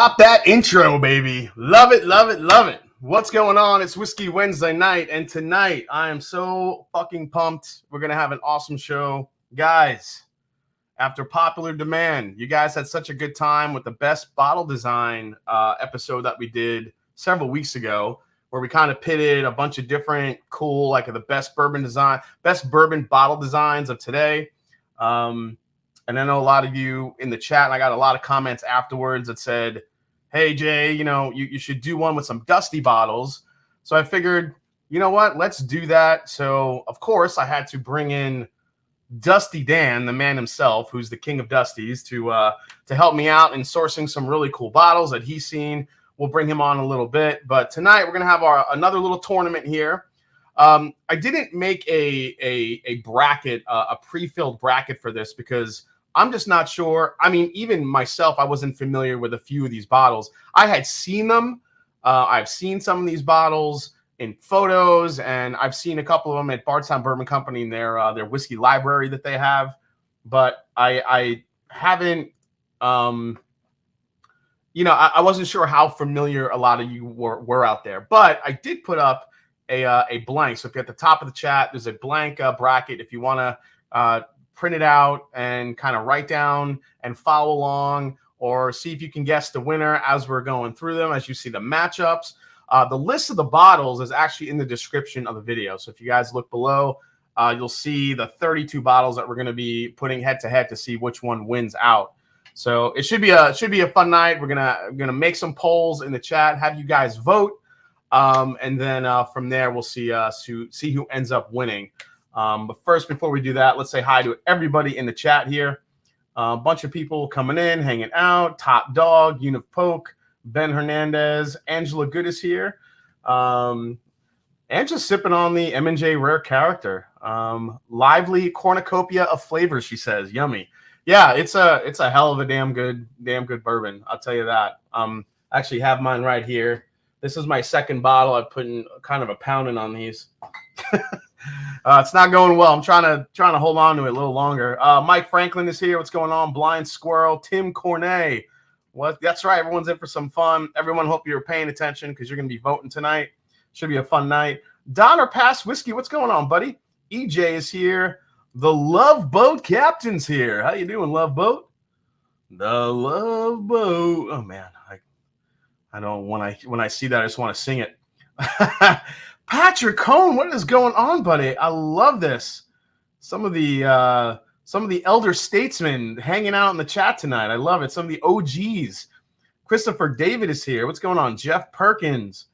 Drop that intro, baby. Love it, love it, love it. What's going on? It's Whiskey Wednesday night, and tonight I am so fucking pumped. We're going to have an awesome show. Guys, after popular demand, you guys had such a good time with the best bottle design episode that we did several weeks ago, where we kind of pitted a bunch of different cool, like the best bourbon bottle designs of today. And I know a lot of you in the chat, and I got a lot of comments afterwards that said, hey, Jay, you should do one with some dusty bottles. So I figured, you know what? Let's do that. So, of course, I had to bring in Dusty Dan, the man himself, who's the king of Dusties, to help me out in sourcing some really cool bottles that he's seen. We'll bring him on a little bit. But tonight, we're going to have another little tournament here. I didn't make a bracket, a pre-filled bracket for this because I'm just not sure. I mean, even myself, I wasn't familiar with a few of these bottles. I had seen them. I've seen some of these bottles in photos, and I've seen a couple of them at Bardstown Bourbon Company in their whiskey library that they have. But I haven't, I wasn't sure how familiar a lot of you were out there. But I did put up a blank. So if you're at the top of the chat, there's a blank bracket if you want to print it out and kind of write down and follow along, or see if you can guess the winner as we're going through them, as you see the matchups. The list of the bottles is actually in the description of the video. So if you guys look below, you'll see the 32 bottles that we're going to be putting head to head to see which one wins out. So it should be a fun night. We're gonna make some polls in the chat, have you guys vote, and then from there we'll see who ends up winning. But first, before we do that, let's say hi to everybody in the chat here. A bunch of people coming in, hanging out. Top Dog, Univ Poke, Ben Hernandez, Angela Good is here. Angela's sipping on the M&J Rare Character. Lively cornucopia of flavors, she says. Yummy. Yeah, it's a hell of a damn good bourbon. I'll tell you that. I actually have mine right here. This is my second bottle. I've put in kind of a pounding on these. It's not going well. I'm trying to hold on to it a little longer. Mike Franklin is here. What's going on? Blind Squirrel. Tim Cornet. What? That's right. Everyone's in for some fun. Everyone, hope you're paying attention because you're going to be voting tonight. Should be a fun night. Donner Pass Whiskey. What's going on, buddy? EJ is here. The Love Boat Captain's here. How you doing, Love Boat? The Love Boat. Oh man, I don't when I see that I just want to sing it. Patrick Cohn, what is going on, buddy? I love this. Some of the elder statesmen hanging out in the chat tonight. I love it. Some of the OGs. Christopher David is here. What's going on? Jeff Perkins.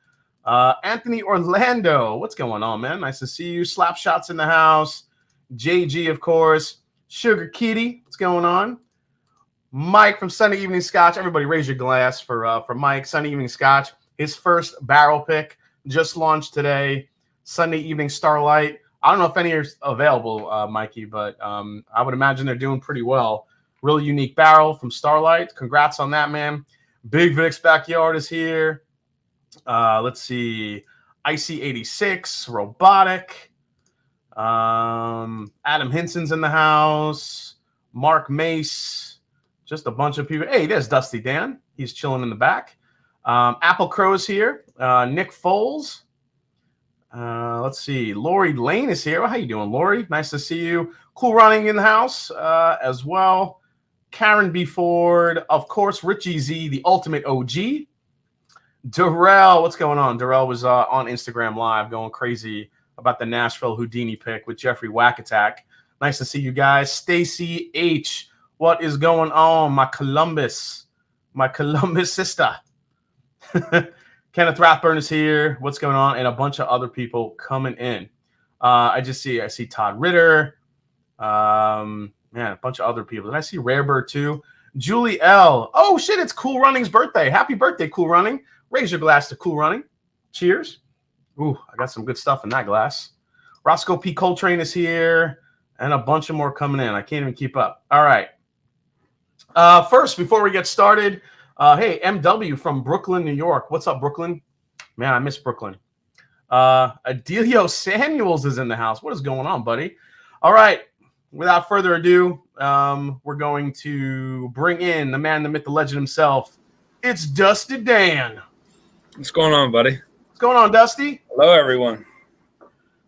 Anthony Orlando. What's going on, man? Nice to see you. Slap Shots in the house. JG, of course. Sugar Kitty. What's going on? Mike from Sunday Evening Scotch. Everybody raise your glass for Mike. Sunday Evening Scotch. His first barrel pick. Just launched today, Sunday Evening Starlight. I don't know if any are available, Mikey, but I would imagine they're doing pretty well. Really unique barrel from Starlight. Congrats on that, man. Big Vic's Backyard is here. Let's see. Icy 86, Robotic. Adam Hinson's in the house. Mark Mace. Just a bunch of people. Hey, there's Dusty Dan. He's chilling in the back. Apple Crow's here. Nick Foles. Let's see. Lori Lane is here. Well, how you doing, Lori? Nice to see you. Cool Running in the house as well. Karen B. Ford. Of course, Richie Z, the ultimate OG. Darrell. What's going on? Darrell was on Instagram Live going crazy about the Nashville Houdini pick with Jeffrey Wackattack. Nice to see you guys. Stacy H. What is going on? My Columbus sister. Kenneth Rathburn is here. What's going on? And a bunch of other people coming in. I see Todd Ritter. Man, a bunch of other people. Did I see Rarebird too? Julie L. Oh shit, it's Cool Running's birthday. Happy birthday, Cool Running. Raise your glass to Cool Running. Cheers. Ooh, I got some good stuff in that glass. Roscoe P. Coltrane is here. And a bunch of more coming in. I can't even keep up. All right. First, before we get started, hey, MW from Brooklyn, New York. What's up, Brooklyn? Man, I miss Brooklyn. Adelio Samuels is in the house. What is going on, buddy? All right. Without further ado, we're going to bring in the man, the myth, the legend himself. it's Dusty Dan. What's going on, buddy? What's going on, Dusty? Hello, everyone.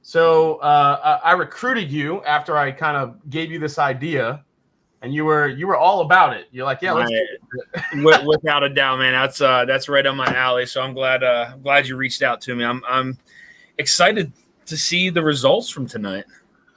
So I recruited you after I kind of gave you this idea, and you were all about it. You're like, yeah, let's do it. Without a doubt, man. That's right on my alley. So I'm glad you reached out to me. I'm excited to see the results from tonight.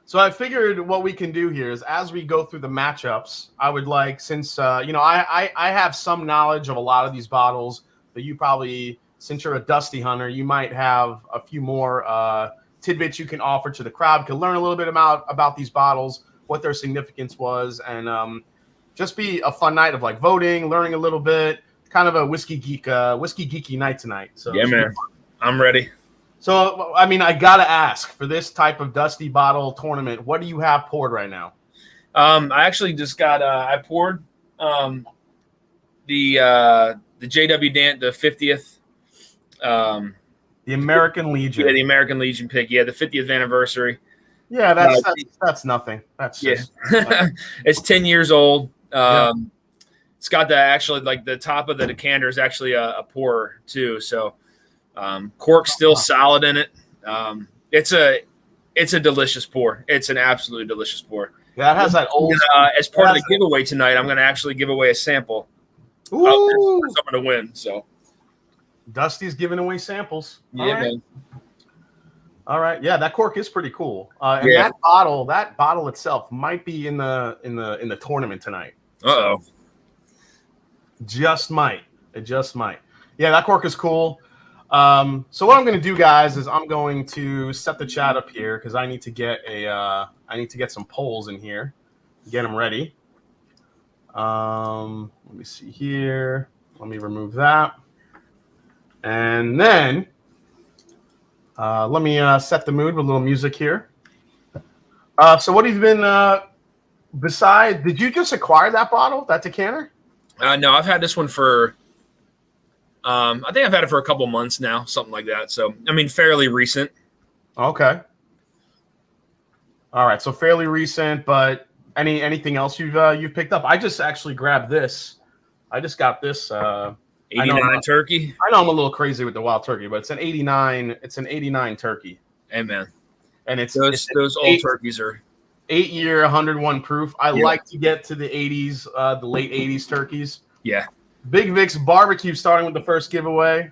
So I figured what we can do here is, as we go through the matchups, I would like, since I have some knowledge of a lot of these bottles, but you probably, since you're a Dusty hunter, you might have a few more tidbits you can offer to the crowd, can learn a little bit about these bottles, what their significance was, and just be a fun night of like voting, learning a little bit, kind of a whiskey geeky night tonight. So yeah, man, I'm ready. So I mean, I gotta ask, for this type of Dusty bottle tournament, what do you have poured right now? I actually just got I poured the JW Dan, the 50th. The American Legion. Yeah, the American Legion pick. Yeah, the 50th anniversary. Yeah, that's nothing. That's just it's 10 years old. It's got the top of the decanter is actually a pourer too. So cork's still solid in it. It's a delicious pour. It's an absolutely delicious pour. Yeah, it has that old. As part of the giveaway tonight, I'm going to actually give away a sample. For someone to win. So Dusty's giving away samples. Yeah, man. All right. Yeah, that cork is pretty cool. And that bottle itself might be in the tournament tonight. Uh-oh. So, just might. It just might. Yeah, that cork is cool. So what I'm going to do, guys, is I'm going to set the chat up here because I need to get some polls in here, get them ready. Let me see here. Let me remove that, and then let me set the mood with a little music here. So what have you been beside? Did you just acquire that bottle, that decanter? No, I've had this one for. I think I've had it for a couple months now, something like that. So, I mean, fairly recent. Okay. All right, so fairly recent, but anything else you've picked up? I just actually grabbed this. I just got this. 89 turkey. I know I'm a little crazy with the wild turkey, but it's an 89. It's an 89 turkey. Hey, man. And it's those old turkeys are 8-year, 101 proof. I like to get to the 80s, the late 80s turkeys. Yeah. Big Vic's barbecue starting with the first giveaway.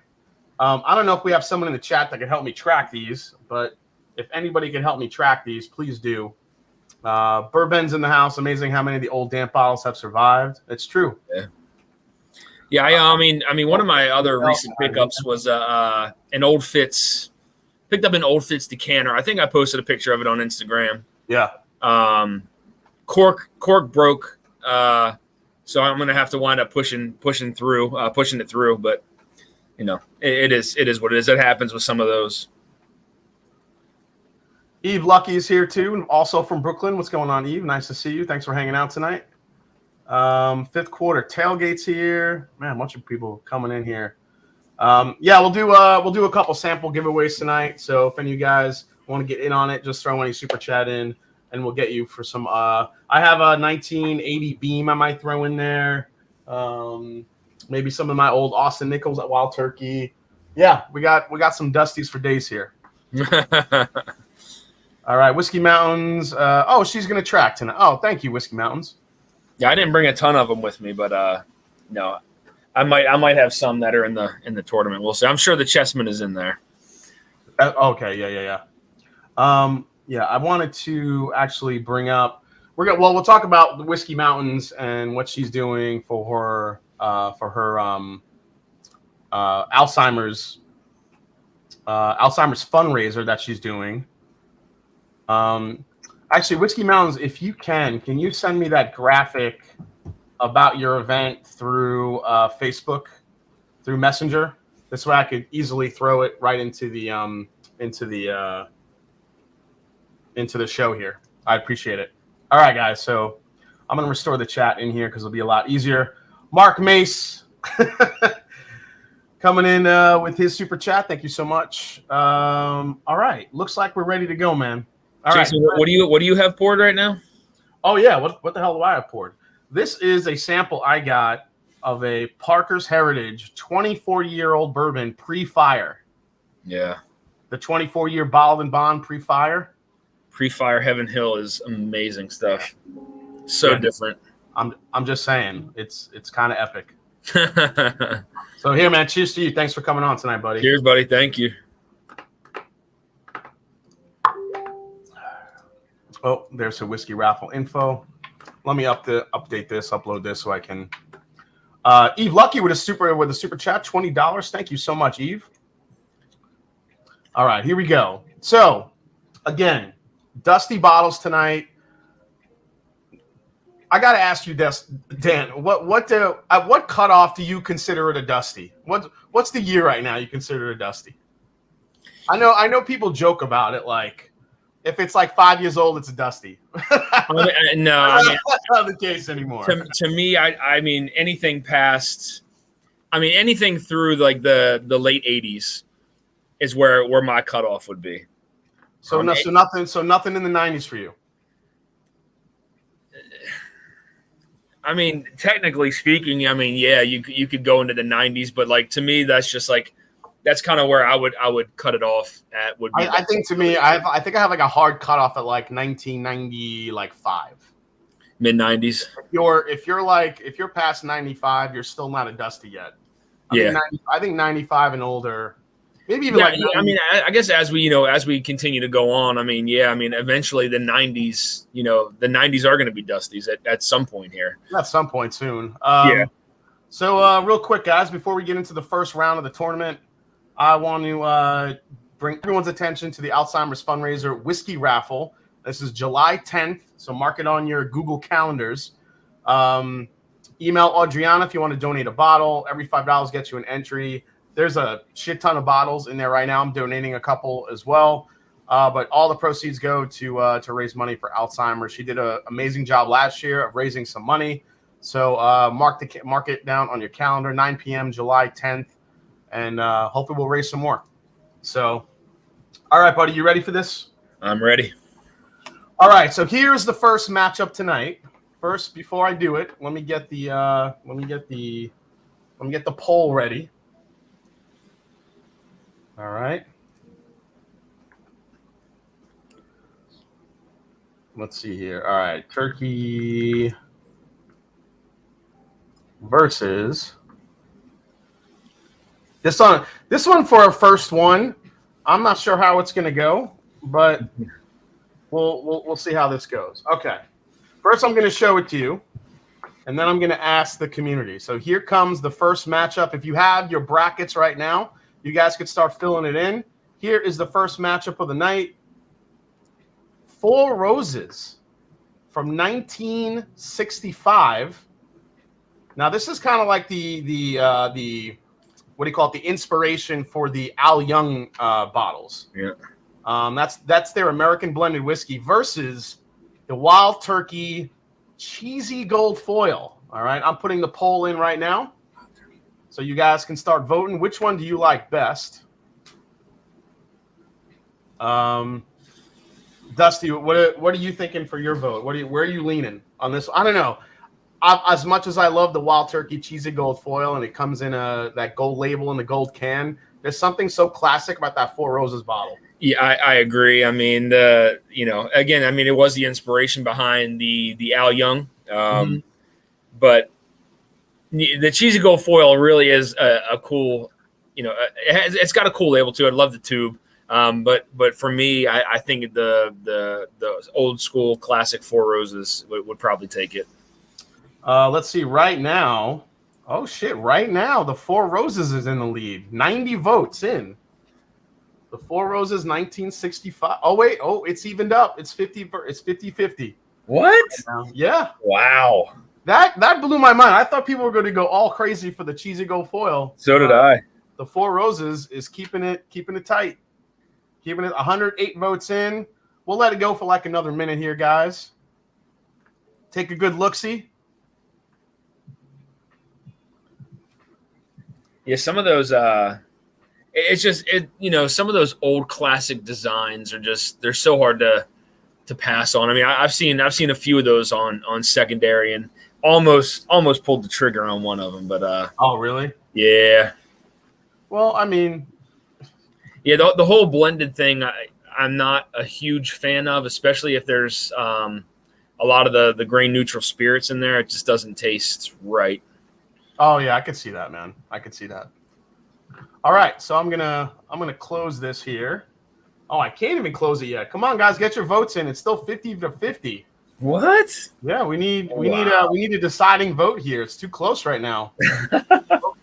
I don't know if we have someone in the chat that can help me track these, but if anybody can help me track these, please do. Bourbon's in the house. Amazing how many of the old damp bottles have survived. It's true. Yeah. I mean, one of my other recent pickups was an old Fitz. Picked up an old Fitz decanter. I think I posted a picture of it on Instagram. Yeah. Cork broke. So I'm gonna have to wind up pushing it through. But it is what it is. It happens with some of those. Eve Lucky is here too, also from Brooklyn. What's going on, Eve? Nice to see you. Thanks for hanging out tonight. Fifth quarter tailgates here. Man, a bunch of people coming in here. We'll do a couple sample giveaways tonight. So if any of you guys want to get in on it, just throw any super chat in, and we'll get you for some. I have a 1980 Beam I might throw in there. Maybe some of my old Austin Nichols at Wild Turkey. Yeah, we got some Dusties for days here. All right, Whiskey Mountains. She's gonna track tonight. Oh, thank you, Whiskey Mountains. Yeah, I didn't bring a ton of them with me, but no, I might have some that are in the tournament. We'll see. I'm sure the Chessman is in there. Okay, yeah. I wanted to actually bring up. We'll talk about the Whiskey Mountains and what she's doing for her Alzheimer's fundraiser that she's doing. Actually, Whiskey Mountains, if you can you send me that graphic about your event through Facebook, through Messenger? This way I could easily throw it right into the show here. I appreciate it. All right, guys. So I'm going to restore the chat in here because it'll be a lot easier. Mark Mace coming in with his super chat. Thank you so much. All right. Looks like we're ready to go, man. All Jason, right. What do you have poured right now? Oh, yeah. What the hell do I have poured? This is a sample I got of a Parker's Heritage 24-year-old bourbon pre-fire. Yeah. The 24-year bottled and bond pre-fire. Pre-fire Heaven Hill is amazing stuff. So different. I'm just saying, it's kind of epic. So here, man, cheers to you. Thanks for coming on tonight, buddy. Cheers, buddy. Thank you. Oh, there's a whiskey raffle info. Let me update this, upload this so I can. Eve Lucky with a super chat, $20. Thank you so much, Eve. All right, here we go. So, again, dusty bottles tonight. I got to ask you this, Dan. At what cutoff do you consider it a dusty? What's the year right now you consider it a dusty? I know people joke about it, like if it's like 5 years old, it's a dusty. No, I mean, that's not the case anymore. To me, I mean anything past, I mean anything through like the late 80s is where my cutoff would be. So nothing in the 90s for you. I mean, technically speaking, I mean, yeah, you could go into the 90s, but like to me, that's just like that's kind of where I would cut it off at. Would be I think to me, I think I have like a hard cutoff at like 1995, mid 90s. If you're past 95, you're still not a dusty yet. I think 95 and older. Maybe even I mean, I guess as we continue to go on, I mean, yeah, I mean, eventually the 90s, the 90s are going to be dusties at some point here. At some point soon. Yeah. So real quick, guys, before we get into the first round of the tournament, I want to bring everyone's attention to the Alzheimer's fundraiser whiskey raffle. This is July 10th, so mark it on your Google calendars. Email Adriana if you want to donate a bottle. Every $5 gets you an entry. There's a shit ton of bottles in there right now. I'm donating a couple as well. But all the proceeds go to raise money for Alzheimer's. She did an amazing job last year of raising some money. So mark it down on your calendar, 9 p.m. July 10th. And hopefully we'll raise some more. So, all right, buddy, you ready for this? I'm ready. All right, so here's the first matchup tonight. First, before I do it, let me get the poll ready. All right. Let's see here. All right, Turkey versus this one for our first one. I'm not sure how it's going to go, but we'll see how this goes. Okay. First, I'm going to show it to you, and then I'm going to ask the community. So here comes the first matchup. If you have your brackets right now, you guys could start filling it in. Here is the first matchup of the night. Four Roses from 1965. Now, this is kind of like the what do you call it? The inspiration for the Al Young bottles. Yeah. That's their American blended whiskey versus the Wild Turkey Cheesy Gold Foil. All right, I'm putting the poll in right now, so you guys can start voting. Which one do you like best? Dusty, what are you thinking for your vote? Where are you leaning on this? I don't know. As much as I love the Wild Turkey Cheesy Gold Foil, and it comes in that gold label and the gold can, there's something so classic about that Four Roses bottle. Yeah, I agree. I mean, again, I mean, it was the inspiration behind the Al Young, but the Cheesy Gold Foil really is a cool, it's got a cool label to it. I love the tube. But for me, I think the old school classic Four Roses would probably take it. Let's see. Right now, right now, the Four Roses is in the lead. 90 votes in. The Four Roses, 1965. Oh wait, it's evened up. It's 50-50. What? Yeah. Wow. That blew my mind. I thought people were going to go all crazy for the Cheesy Gold Foil. So did I. The Four Roses is keeping it tight. Keeping it 108 votes in. We'll let it go for like another minute here, guys. Take a good look-see. Yeah, some of those some of those old classic designs are they're so hard to pass on. I mean, I've seen a few of those on secondary, and almost pulled the trigger on one of them, but Oh, really? yeah. Well, I mean, yeah, the whole blended thing, I'm not a huge fan of, especially if there's a lot of the grain neutral spirits in there. It just doesn't taste right. oh yeah, I could see that, man. I could see that. All right, so I'm gonna close this here. Oh, I can't even close it yet. Come on, guys, get your votes in. It's still 50-50. What? Yeah, we need a deciding vote here. It's too close right now.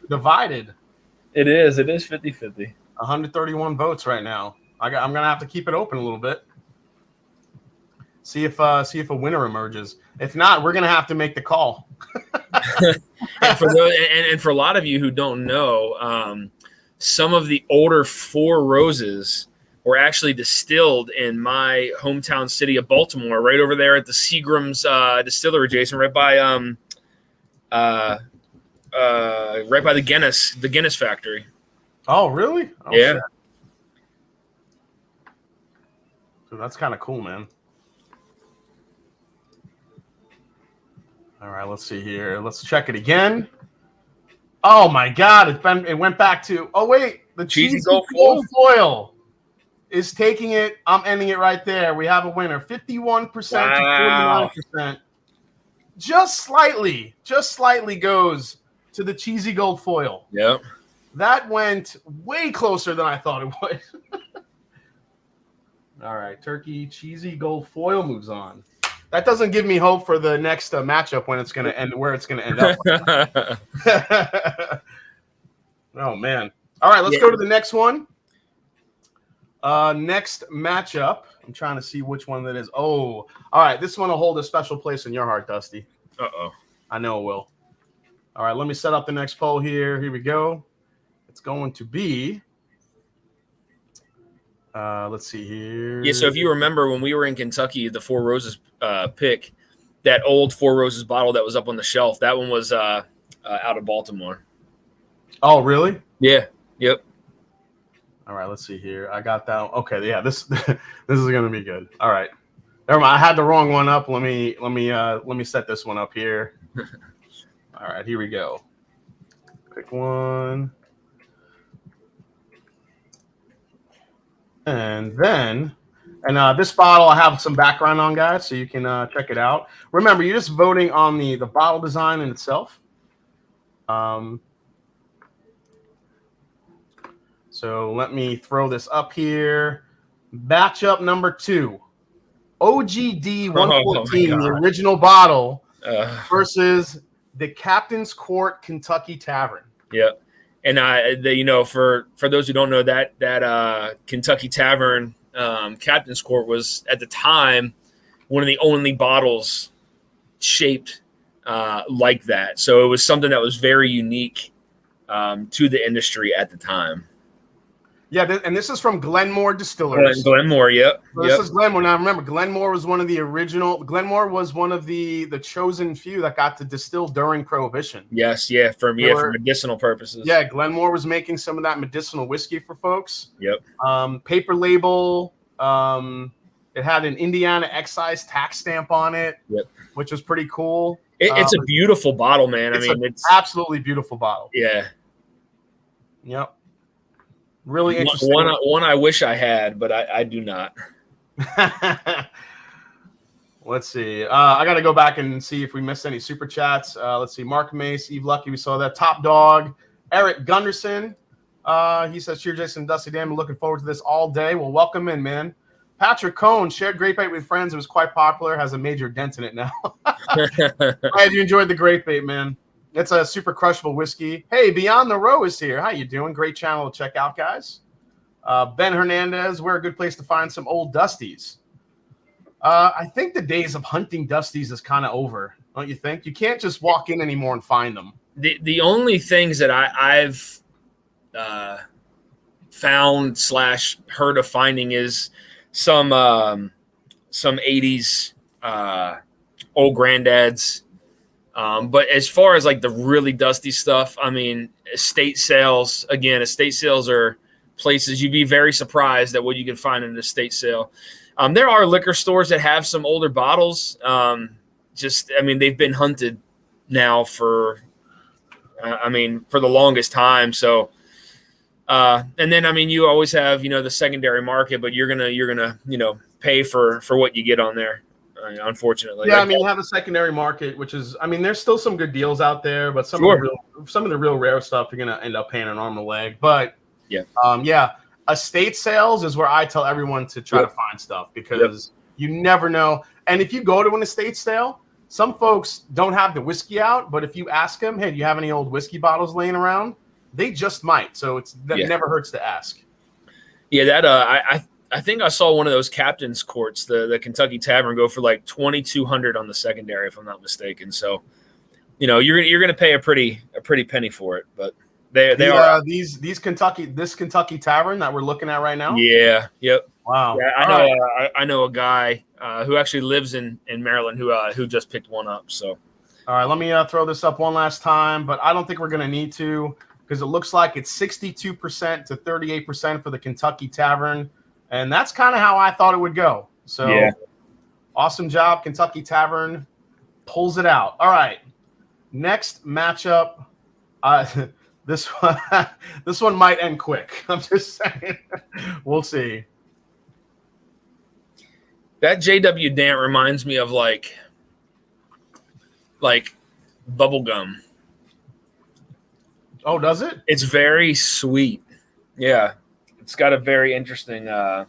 Divided. It is 50-50. 131 votes right now. I'm gonna have to keep it open a little bit. See if a winner emerges. If not, we're gonna have to make the call. and for a lot of you who don't know, some of the older Four Roses were actually distilled in my hometown city of Baltimore, right over there at the Seagram's distillery, Jason, right by the Guinness factory. Oh, really? Oh, yeah. Shit. So that's kind of cool, man. All right, let's see here. Let's check it again. Oh my God! It went back to. Oh wait, the cheesy gold foil is taking it. I'm ending it right there. We have a winner. 51% to 49%. Just slightly goes to the cheesy gold foil. Yep. That went way closer than I thought it would. All right, turkey cheesy gold foil moves on. That doesn't give me hope for the next matchup when it's going to end, where it's going to end up. Oh man! All right, let's go to the next one. Next matchup. I'm trying to see which one that is. Oh, all right. This one will hold a special place in your heart, Dusty. Uh-oh. I know it will. All right, let me set up the next poll here. Here we go. It's going to be. Let's see here. Yeah, so if you remember when we were in Kentucky, the Four Roses pick, that old Four Roses bottle that was up on the shelf, that one was out of Baltimore. Oh, really? Yeah. Yep. All right, let's see here. I got that. Okay, yeah, this is gonna be good. All right. Never mind. I had the wrong one up. Let me set this one up here. All right, here we go. Pick one. And then, this bottle I have some background on, guys, so you can check it out. Remember, you're just voting on the bottle design in itself. So let me throw this up here. Batch up number 2. OGD 114, the original bottle, versus the Captain's Quart Kentucky Tavern. Yep. And for those who don't know, that Kentucky Tavern Captain's Quart was at the time one of the only bottles shaped like that. So it was something that was very unique to the industry at the time. Yeah, and this is from Glenmore Distillers. Glenmore, yep. So this is Glenmore. Now remember, Glenmore was one of the original. Glenmore was one of the chosen few that got to distill during Prohibition. Yes, yeah, for medicinal purposes. Yeah, Glenmore was making some of that medicinal whiskey for folks. Yep. Paper label. It had an Indiana excise tax stamp on it. Yep. Which was pretty cool. It's a beautiful bottle, man. It's absolutely beautiful bottle. Yeah. Yep. Really interesting. One I wish I had, but I do not. Let's see. I got to go back and see if we missed any super chats. Let's see. Mark Mace, Eve Lucky, we saw that. Top Dog, Eric Gunderson. He says, cheer, Jason, Dusty Dan. I'm looking forward to this all day. Well, welcome in, man. Patrick Cohn shared Grape Bait with friends. It was quite popular. Has a major dent in it now. Glad you enjoyed the Grape Bait, man. It's a super crushable whiskey. Hey, Beyond the Row is here. How you doing? Great channel to check out, guys. Ben Hernandez, we're a good place to find some old Dusties. I think the days of hunting Dusties is kind of over, don't you think? You can't just walk in anymore and find them. The only things that I've found / heard of finding is some 80s old granddads. But as far as like the really dusty stuff, I mean, estate sales are places you'd be very surprised at what you can find in an estate sale. There are liquor stores that have some older bottles. They've been hunted now for for the longest time. So, and then you always have the secondary market, but you're gonna pay for what you get on there. Unfortunately, yeah. You have a secondary market, which is there's still some good deals out there, but some of the real rare stuff you're gonna end up paying an arm and a leg. But yeah. Estate sales is where I tell everyone to try to find stuff because you never know. And if you go to an estate sale, some folks don't have the whiskey out, but if you ask them, hey, do you have any old whiskey bottles laying around? They just might. So that never hurts to ask. Yeah, that I think I saw one of those captain's courts, the Kentucky Tavern, go for like $2,200 on the secondary, if I'm not mistaken. So, you're gonna pay a pretty penny for it, but they are this Kentucky Tavern that we're looking at right now. Yeah. Yep. Wow. Yeah, I know a guy who actually lives in Maryland who just picked one up. So, all right, let me throw this up one last time, but I don't think we're gonna need to because it looks like it's 62% to 38% for the Kentucky Tavern, and that's kind of how I thought it would go. So, awesome job, Kentucky Tavern pulls it out. All right, next matchup. This one might end quick. I'm just saying. We'll see. That JW Dant reminds me of like bubble gum. Oh, does it? It's very sweet. Yeah. It's got a very interesting All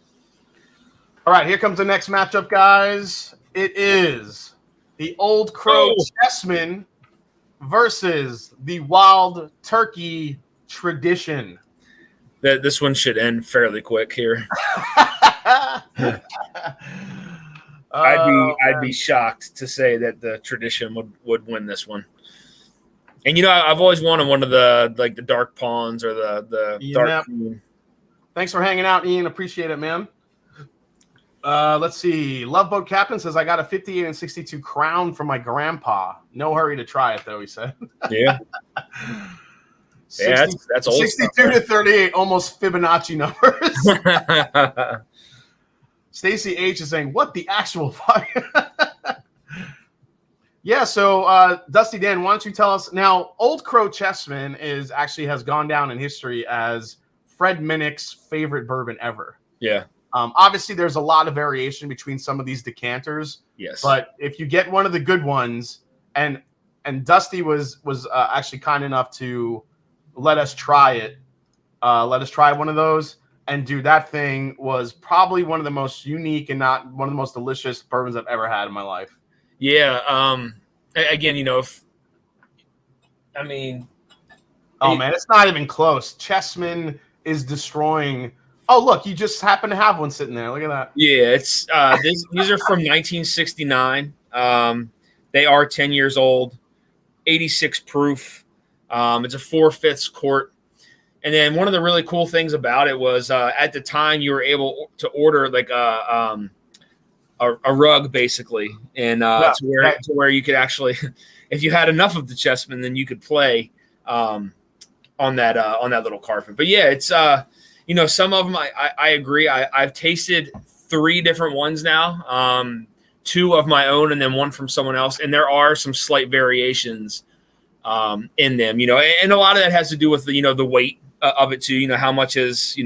right, here comes the next matchup, guys. It is the Old Crow Chessman versus the Wild Turkey Tradition. This one should end fairly quick here. I'd be shocked to say that the Tradition would win this one. And I've always wanted one of the the dark pawns or the dark. Thanks for hanging out, Ian. Appreciate it, man. Let's see. Loveboat Captain says I got a 58 and 62 crown from my grandpa. No hurry to try it though, he said. Yeah. 60, that's old 62 stuff, to 38, almost Fibonacci numbers. Stacy H is saying, what the actual fuck? Yeah, so Dusty Dan, why don't you tell us now? Old Crow Chessman has gone down in history as Fred Minnick's favorite bourbon ever. Yeah. Obviously, there's a lot of variation between some of these decanters. Yes. But if you get one of the good ones, and Dusty was actually kind enough to let us try it, let us try one of those, and dude, that thing was probably one of the most unique and not one of the most delicious bourbons I've ever had in my life. Yeah. Again, man, it's not even close. Chessman is destroying. Oh, look, you just happen to have one sitting there. Look at that. Yeah, it's these are from 1969. They are 10 years old, 86 proof. It's a 4/5 quart. And then one of the really cool things about it was at the time you were able to order like a rug basically, and to where you could actually, if you had enough of the Chessman, then you could play on that little carpet. But yeah, it's some of them I agree. I've tasted 3 different ones now, 2 of my own and then 1 from someone else, and there are some slight variations in them. And a lot of that has to do with the weight of it too. How much is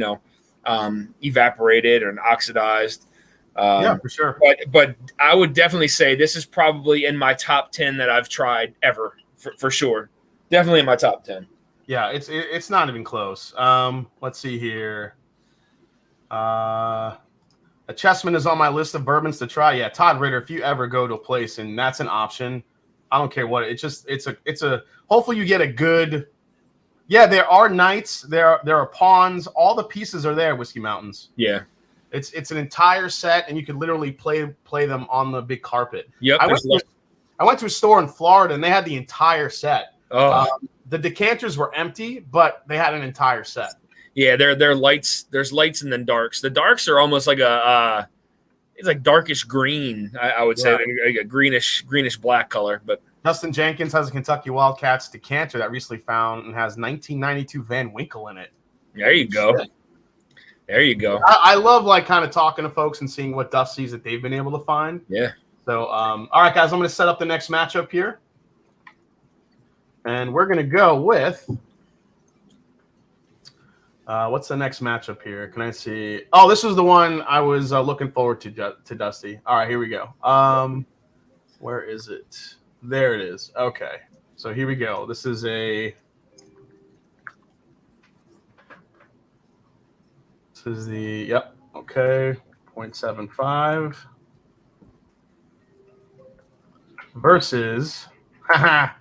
evaporated and oxidized. Yeah, for sure. But I would definitely say this is probably in my top 10 that I've tried ever, for sure. Definitely in my top 10. Yeah, it's not even close. Let's see here. A Chessman is on my list of bourbons to try. Yeah, Todd Ritter, if you ever go to a place and that's an option, I don't care what. It's a hopefully you get a good. Yeah, there are knights, there are pawns, all the pieces are there, Whiskey Mountains. Yeah. It's an entire set, and you could literally play them on the big carpet. Yep. I went to a store in Florida, and they had the entire set. Oh. The decanters were empty, but they had an entire set. Yeah, they're lights. There's lights and then darks. The darks are almost like it's like darkish green. I would say like a greenish black color. But Justin Jenkins has a Kentucky Wildcats decanter that recently found and has 1992 Van Winkle in it. There you go. Shit. There you go. I love kind of talking to folks and seeing what Dusty's that they've been able to find. Yeah. So, all right, guys, I'm going to set up the next matchup here. And we're going to go with what's the next matchup here? Can I see? Oh, this was the one I was looking forward to Dusty. All right, here we go. Where is it? There it is. Okay. So here we go. This is the yep. Okay. 0.75 versus got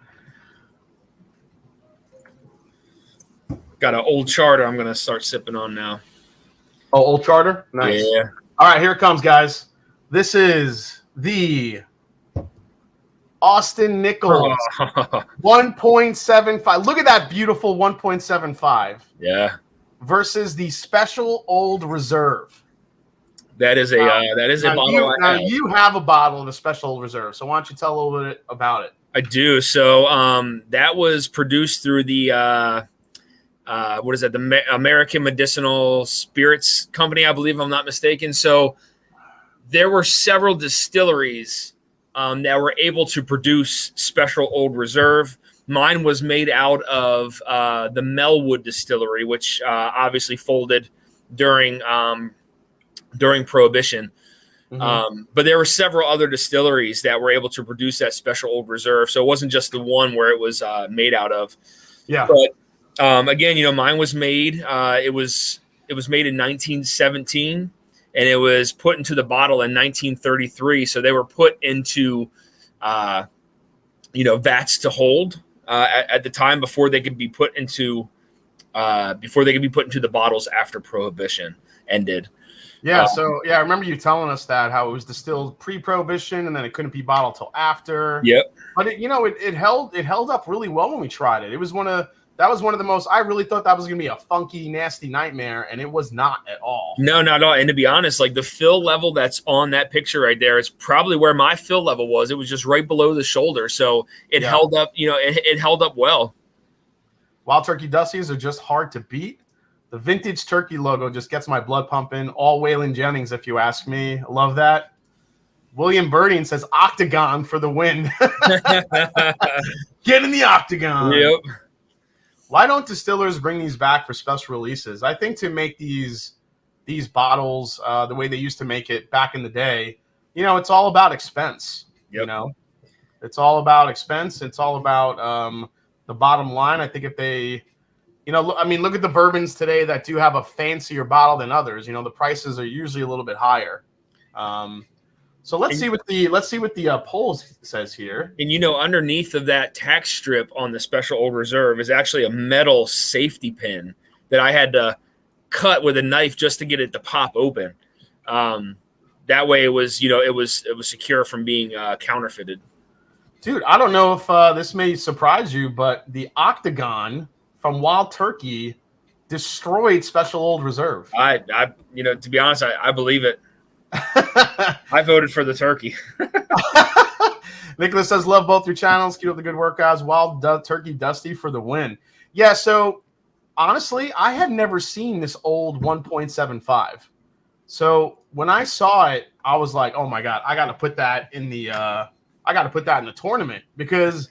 an old charter I'm going to start sipping on now. Oh, Old Charter? Nice. Yeah. All right, here it comes, guys. This is the Austin Nichols 1.75. Look at that beautiful 1.75. Yeah. Versus the Special Old Reserve. That is a bottle. Now you have a bottle of the Special Old Reserve. So why don't you tell a little bit about it? I do. So that was produced through the what is that? The American Medicinal Spirits Company, I believe, if I'm not mistaken. So there were several distilleries that were able to produce Special Old Reserve. Mine was made out of the Melwood Distillery, which obviously folded during Prohibition. Mm-hmm. But there were several other distilleries that were able to produce that Special Old Reserve. So it wasn't just the one where it was made out of. Yeah. But again, mine was made. It was made in 1917, and it was put into the bottle in 1933. So they were put into, vats to hold at the time before they could be put into the bottles after Prohibition ended. Yeah, I remember you telling us how it was distilled pre-Prohibition and then it couldn't be bottled till after. Yep. But it held up really well when we tried it. It was one of the most. I really thought that was gonna be a funky, nasty nightmare, and it was not at all. No, not at all. And to be honest, like the fill level that's on that picture right there is probably where my fill level was. It was just right below the shoulder, so it held up. It held up well. Wild Turkey Dusties are just hard to beat. The vintage turkey logo just gets my blood pumping. All Waylon Jennings, if you ask me. I love that. William Birding says Octagon for the win. Get in the Octagon. Yep. Why don't distillers bring these back for special releases? I think to make these bottles the way they used to make it back in the day, it's all about expense. Yep. It's all about expense. It's all about the bottom line. I think if they, look at the bourbons today that do have a fancier bottle than others. The prices are usually a little bit higher. So let's see what the polls says here. And underneath of that tack strip on the Special Old Reserve is actually a metal safety pin that I had to cut with a knife just to get it to pop open. That way, it was secure from being counterfeited. Dude, I don't know if this may surprise you, but the Octagon from Wild Turkey destroyed Special Old Reserve. To be honest, I believe it. I voted for the turkey. Nicholas says, love both your channels. Keep up the good work, guys. Wild Turkey Dusty for the win. Yeah, so honestly, I had never seen this old 1.75. So when I saw it, I was like, oh my God, I got to put that in the tournament because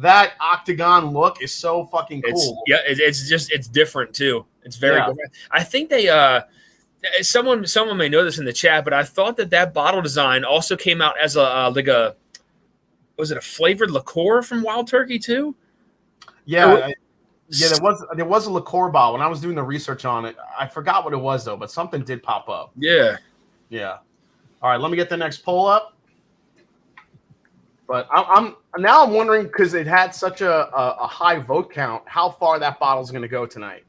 that Octagon look is so fucking cool. It's different too. It's very different. I think they someone may know this in the chat, but I thought that bottle design also came out as was it a flavored liqueur from Wild Turkey too? Yeah, there was a liqueur bottle. When I was doing the research on it, I forgot what it was though, but something did pop up. Yeah. All right, let me get the next poll up. But I'm wondering because it had such a high vote count, how far that bottle's going to go tonight.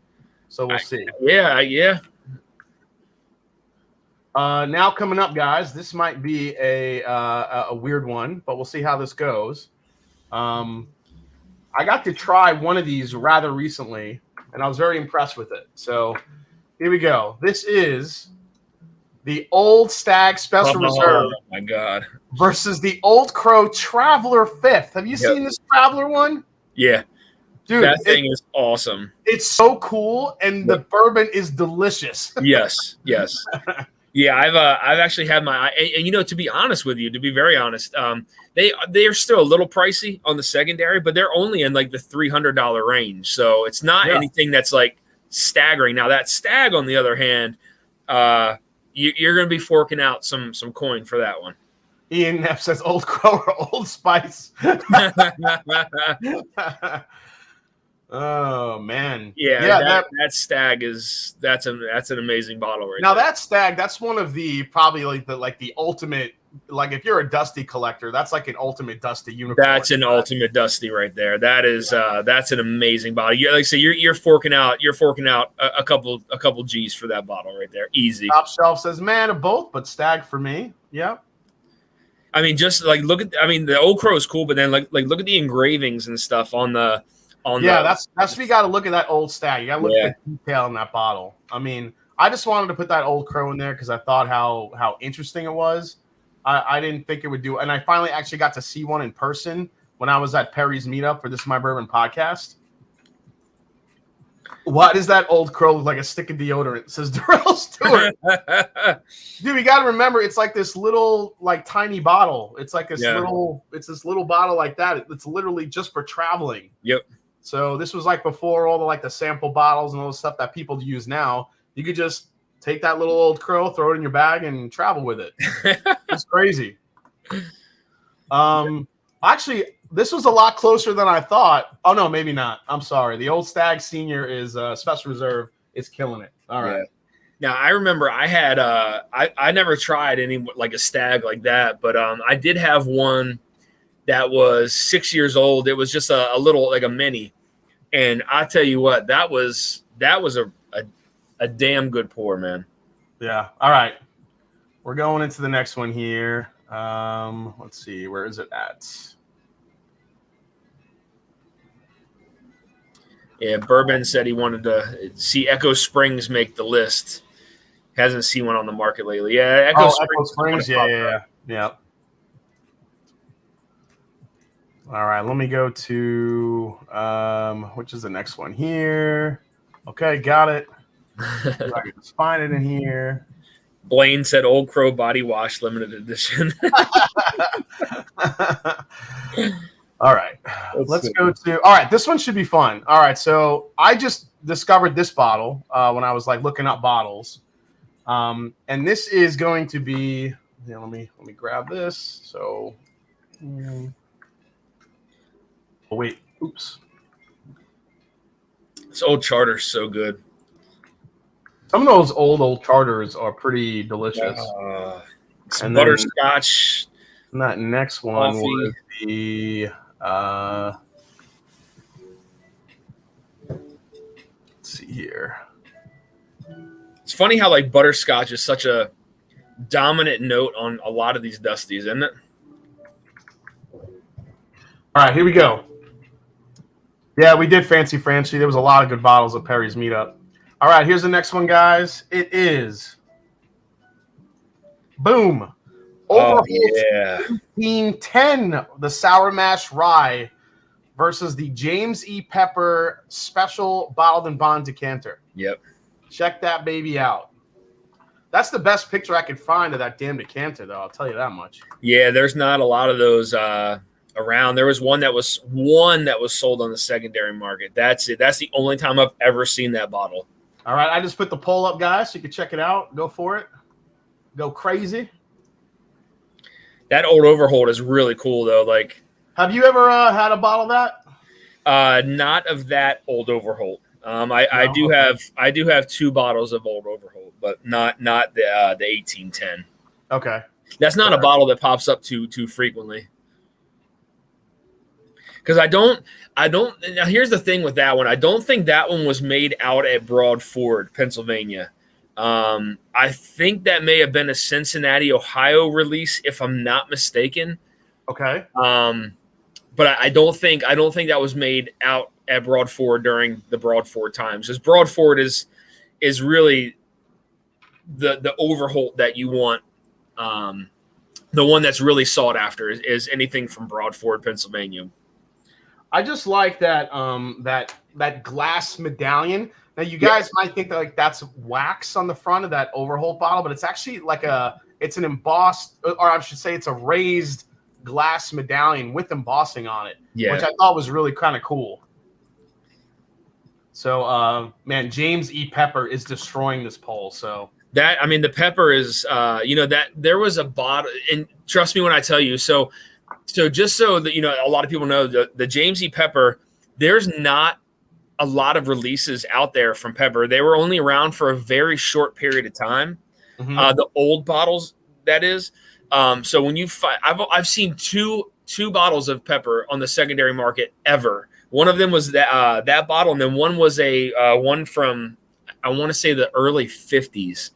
So we'll see. Yeah. Now coming up, guys, this might be a weird one, but we'll see how this goes. I got to try one of these rather recently, and I was very impressed with it. So here we go. This is the Old Stagg Special Reserve. Oh my God! Versus the Old Crow Traveler Fifth. Have you seen this Traveler one? Yeah, dude, that thing is awesome. It's so cool, and the bourbon is delicious. Yes. Yeah, I've actually had and to be honest with you, to be very honest, they're still a little pricey on the secondary, but they're only in like the $300 range, so it's not anything that's like staggering. Now that Stagg, on the other hand, you're going to be forking out some coin for that one. Ian Neff says Old Crow or Old Spice. Oh man, that Stagg that's an amazing bottle right now. There. That Stagg, that's one of the probably like the ultimate. Like if you're a Dusty collector, that's like an ultimate Dusty unicorn. That's an ultimate Dusty right there. That is that's an amazing bottle. Like I say, you're forking out a couple G's for that bottle right there, easy. Top Shelf says, man of both, but Stagg for me. Yeah. I mean, just like the Old Crow is cool, but then like look at the engravings and stuff on the. That's what you got to look at that old Stagg. You got to look at the detail in that bottle. I mean, I just wanted to put that Old Crow in there because I thought how interesting it was. I didn't think it would do, and I finally actually got to see one in person when I was at Perry's meetup for This Is My Bourbon podcast. Why does that Old Crow look like a stick of deodorant? Says Darrell Stewart. Dude, you got to remember, it's like this little, like tiny bottle. It's like this little bottle like that. It's literally just for traveling. Yep. So this was like before all the sample bottles and all the stuff that people use now. You could just take that little Old Crow, throw it in your bag, and travel with it. It's crazy. Actually, this was a lot closer than I thought. Oh no, maybe not. I'm sorry. The Old Stagg Senior is Special Reserve. It's killing it. All right. Yeah. Now I remember I had I never tried any like a Stagg like that, but I did have one that was 6 years old. It was just a little like a mini, and I tell you what, that was a damn good pour, man. Yeah. All right, we're going into the next one here. Let's see, where is it at? Yeah, Bourbon said he wanted to see Echo Springs make the list. Hasn't seen one on the market lately. Yeah, Echo Springs. Yeah. All right, let me go to which is the next one here. Okay, got it. I can just find it in here. Blaine said Old Crow Body Wash limited edition. All right, let's go to. All right, this one should be fun. All right, so I just discovered this bottle when I was looking up bottles, and this is going to be. Yeah, let me grab this. So. Oh, wait. Oops. This Old Charter's so good. Some of those old charters are pretty delicious. And butterscotch. And that next one was the let's see here. It's funny how butterscotch is such a dominant note on a lot of these Dusties, isn't it? All right, here we go. Yeah, we did Fancy Francie. There was a lot of good bottles at Perry's meetup. All right, here's the next one, guys. It is boom. Overholt 1810, the Sour Mash Rye versus the James E. Pepper Special Bottled and Bond Decanter. Yep. Check that baby out. That's the best picture I could find of that damn decanter, though. I'll tell you that much. Yeah, there's not a lot of those around. There was one that was sold on the secondary market. That's it. That's the only time I've ever seen that bottle. All right, I just put the poll up, guys, so you can check it out. Go for it. Go crazy. That Old Overholt is really cool, though. Have you ever had a bottle of that? Not of that Old Overholt. I do have two bottles of Old Overholt, but not the 1810. Okay. That's not a bottle that pops up too frequently. Because I don't. Now here's the thing with that one. I don't think that one was made out at Broad Ford, Pennsylvania. I think that may have been a Cincinnati, Ohio release, if I'm not mistaken. Okay. But I don't think that was made out at Broad Ford during the Broad Ford times. Because Broad Ford is really the Overholt that you want. The one that's really sought after is anything from Broad Ford, Pennsylvania. I just like that that glass medallion. Now, you guys might think that like that's wax on the front of that Overholt bottle, but it's actually like it's an embossed, or I should say it's a raised glass medallion with embossing on it, which I thought was really kind of cool. So, man, James E. Pepper is destroying this poll. So that, I mean, the pepper is, that there was a bottle, and trust me when I tell you. So just so that a lot of people know, the James E. Pepper, there's not a lot of releases out there from Pepper. They were only around for a very short period of time. The old bottles, that is. So when you find, I've seen two bottles of Pepper on the secondary market ever. One of them was that bottle, and then one was a one from, I want to say, the early 50s.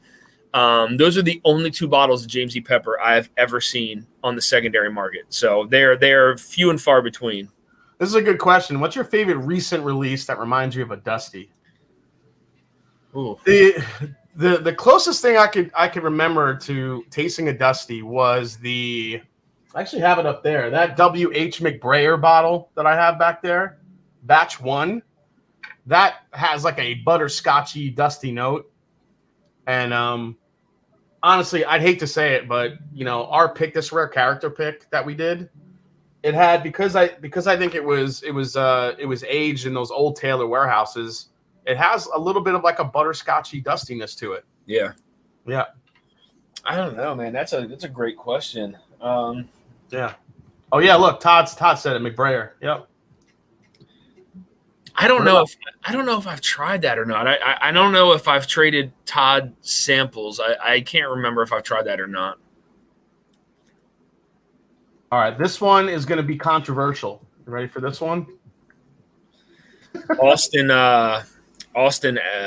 Those are the only two bottles of James E. Pepper I've ever seen on the secondary market. So they're few and far between. This is a good question. What's your favorite recent release that reminds you of a Dusty? Ooh. The closest thing I could remember to tasting a Dusty was I actually have it up there. That W.H. McBrayer bottle that I have back there, batch 1, that has like a butterscotchy Dusty note. And honestly, I'd hate to say it, but our pick, this rare character pick that we did, it had, because I think it was aged in those old Taylor warehouses. It has a little bit of like a butterscotchy dustiness to it. Yeah. I don't know, man. That's a great question. Yeah. Oh yeah. Look, Todd said it. McBrayer. Yep. I don't know if I've tried that or not. I don't know if I've traded Todd samples. I can't remember if I've tried that or not. All right, this one is going to be controversial. You ready for this one? Austin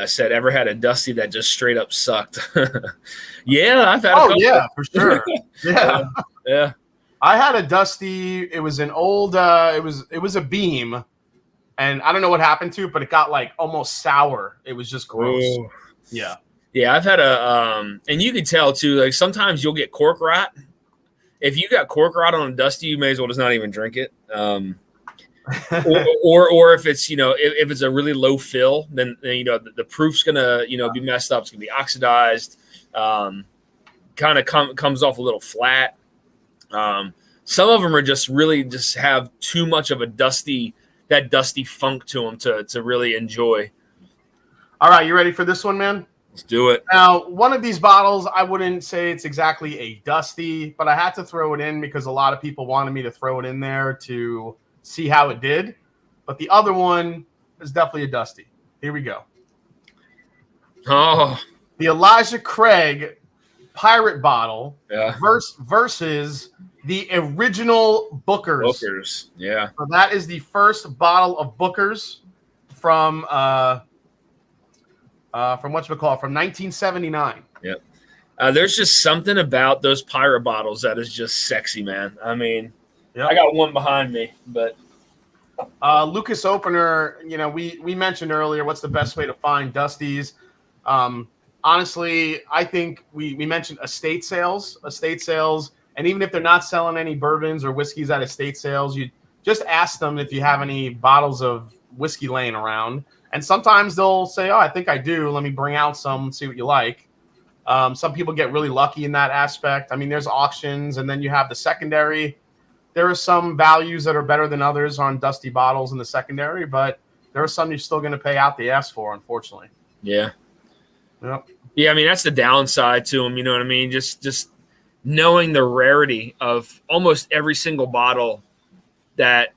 said, "Ever had a Dusty that just straight up sucked?" Yeah, I've had. Oh yeah, for sure. Yeah. I had a Dusty. It was an old. It was a Beam, and I don't know what happened to it, but it got like almost sour. It was just gross. Ooh. Yeah. Yeah, I've had and you can tell too. Like sometimes you'll get cork rot. If you got cork rot on a Dusty, you may as well just not even drink it. Or if it's if it's a really low fill, then the proof's gonna be messed up. It's gonna be oxidized. Kind of comes off a little flat. Some of them are just have too much of that dusty funk to them to really enjoy. All right, you ready for this one, man? Let's do it. Now, one of these bottles, I wouldn't say it's exactly a Dusty, but I had to throw it in because a lot of people wanted me to throw it in there to see how it did. But the other one is definitely a Dusty. Here we go. Oh. The Elijah Craig Pirate bottle versus the original Booker's. Booker's, yeah. So that is the first bottle of Booker's from whatchamacallit, from 1979. Yep. There's just something about those pirate bottles that is just sexy, man. I mean, I got one behind me, but Lucas Opener, we mentioned earlier what's the best way to find Dusties. Honestly, I think we mentioned estate sales, and even if they're not selling any bourbons or whiskeys at estate sales, you just ask them if you have any bottles of whiskey laying around. And sometimes they'll say, "Oh, I think I do. Let me bring out some, see what you like." Some people get really lucky in that aspect. I mean, there's auctions, and then you have the secondary. There are some values that are better than others on Dusty bottles in the secondary, but there are some you're still going to pay out the ass for, unfortunately. Yeah. Yep. Yeah, I mean, that's the downside to them. You know what I mean? Just knowing the rarity of almost every single bottle that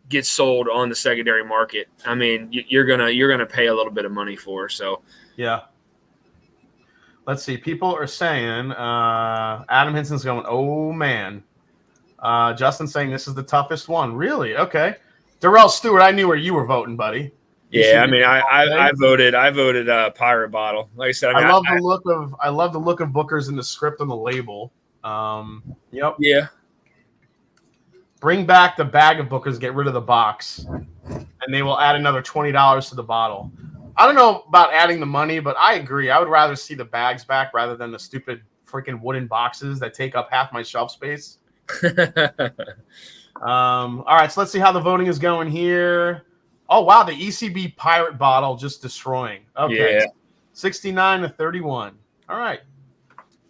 gets sold on the secondary market. I mean, you're gonna pay a little bit of money for. So yeah. Let's see. People are saying Adam Hinson's going, "Oh man." Justin's saying this is the toughest one. Really? Okay. Darrell Stewart, I knew where you were voting, buddy. Yeah, I mean, I voted pirate bottle. Like I said, I love the look of Booker's in the script on the label. Yep. Yeah. Bring back the bag of Booker's, get rid of the box, and they will add another $20 to the bottle. I don't know about adding the money, but I agree. I would rather see the bags back rather than the stupid freaking wooden boxes that take up half my shelf space. All right, so let's see how the voting is going here. Oh wow, the ECB Pirate bottle just destroying. Okay, Yeah. 69-31. All right.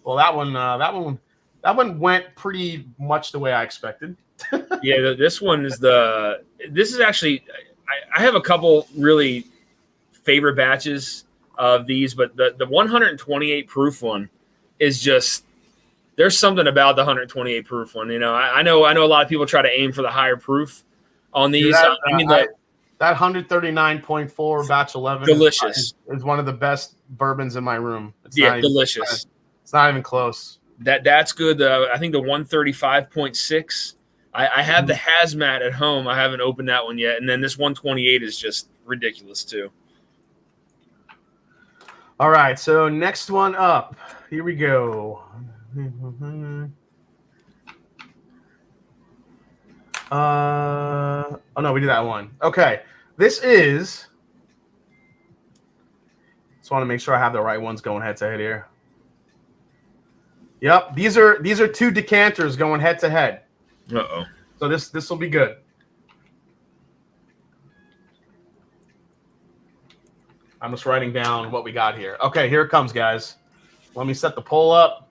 Well, that one went pretty much the way I expected. Yeah, this is actually I have a couple really favorite batches of these, but the 128 proof one is just, there's something about the 128 proof one. I know a lot of people try to aim for the higher proof on these. That, I mean, that 139.4 batch 11 delicious is one of the best bourbons in my room. It's delicious. It's not even close. That's good. I think the 135.6. I have the hazmat at home. I haven't opened that one yet. And then this 128 is just ridiculous too. All right, so next one up. Here we go. Oh no, we did that one. Okay, this is. Just want to make sure I have the right ones going head to head here. Yep, these are two decanters going head to head. Uh-oh. So this will be good. I'm just writing down what we got here. Okay, here it comes, guys. Let me set the poll up.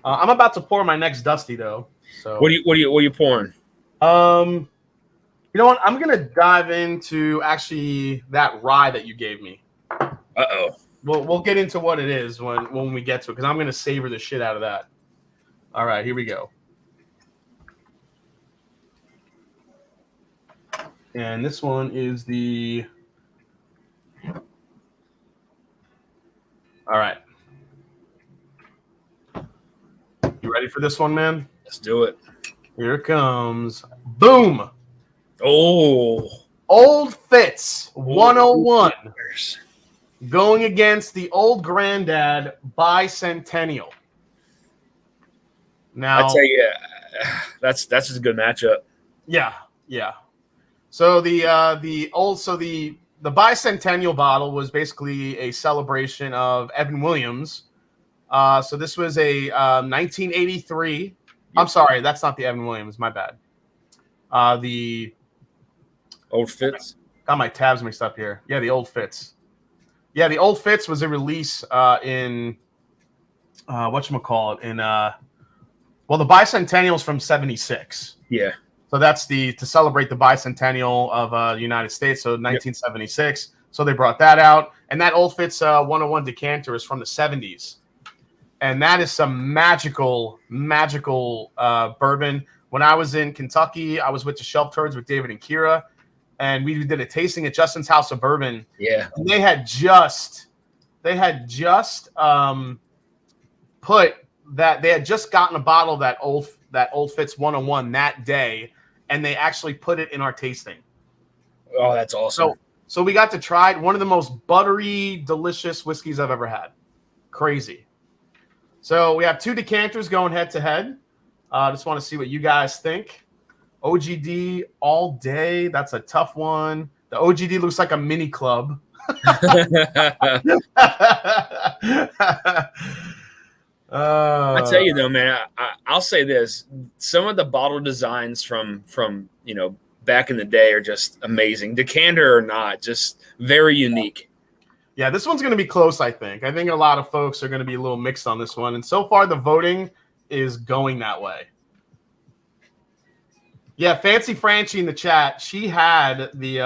I'm about to pour my next Dusty though. So what are you pouring? You know what? I'm gonna dive into actually that rye that you gave me. Uh-oh. We'll get into what it is when we get to it, because I'm gonna savor the shit out of that. All right, here we go. And this one is the. All right. You ready for this one, man? Let's do it. Here it comes. Boom. Oh. Old Fitz 101 going against the Old Granddad Bi-Centennial. Now, I tell you, that's just a good matchup. Yeah. So the Bi-Centennial bottle was basically a celebration of Evan Williams. So this was a 1983. Yep. I'm sorry, that's not the Evan Williams. My bad. The Old Fitz. Got my tabs mixed up here. Yeah, the Old Fitz. Yeah, the Old Fitz was a release in whatchamacallit in the Bi-Centennial's from 76. Yeah. So that's to celebrate the Bi-Centennial of the United States, so 1976. Yep. So they brought that out. And that Old Fitz 101 decanter is from the 70s. And that is some magical bourbon. When I was in Kentucky, I was with the Shelf Turds with David and Kira, and we did a tasting at Justin's House of Bourbon. Yeah. And they had just put that, they had just gotten a bottle of that Old Fitz 101 that day, and they actually put it in our tasting. Oh, that's awesome. So we got to try one of the most buttery, delicious whiskeys I've ever had. Crazy. So we have two decanters going head to head. Just want to see what you guys think. OGD all day. That's a tough one. The OGD looks like a mini club. I tell you though, man, I'll say this: some of the bottle designs from back in the day are just amazing. Decanter or not, just very unique. Yeah, this one's going to be close. I think a lot of folks are going to be a little mixed on this one, and so far the voting is going that way. Yeah, Fancy Franchi in the chat. She had the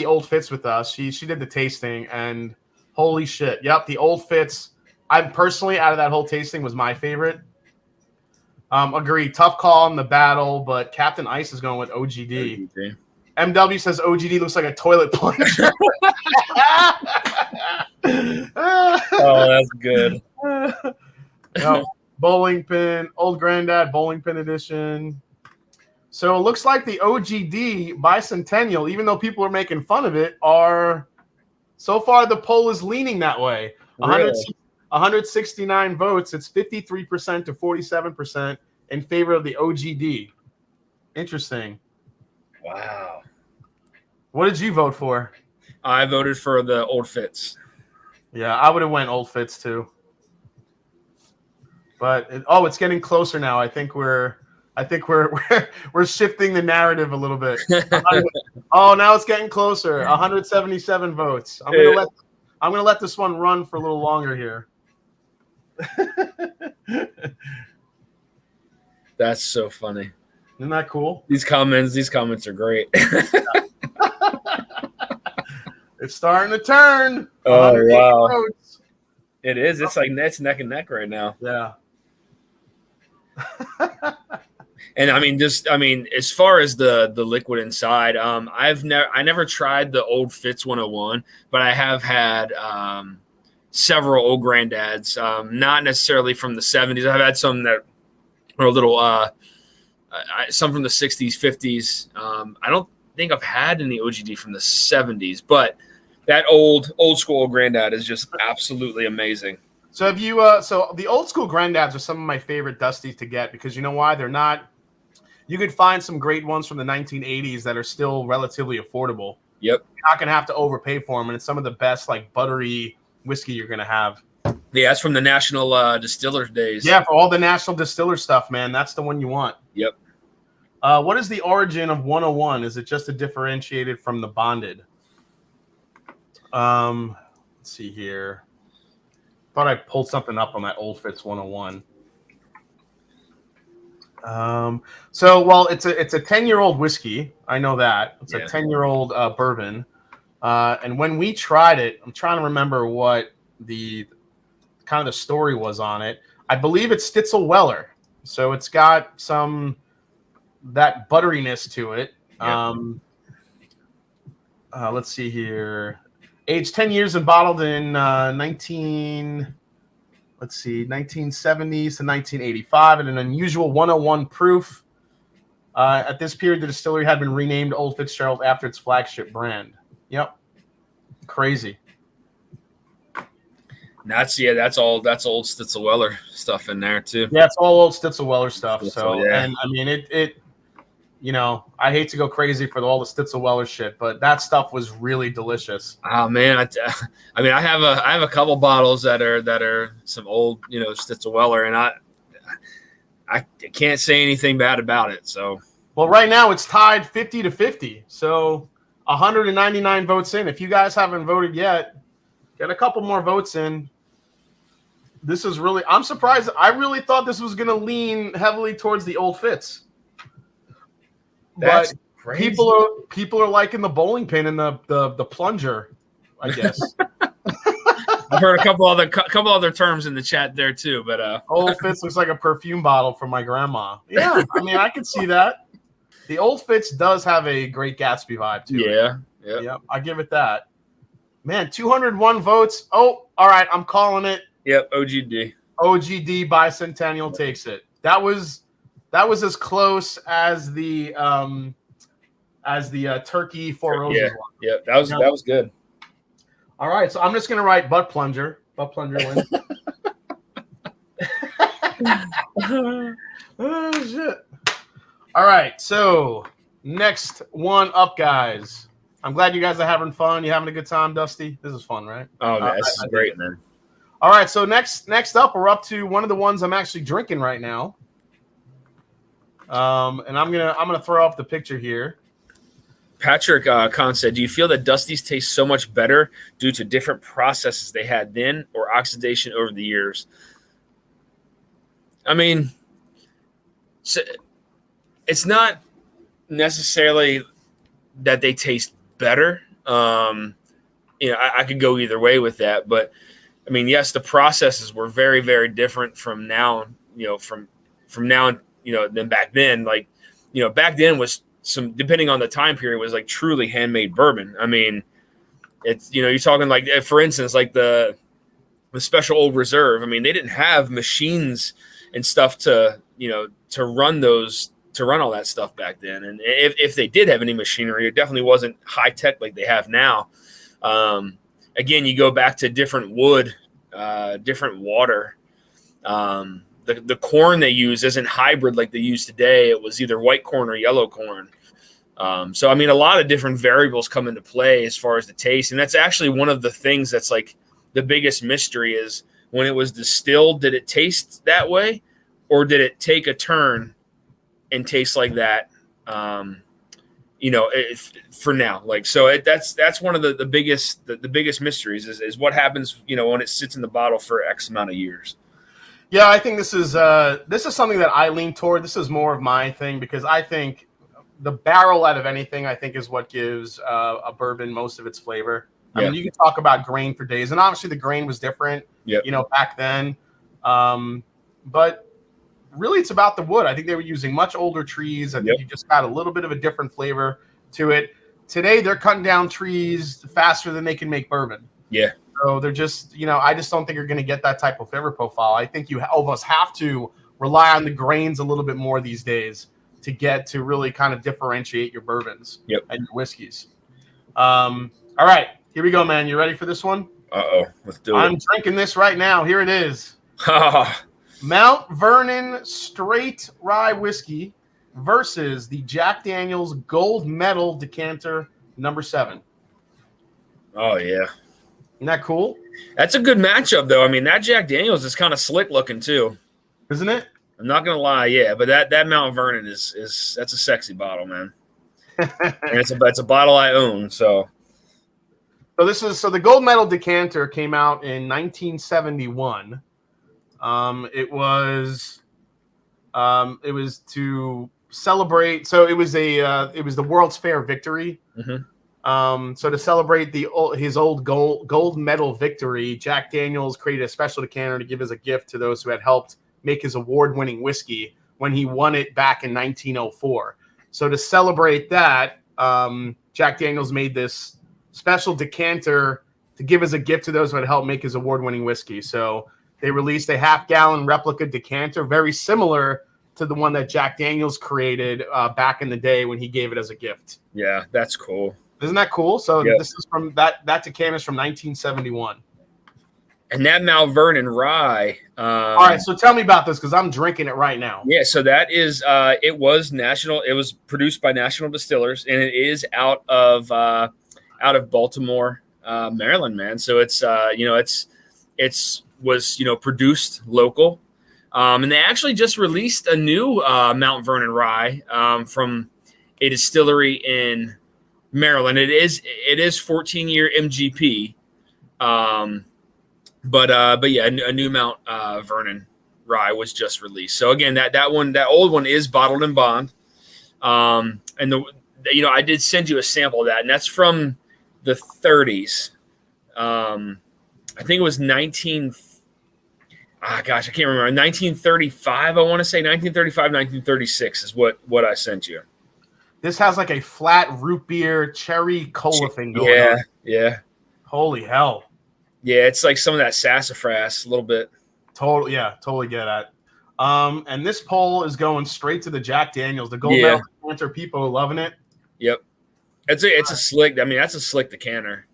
Old Fitz with us. She did the tasting, and holy shit! Yep, the Old Fitz. I personally, out of that whole tasting, was my favorite. Agree. Tough call in the battle, but Captain Ice is going with OGD. MW says OGD looks like a toilet plunger. Oh, that's good. No, bowling pin, Old Granddad bowling pin edition. So it looks like the OGD Bi-Centennial, even though people are making fun of it, are so far the poll is leaning that way. Really? 169 votes. It's 53% to 47% in favor of the OGD. Interesting. Wow. What did you vote for? I voted for the Old Fitz. Yeah, I would have went Old Fitz too. But it's getting closer now. I think we're I think we're shifting the narrative a little bit. Oh, now it's getting closer. 177 votes. I'm gonna let this one run for a little longer here. That's so funny. Isn't that cool? These comments are great. It's starting to turn. Oh wow. Votes. It is. It's like it's neck and neck right now. Yeah. And as far as the liquid inside, I never tried the old Fitz 101, but I have had several old granddads, not necessarily from the 70s. I've had some that are a little some from the 60s, 50s. I don't think I've had any OGD from the 70s, but that old school granddad is just absolutely amazing. So have you so the old school granddads are some of my favorite Dusties to get, because you know why? They're not, you could find some great ones from the 1980s that are still relatively affordable. Yep. You're not gonna have to overpay for them, and it's some of the best like buttery whiskey you're gonna have. Yeah, that's from the National Distiller days. Yeah, for all the National Distiller stuff, man, that's the one you want. Yep. What is the origin of 101? Is it just a differentiated from the bonded? Let's see here. Thought I pulled something up on that old Fitz 101. So it's a 10-year-old whiskey. I know that. It's a 10-year-old bourbon. And when we tried it, I'm trying to remember what the kind of the story was on it. I believe it's Stitzel Weller. So it's got some that butteriness to it. Let's see here. Aged 10 years and bottled in 1970s to 1985 at an unusual 101 proof. At this period, the distillery had been renamed Old Fitzgerald after its flagship brand. Yep. Crazy. That's old Stitzel Weller stuff in there too. Yeah, it's all old Stitzel Weller stuff. So, yeah. And I mean, it you know, I hate to go crazy for all the Stitzel Weller shit, but that stuff was really delicious. Oh man, I have a couple bottles that are some old, Stitzel Weller, and I can't say anything bad about it. So, well, right now it's tied 50-50. So 199 votes in. If you guys haven't voted yet, get a couple more votes in. This is really, I'm surprised. I really thought this was going to lean heavily towards the old Fitz. That's but crazy. people are liking the bowling pin and the plunger, I guess. I've heard a couple other terms in the chat there too, but old Fitz looks like a perfume bottle from my grandma. Yeah, I mean, I could see that. The old Fitz does have a great Gatsby vibe too. Yeah, I give it that. Man, 201 votes. Oh, all right, I'm calling it. Yep, OGD. OGD Bi-Centennial takes it. That was as close as the Turkey Four Roses one. Yeah, that was good. All right, so I'm just gonna write butt plunger. Butt plunger wins. Oh shit! All right, so next one up, guys. I'm glad you guys are having fun. You having a good time, Dusty? This is fun, right? Oh man, this is great, man. All right, so next up, we're up to one of the ones I'm actually drinking right now. And I'm gonna throw up the picture here. Patrick Kahn said, "Do you feel that Dusties taste so much better due to different processes they had then, or oxidation over the years?" I mean, it's not necessarily that they taste better. I could go either way with that, but I mean, yes, the processes were very, very different from now. From now, than back then. Like, back then was some, depending on the time period, was like truly handmade bourbon. I mean, it's you're talking like, for instance, like the Special Old Reserve. I mean, they didn't have machines and stuff to run all that stuff back then. And if they did have any machinery, it definitely wasn't high tech like they have now. Again, you go back to different wood, different water. The corn they use isn't hybrid like they use today. It was either white corn or yellow corn. So, I mean, a lot of different variables come into play as far as the taste. And that's actually one of the things that's like the biggest mystery is when it was distilled, did it taste that way or did it take a turn and taste like that. For now, like, so that's one of the biggest mysteries is what happens, when it sits in the bottle for X amount of years. Yeah, I think this is something that I lean toward. This is more of my thing because I think the barrel out of anything, I think, is what gives a bourbon most of its flavor. I mean, you can talk about grain for days, and obviously the grain was different, back then. But really, it's about the wood. I think they were using much older trees. I think you just got a little bit of a different flavor to it. Today, they're cutting down trees faster than they can make bourbon. Yeah. So they're just, I just don't think you're going to get that type of flavor profile. I think you almost have to rely on the grains a little bit more these days to really kind of differentiate your bourbons and your whiskeys. All right, here we go, man. You ready for this one? Uh-oh. Let's do it. I'm drinking this right now. Here it is. Mount Vernon Straight Rye Whiskey versus the Jack Daniel's Gold Medal Decanter number 7. Oh, yeah. Isn't that cool? That's a good matchup, though. I mean, that Jack Daniel's is kind of slick looking, too. Isn't it? I'm not going to lie, yeah. But that Mount Vernon is that's a sexy bottle, man. And it's a bottle I own, so. So the Gold Medal Decanter came out in 1971. It was to celebrate. So it was the World's Fair victory. Mm-hmm. So to celebrate his old gold medal victory, Jack Daniel's created a special decanter to give as a gift to those who had helped make his award-winning whiskey when he won it back in 1904. So to celebrate that, Jack Daniel's made this special decanter to give as a gift to those who had helped make his award-winning whiskey. So they released a half-gallon replica decanter, very similar to the one that Jack Daniel's created back in the day when he gave it as a gift. Yeah, that's cool. Isn't that cool? So this is from that decanter's from 1971. And that Mount Vernon Rye. All right, so tell me about this because I'm drinking it right now. Yeah, so that is it was produced by National Distillers, and it is out of Baltimore, Maryland, man. So it's produced local. And they actually just released a new Mount Vernon Rye from a distillery in Maryland. It is 14-year MGP. But yeah, a new Mount Vernon Rye was just released. So again, that old one is bottled in bond. And I did send you a sample of that, and that's from the 30s. I think it was 1935. I want to say 1935, 1936 is what I sent you. This has like a flat root beer cherry cola thing going on. Yeah. Holy hell. Yeah, it's like some of that sassafras, a little bit. Totally get that. And this poll is going straight to the Jack Daniel's, the Gold Medal Decanter. People are loving it. Yep, it's a slick. I mean, that's a slick decanter.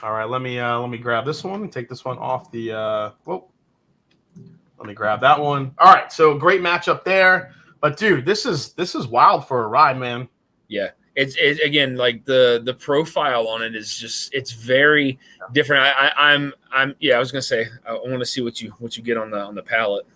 All right, let me grab this one and take this one off the. Let me grab that one. All right, so great matchup there. But dude, this is wild for a ride, man. Yeah. It's again, like the profile on it is just, it's very different. I was gonna say I want to see what you get on the palate.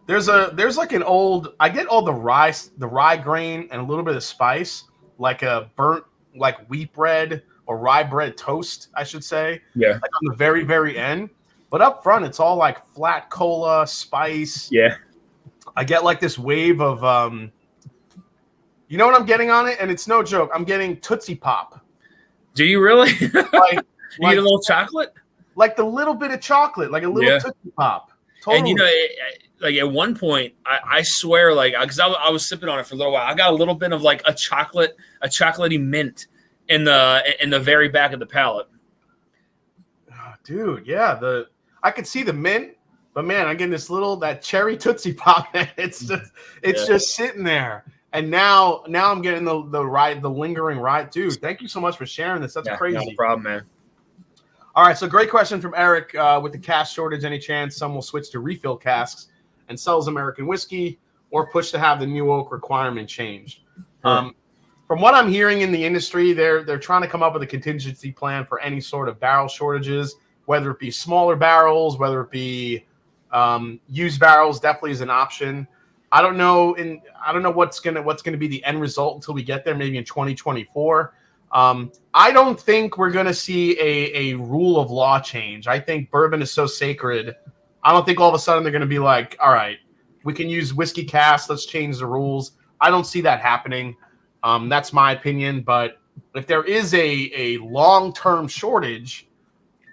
There's like an old, I get all the rye grain and a little bit of spice, like a burnt like wheat bread or rye bread toast, I should say. Yeah. Like on the very, very end. But up front, it's all like flat cola, spice. Yeah. I get like this wave of, you know what I'm getting on it? And it's no joke. I'm getting Tootsie Pop. Do you really? Like, you get a little chocolate? Like the little bit of chocolate, like a little Tootsie Pop. Totally. And like at one point, I swear, like, because I was sipping on it for a little while, I got a little bit of like a chocolatey mint in the very back of the palate. Dude, yeah, I could see the mint. But man, I'm getting that cherry Tootsie Pop. It's just sitting there. And now I'm getting the lingering ride. Dude, thank you so much for sharing this. That's crazy. No problem, man. All right, so great question from Eric. With the cask shortage, any chance some will switch to refill casks and sells American whiskey, or push to have the new oak requirement changed? From what I'm hearing in the industry, they're trying to come up with a contingency plan for any sort of barrel shortages. whether it be smaller barrels, whether it be used barrels, definitely is an option. I don't know what's gonna be the end result until we get there, maybe in 2024. I don't think we're gonna see a rule of law change. I think bourbon is so sacred. I don't think all of a sudden they're gonna be like, all right, we can use whiskey cask, let's change the rules. I don't see that happening. That's my opinion. But if there is a long-term shortage,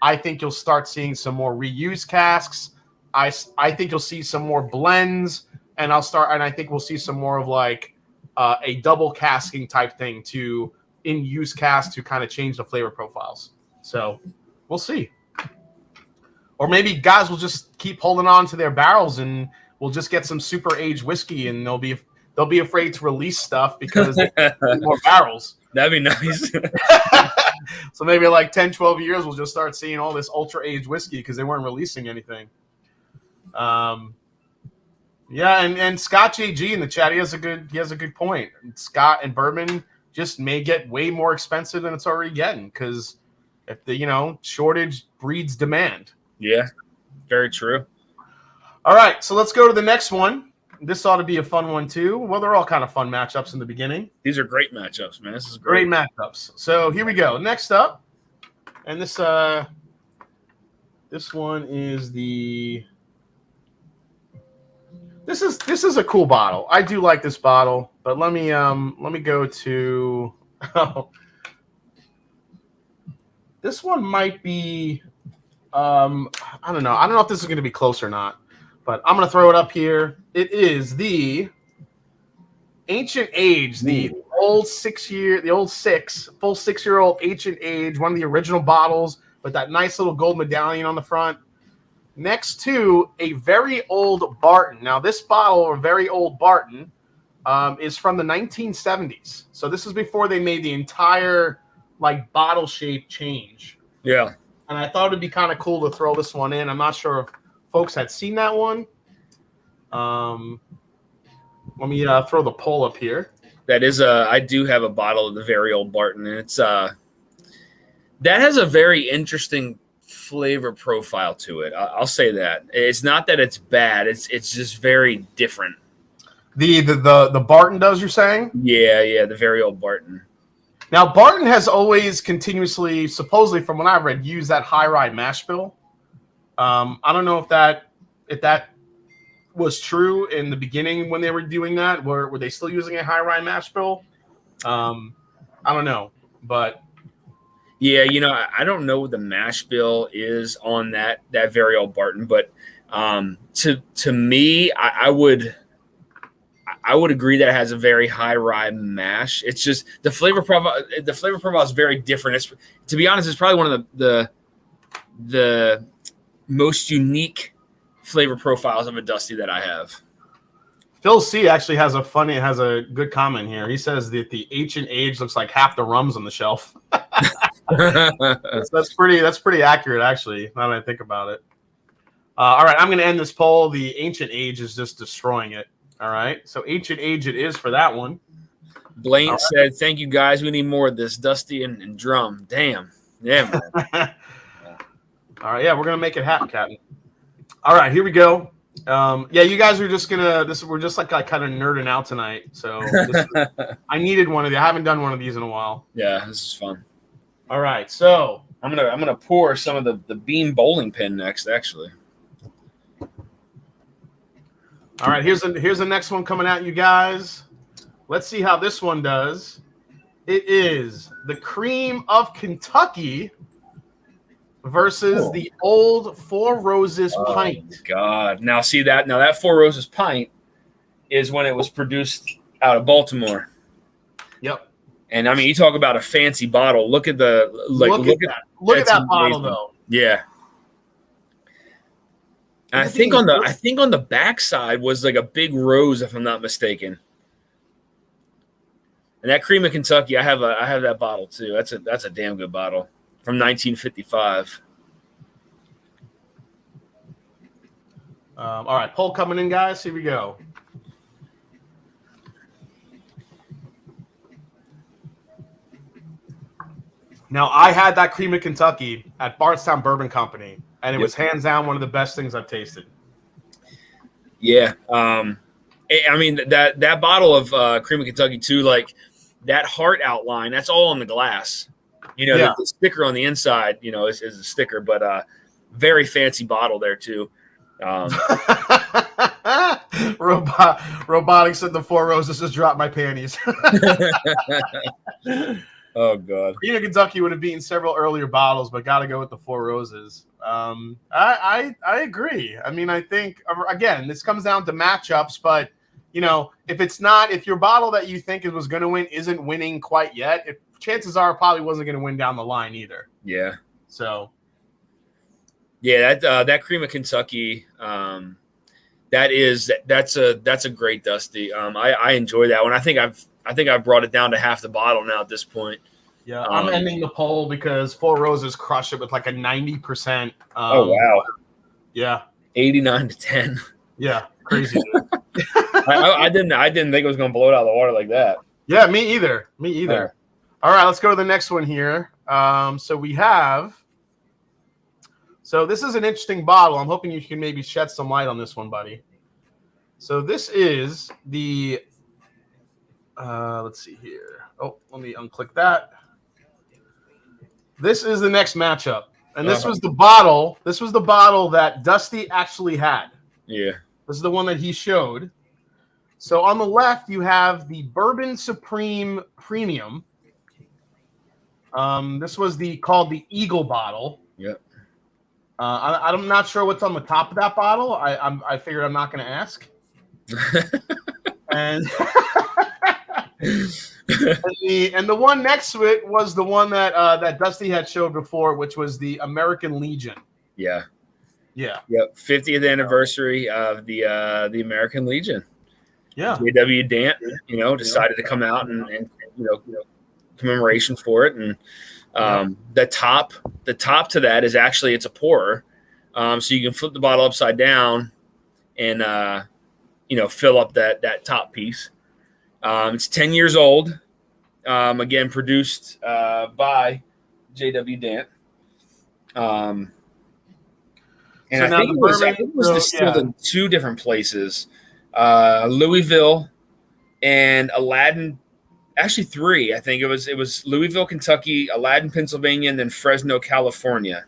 I think you'll start seeing some more reused casks. I think you'll see some more blends, and I think we'll see some more of like a double casking type thing in use cask to kind of change the flavor profiles. So we'll see. Or maybe guys will just keep holding on to their barrels and we'll just get some super aged whiskey and they'll be afraid to release stuff because they need more barrels. That'd be nice. So maybe like 10, 12 years, we'll just start seeing all this ultra aged whiskey because they weren't releasing anything. Yeah, and Scott JG in the chat, he has a good point. Scott and bourbon just may get way more expensive than it's already getting because if the shortage breeds demand. Yeah, very true. All right, so let's go to the next one. This ought to be a fun one too. Well, they're all kind of fun matchups in the beginning. These are great matchups, man. This is great matchups. So here we go. Next up, and this one is the. This is a cool bottle. I do like this bottle, but let me go to. This one might be. I don't know. I don't know if this is going to be close or not. But I'm going to throw it up here. It is the Ancient Age, the full 6-year-old Ancient Age, one of the original bottles with that nice little gold medallion on the front, next to a very old Barton. Now, this bottle, a very old Barton, is from the 1970s. So this is before they made the entire bottle shape change. Yeah. And I thought it'd be kind of cool to throw this one in. I'm not sure if folks had seen that one. Let me throw the poll up here. That is I do have a bottle of the very old Barton, and it's that has a very interesting flavor profile to it. I'll say that. It's not that it's bad. It's just very different. The Barton does, you're saying? Yeah, the very old Barton. Now, Barton has always continuously, supposedly from what I've read, used that high rye mash bill. I don't know if that was true in the beginning when they were doing that. Were they still using a high rye mash bill? I don't know, but yeah, I don't know what the mash bill is on that very old Barton, but to me, I would agree that it has a very high rye mash. It's just the flavor profile. The flavor profile is very different. To be honest, it's probably one of the most unique flavor profiles of a Dusty that I have. Phil C actually has a good comment here. He says that the Ancient Age looks like half the rums on the shelf. That's pretty accurate, actually, now that I think about it. All right, I'm going to end this poll. The Ancient Age is just destroying it. All right, so Ancient Age it is for that one. Blaine said, "Thank you, guys. We need more of this Dusty and drum." Damn. Yeah, man. All right, yeah, we're gonna make it happen, Captain. All right, here we go. Yeah, you guys are just we're just kind of nerding out tonight. So I needed one of these. I haven't done one of these in a while. Yeah, this is fun. All right, so I'm gonna pour some of the Beam bowling pin next, actually. All right, here's the next one coming at you guys. Let's see how this one does. It is the Cream of Kentucky versus the Old Four Roses pint. Oh, God. Now, see that? Now, that Four Roses pint is when it was produced out of Baltimore. Yep. And, I mean, you talk about a fancy bottle. Look at the – look at that bottle, though. Yeah. And I think on the backside was like a big rose, if I'm not mistaken. And that Cream of Kentucky, I have that bottle too. That's a damn good bottle from 1955. All right, poll coming in, guys. Here we go. Now, I had that cream of Kentucky at Bardstown Bourbon Company, and it was hands down one of the best things I've tasted. Yeah. I mean, that bottle of cream of Kentucky, too, like that heart outline, that's all on the glass. You know, the sticker on the inside, you know, is a sticker, but very fancy bottle there, too. Robotics said the Four Roses just dropped my panties. Oh God! Cream of Kentucky would have beaten several earlier bottles, but got to go with the Four Roses. I agree. I mean, I think again, this comes down to matchups, but you know, if your bottle that you think it was going to win isn't winning quite yet, chances are it probably wasn't going to win down the line either. Yeah. So. Yeah, that cream of Kentucky, that's a great Dusty. I enjoy that one. I think I've brought it down to half the bottle now at this point. Yeah, I'm ending the poll because Four Roses crushed it with like a 90%. Oh wow! Yeah, 89-10. Yeah, crazy. I didn't think it was going to blow it out of the water like that. Yeah, me either. All right, let's go to the next one here. So this is an interesting bottle. I'm hoping you can maybe shed some light on this one, buddy. So this is the, let's see here. Oh, let me unclick that. This is the next matchup. And this was the bottle. This was the bottle that Dusty actually had. Yeah. This is the one that he showed. So on the left, you have the Bourbon Supreme Premium. This was called the Eagle bottle. Yep. I'm not sure what's on the top of that bottle. I figured I'm not going to ask. and the one next to it was the one that Dusty had showed before, which was the American Legion. Yeah. Yeah. Yep. 50th anniversary of the American Legion. Yeah. J.W. Dant, decided to come out and commemoration for it, and the top to that is actually it's a pourer, so you can flip the bottle upside down and fill up that top piece. It's 10 years old. Again, produced by J.W. Dant. And so I think it was distilled in two different places, Louisville and Aladdin. Actually, three. I think it was Louisville, Kentucky, Aladdin, Pennsylvania, and then Fresno, California.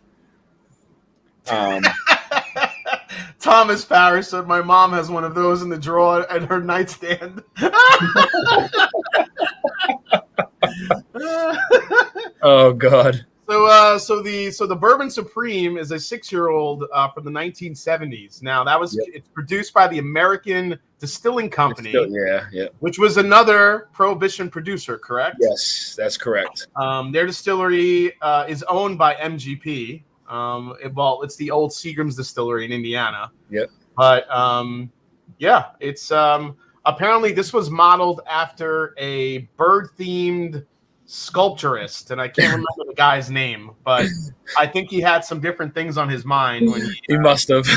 Thomas Parrish said, "My mom has one of those in the drawer at her nightstand." Oh God. So the Bourbon Supreme is a 6-year-old from the 1970s. Now it's produced by the American Distilling Company. Which was another Prohibition producer, correct? Yes, that's correct. Their distillery is owned by MGP. It's the old Seagram's distillery in Indiana. Yep. But it's apparently this was modeled after a bird-themed sculpturist, and I can't remember the guy's name, but I think he had some different things on his mind when he must have.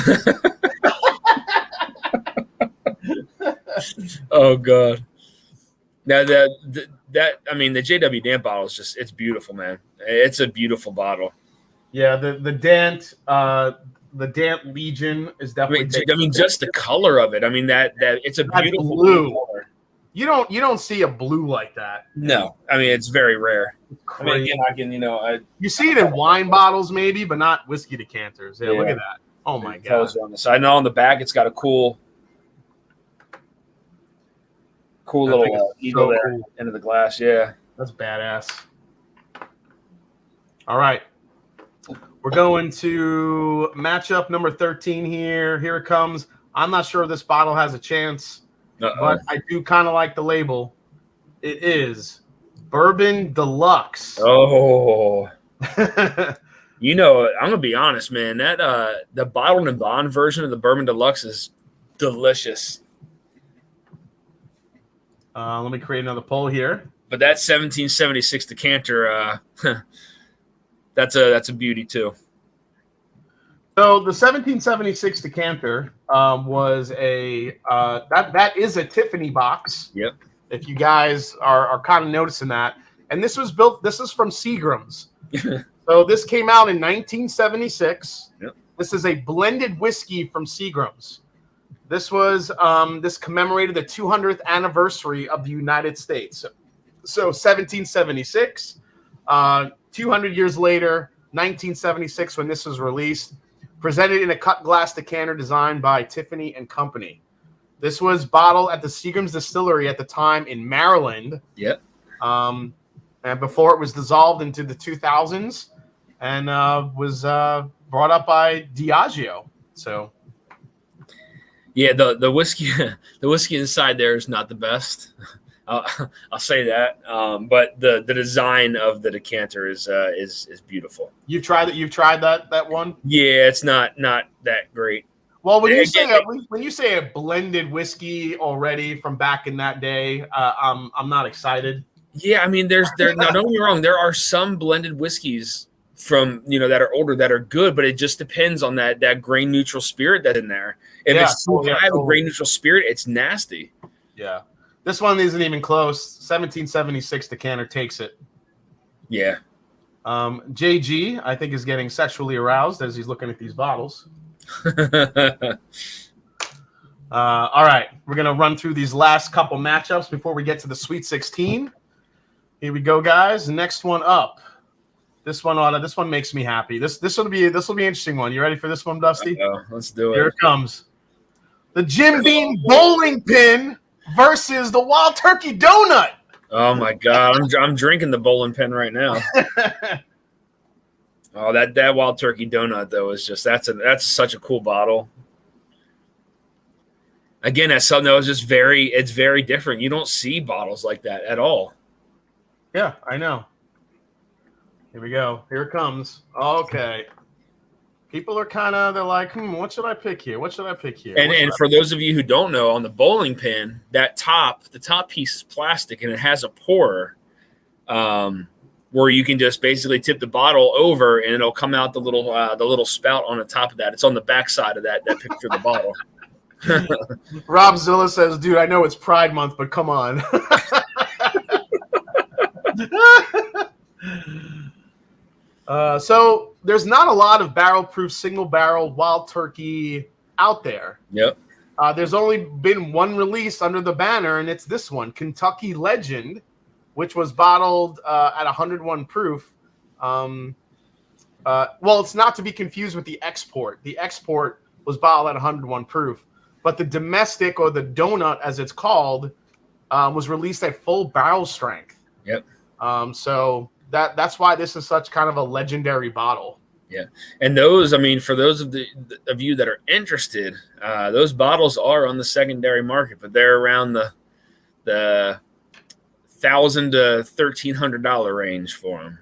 Oh God. Now the JW Dant bottle is it's beautiful, man. It's a beautiful bottle. Yeah, the Dant Legion is definitely. Just the color of it. I mean that it's a beautiful blue color. You don't see a blue like that. No, I mean it's very rare. I mean, again, you see it in wine bottles maybe, but not whiskey decanters. Yeah, look at that. Oh my God! On the side, now on the back, it's got a cool little eagle there into the glass. Yeah, that's badass. All right, we're going to matchup number 13 here. Here it comes. I'm not sure if this bottle has a chance. But I do kind of like the label. It is Bourbon Deluxe. Oh. I'm going to be honest, man. That the bottled and bond version of the Bourbon Deluxe is delicious. Let me create another poll here. But that 1776 Decanter, that's a beauty too. So the 1776 Decanter was that is a Tiffany box. Yep. If you guys are kind of noticing that, and this is from Seagram's. So this came out in 1976. Yep. This is a blended whiskey from Seagram's. This was this commemorated the 200th anniversary of the United States. So 1776, 200 years later, 1976, when this was released, presented in a cut glass decanter designed by Tiffany and Company. This was bottled at the Seagram's Distillery at the time in Maryland. Yep. And before it was dissolved into the 2000s and was brought up by Diageo. So, yeah, the whiskey the whiskey inside there is not the best. I'll say that. But the design of the decanter is beautiful. You've tried that one? Yeah, it's not that great. Well, when you say a blended whiskey already from back in that day, I'm not excited. Yeah, I mean, now don't get me wrong, there are some blended whiskeys from that are older that are good, but it just depends on that grain neutral spirit that's in there. If it's too high of a grain neutral spirit, it's nasty. Yeah. This one isn't even close. 1776 decanter takes it. Yeah. JG, I think, is getting sexually aroused as he's looking at these bottles. All right. We're going to run through these last couple matchups before we get to the Sweet 16. Here we go, guys. Next one up. This one makes me happy. This will be an interesting one. You ready for this one, Dusty? Let's do it. Here it comes. The Jim Beam bowling pin versus the Wild Turkey donut. Oh my God, I'm drinking the bowling pin right now. Oh, that Wild Turkey donut though is just that's such a cool bottle. Again, that's something that was just it's very different. You don't see bottles like that at all. Yeah, I know. Here we go. Here it comes. Okay. People are they're like, what should I pick here? What should I pick here? And for those of you who don't know, on the bowling pin, the top piece is plastic and it has a pourer where you can just basically tip the bottle over and it'll come out the little spout on the top of that. It's on the back side of that picture of the bottle. Rob Zilla says, dude, I know it's Pride Month, but come on. So there's not a lot of barrel-proof single-barrel Wild Turkey out there. Yep. There's only been one release under the banner, and it's this one, Kentucky Legend, which was bottled at 101 proof. Well, it's not to be confused with the export. The export was bottled at 101 proof, but the domestic, or the donut as it's called, was released at full barrel strength. Yep. So that's why this is such kind of a legendary bottle. Yeah. And those, I mean, for those of you that are interested, those bottles are on the secondary market, but they're around the $1,000 to $1,300 range for them.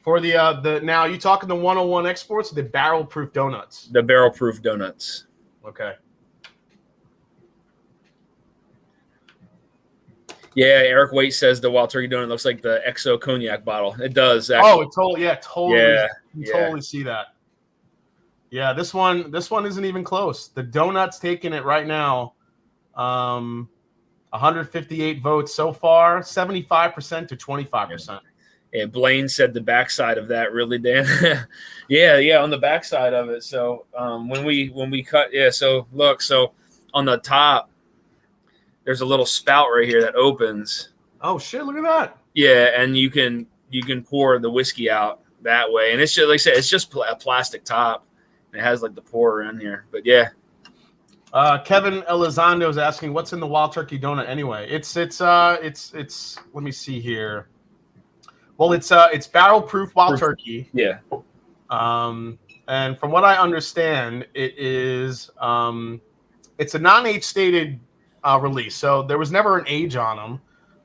For the now, you talking the 101 exports or the barrel proof donuts? The barrel proof donuts. Okay. Yeah, Eric Waite says the Wild Turkey donut looks like the XO cognac bottle. It does. Actually. Oh, totally. Yeah, you totally see that. Yeah, this one isn't even close. The donut's taking it right now. 158 votes so far, 75% to 25%. Yeah, Blaine said the backside of that really, Dan. yeah, on the backside of it. So when we cut, so look, so on the top, there's a little spout right here that opens. Oh shit! Look at that. Yeah, and you can pour the whiskey out that way, and it's just like I said, it's just a plastic top. And it has like the pourer in here, but yeah. Kevin Elizondo is asking, what's in the Wild Turkey donut anyway? It's let me see here. Well, it's barrel proof Wild Turkey. Yeah. And from what I understand, it is it's a non-age stated release, so there was never an age on them,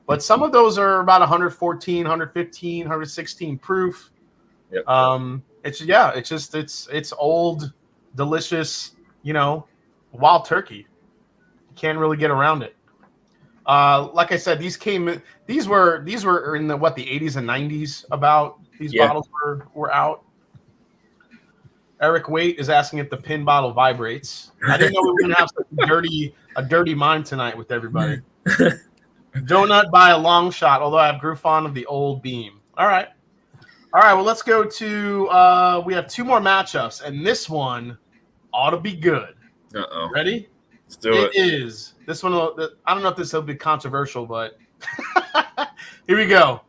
but some of those are about 114, 115, 116 proof. Yep. It's old, delicious, Wild Turkey. You can't really get around it. Like I said, these were in the 80s and 90s about these bottles were out. Eric Waite is asking if the pin bottle vibrates. I didn't know we were going to have such a dirty mind tonight with everybody. Donut by a long shot, although I grew fond of the Old Beam. All right. All right, well, let's go to we have two more matchups, and this one ought to be good. Uh-oh. Ready? Let's do it. It is. This one, I don't know if this will be controversial, but here we go.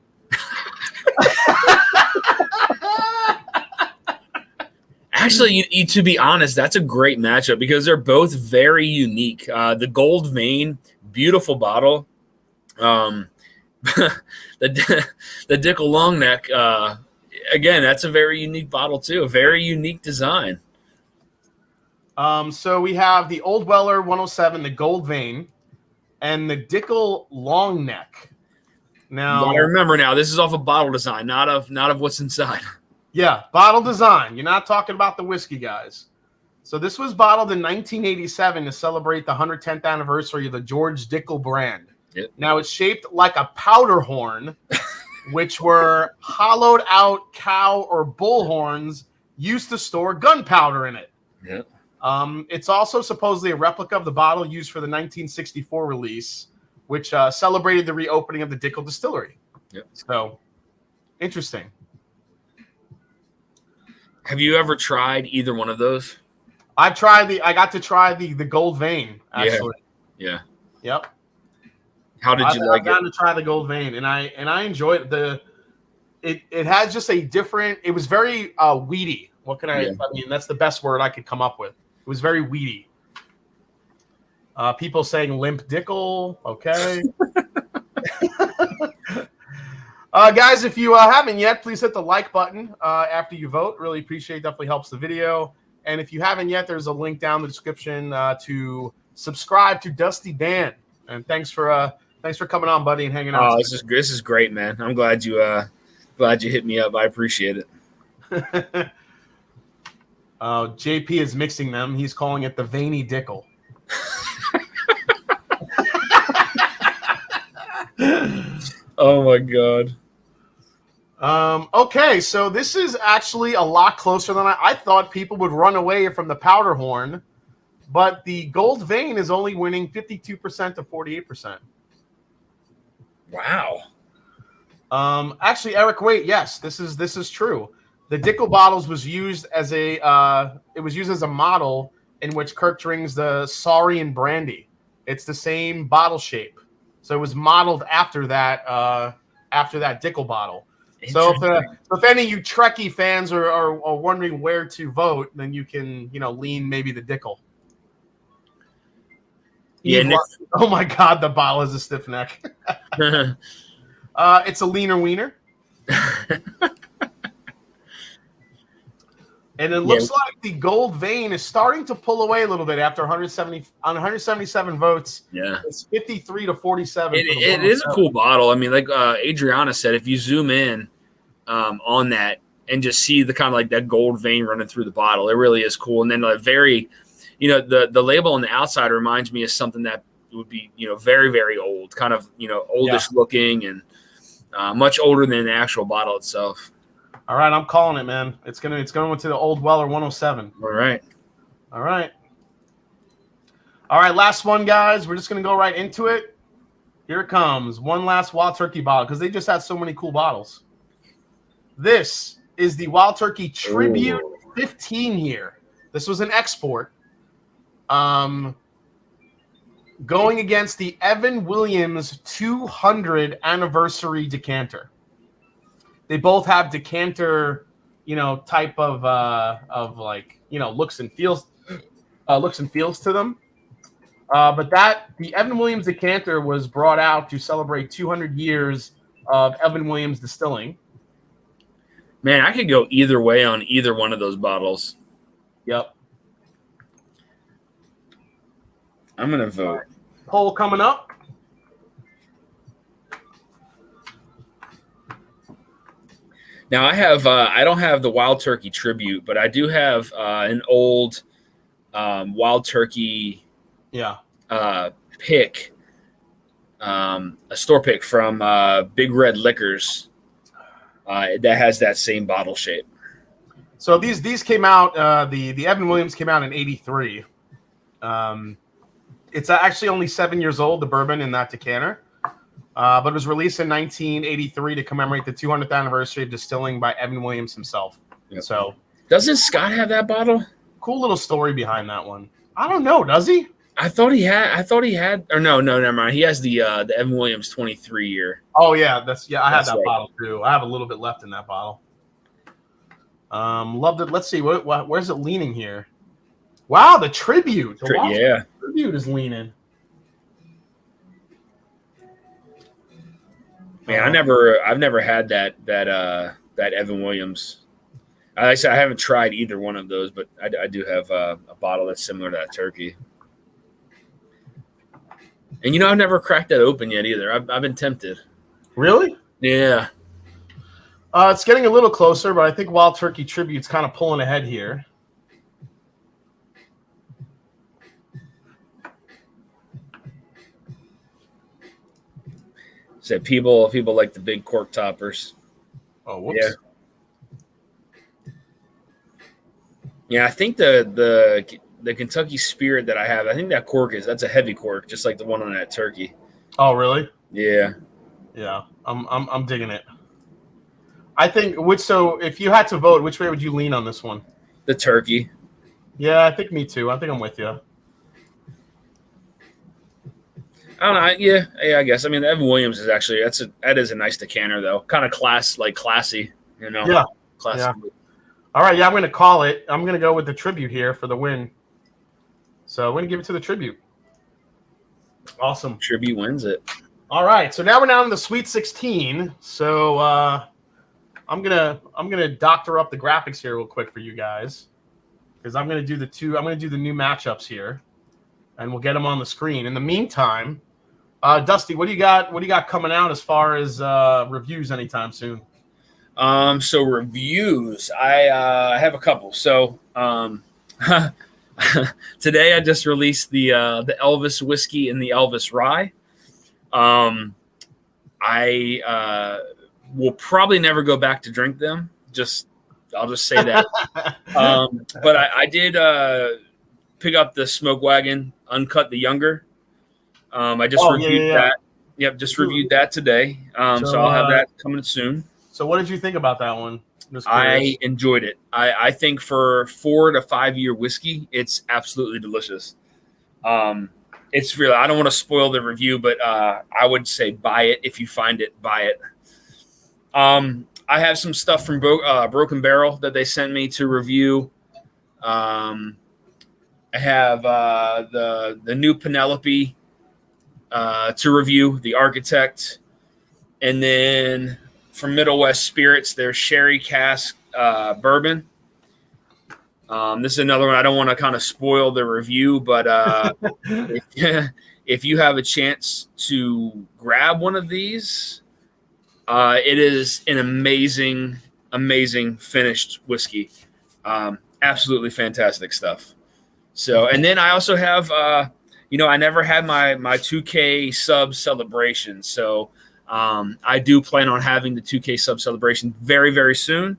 Actually, to be honest, that's a great matchup because they're both very unique. The Gold Vein, beautiful bottle. The Dickel Long Neck, again, that's a very unique bottle too. A very unique design. So we have the Old Weller 107, the Gold Vein, and the Dickel Long Neck. Now, I remember now, this is off of bottle design, not of what's inside. Yeah, bottle design. You're not talking about the whiskey, guys. So this was bottled in 1987 to celebrate the 110th anniversary of the George Dickel brand. Yep. Now it's shaped like a powder horn, which were hollowed out cow or bull horns used to store gunpowder in it. Yep. It's also supposedly a replica of the bottle used for the 1964 release, which celebrated the reopening of the Dickel distillery. Yep. So, interesting. Have you ever tried either one of those? I got to try the Gold Vein, actually. Yeah. Yep. How did you like it? I got to try the Gold Vein, and I enjoyed it. It has just a different. It was very weedy. What can I? Yeah. I mean, that's the best word I could come up with. It was very weedy. People saying limp Dickel. Okay. Guys, if you haven't yet, please hit the like button after you vote. Really appreciate it. Definitely helps the video. And if you haven't yet, there's a link down in the description to subscribe to Dusty Dan. And thanks for coming on, buddy, and hanging out. Oh, this is great, man. I'm glad you hit me up. I appreciate it. JP is mixing them. He's calling it the Veiny Dickel. Oh my god. Okay, so this is actually a lot closer than I thought. People would run away from the powder horn, but the Gold Vein is only winning 52% to 48%. Wow. Actually, Eric, wait, yes, this is true. The Dickel bottles was used as a model in which Kirk drinks the Saurian brandy. It's the same bottle shape, so it was modeled after that Dickel bottle. So if any of you Trekkie fans are wondering where to vote, then you can lean maybe the Dickel. Yeah. Oh my God, the bottle is a stiff neck. It's a leaner wiener. And it looks like the Gold Vein is starting to pull away a little bit after 177 votes. Yeah, it's 53 to 47. It is a cool bottle. I mean, like Adriana said, if you zoom in on that and just see the kind of like that gold vein running through the bottle, it really is cool. And then the label on the outside reminds me of something that would be very, very old, kind of oldish looking and much older than the actual bottle itself. All right, I'm calling it, man. It's going to the Old Weller 107. All right. All right, last one, guys. We're just going to go right into it. Here it comes. One last Wild Turkey bottle because they just had so many cool bottles. This is the Wild Turkey Tribute 15 here. This was an export. Going against the Evan Williams 200 anniversary decanter. They both have decanter, type of looks and feels to them. But the Evan Williams decanter was brought out to celebrate 200 years of Evan Williams distilling. Man, I could go either way on either one of those bottles. Yep. I'm gonna vote. Poll coming up. Now I don't have the Wild Turkey Tribute, but I do have an old Wild Turkey pick, a store pick from Big Red Liquors that has that same bottle shape. So these came out. The Evan Williams came out in '83. It's actually only 7 years old. The bourbon in that decanter. but it was released in 1983 to commemorate the 200th anniversary of distilling by Evan Williams himself. Yep. So, doesn't Scott have that bottle? Cool little story behind that one. I don't know. Does he? I thought he had. Or no, never mind. He has the Evan Williams 23 year. Oh yeah, I had that right. bottle too. I have a little bit left in that bottle. Loved it. Let's see. Where's it leaning here? Wow, the tribute. The tribute is leaning. Man, I've never had that Evan Williams. I said I haven't tried either one of those, but I do have a bottle that's similar to that turkey. And I've never cracked that open yet either. I've been tempted. Really? Yeah. It's getting a little closer, but I think Wild Turkey Tribute's kind of pulling ahead here. So people like the big cork toppers. Oh, whoops. Yeah. Yeah, I think the Kentucky Spirit that I have, I think that's a heavy cork, just like the one on that turkey. Oh, really? Yeah. Yeah, I'm digging it. I think so if you had to vote, which way would you lean on this one? The turkey. Yeah, I think me too. I think I'm with you. I don't know. Yeah, I guess. I mean, Evan Williams is actually that is a nice decanter though. Kind of classy, Yeah. Classy. Yeah. All right, I'm going to call it. I'm going to go with the tribute here for the win. So I'm going to give it to the tribute. Awesome. Tribute wins it. All right, so now we're down in the Sweet 16. So I'm gonna doctor up the graphics here real quick for you guys, because I'm gonna do the new matchups here, and we'll get them on the screen. In the meantime, Dusty, what do you got coming out as far as reviews anytime soon? So reviews, I have a couple. So today I just released the Elvis whiskey and the Elvis rye. I will probably never go back to drink them. I'll just say that. But I did pick up the Smoke Wagon Uncut the Younger. I just reviewed that. Yep, just reviewed that today. So I'll have that coming soon. So what did you think about that one? I enjoyed it. I think for 4 to 5 year whiskey, it's absolutely delicious. It's really, I don't want to spoil the review, but I would say buy it. If you find it, buy it. I have some stuff from Broken Barrel that they sent me to review. I have the new Penelope to review, the Architect. And then from Middle West Spirits, their Sherry Cask Bourbon. This is another one. I don't want to kind of spoil the review, but if you have a chance to grab one of these, it is an amazing, amazing finished whiskey. Absolutely fantastic stuff. So, and then I also have, I never had my 2K sub celebration. So I do plan on having the 2K sub celebration very, very soon.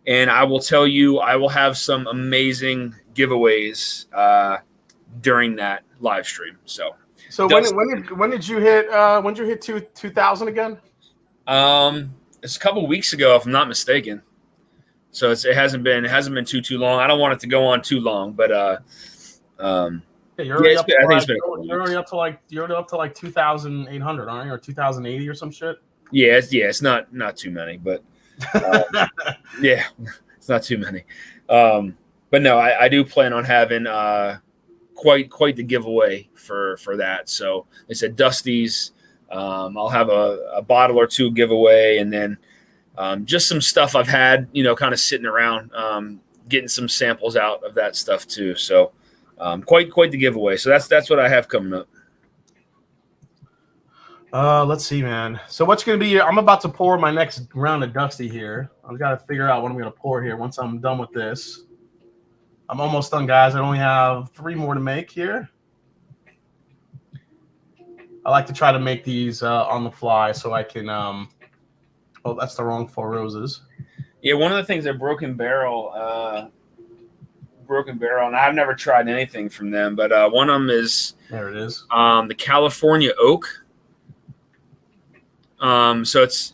And I will tell you, I will have some amazing giveaways during that live stream. So when did you hit 2000 again? It's a couple weeks ago, if I'm not mistaken. So it hasn't been too long. I don't want it to go on too long, but you're already up to like 2,800, aren't you, or 2,080 or some shit? Yeah, it's not too many, but yeah, it's not too many. But no, I do plan on having quite the giveaway for that. So they said Dusty's. I'll have a bottle or two giveaway, and then just some stuff I've had, kind of sitting around, getting some samples out of that stuff too. So quite the giveaway. So that's what I have coming up. Let's see, man. So what's going to be? I'm about to pour my next round of Dusty here. I've got to figure out what I'm going to pour here once I'm done with this. I'm almost done, guys. I only have 3 more to make here. I like to try to make these on the fly so I can oh, that's the wrong Four Roses. Yeah, one of the things that Broken Barrel, and I've never tried anything from them, but one of them is there it is. The California Oak. So it's,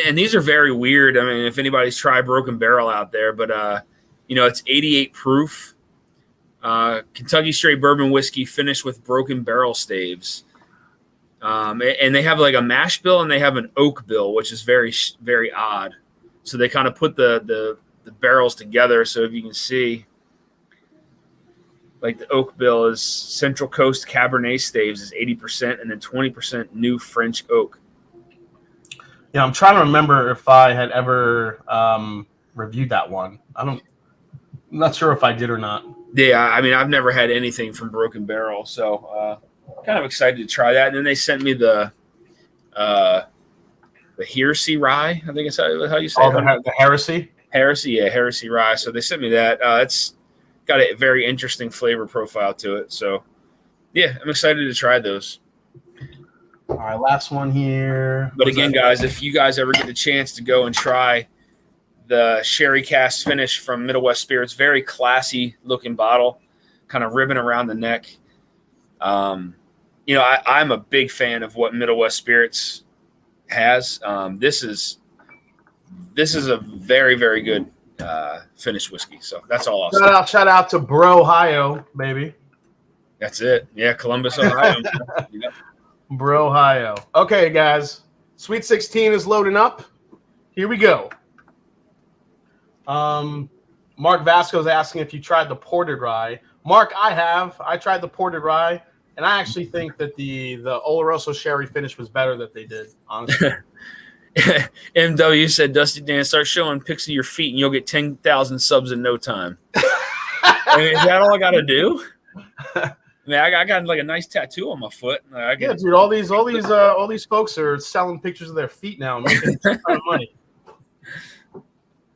and these are very weird. I mean, if anybody's tried Broken Barrel out there, but it's 88 proof. Kentucky straight bourbon whiskey finished with Broken Barrel staves. And they have like a mash bill and they have an oak bill, which is very, very odd. So they kind of put the barrels together. So if you can see, like the oak bill is Central Coast Cabernet staves is 80% and then 20% new French oak. Yeah, I'm trying to remember if I had ever reviewed that one. I'm not sure if I did or not. Yeah, I mean, I've never had anything from Broken Barrel, so kind of excited to try that. And then they sent me the Heresy Rye, I think it's how you say it. The Heresy? Heresy, yeah, Heresy Rye. So they sent me that. It's got a very interesting flavor profile to it. So, yeah, I'm excited to try those. All right, last one here. But again, guys, if you guys ever get the chance to go and try the sherry cask finish from Middle West Spirits, very classy looking bottle, kind of ribbon around the neck. I'm a big fan of what Middle West Spirits has. This is a very, very good finished whiskey. So that's all I'll say. Shout out to Bro, Ohio, baby. That's it. Yeah, Columbus, Ohio. Yep. Bro, Ohio. Okay, guys. Sweet 16 is loading up. Here we go. Mark Vasco's asking if you tried the ported rye. Mark, I have. I tried the ported rye, and I actually think that the Oloroso sherry finish was better that they did, honestly. MW said, Dusty Dan, start showing pics of your feet, and you'll get 10,000 subs in no time. I mean, is that all I got to do? I mean, I got like a nice tattoo on my foot. Yeah, dude. All these folks are selling pictures of their feet now, and making a ton of money.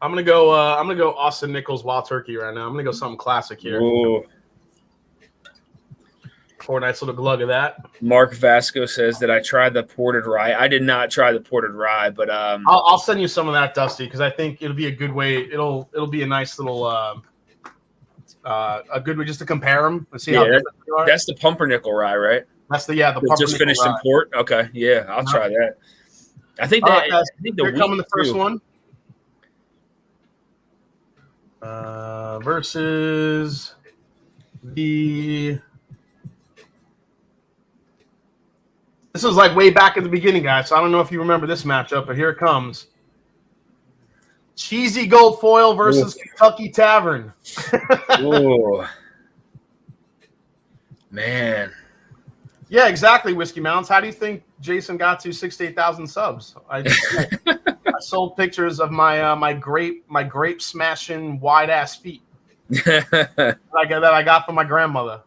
I'm gonna go Austin Nichols Wild Turkey right now. I'm gonna go something classic here. Ooh. Pour a nice little glug of that. Mark Vasco says that I tried the ported rye. I did not try the ported rye, but I'll send you some of that, Dusty, because I think it'll be a good way. It'll be a nice little a good way just to compare them and see how different they are. That's the pumpernickel rye, right? That's the pumpernickel just finished rye. In port. Okay, yeah, I'll try that. I think that. Right, guys, I think the here coming the first too. one. Versus the. This was like way back at the beginning, guys. So I don't know if you remember this matchup, but here it comes. Cheesy Gold Foil versus Kentucky Tavern. Ooh. Man. Yeah, exactly, Whiskey Mountains. How do you think Jason got to 68,000 subs? I sold pictures of my grape smashing wide ass feet that I got from my grandmother.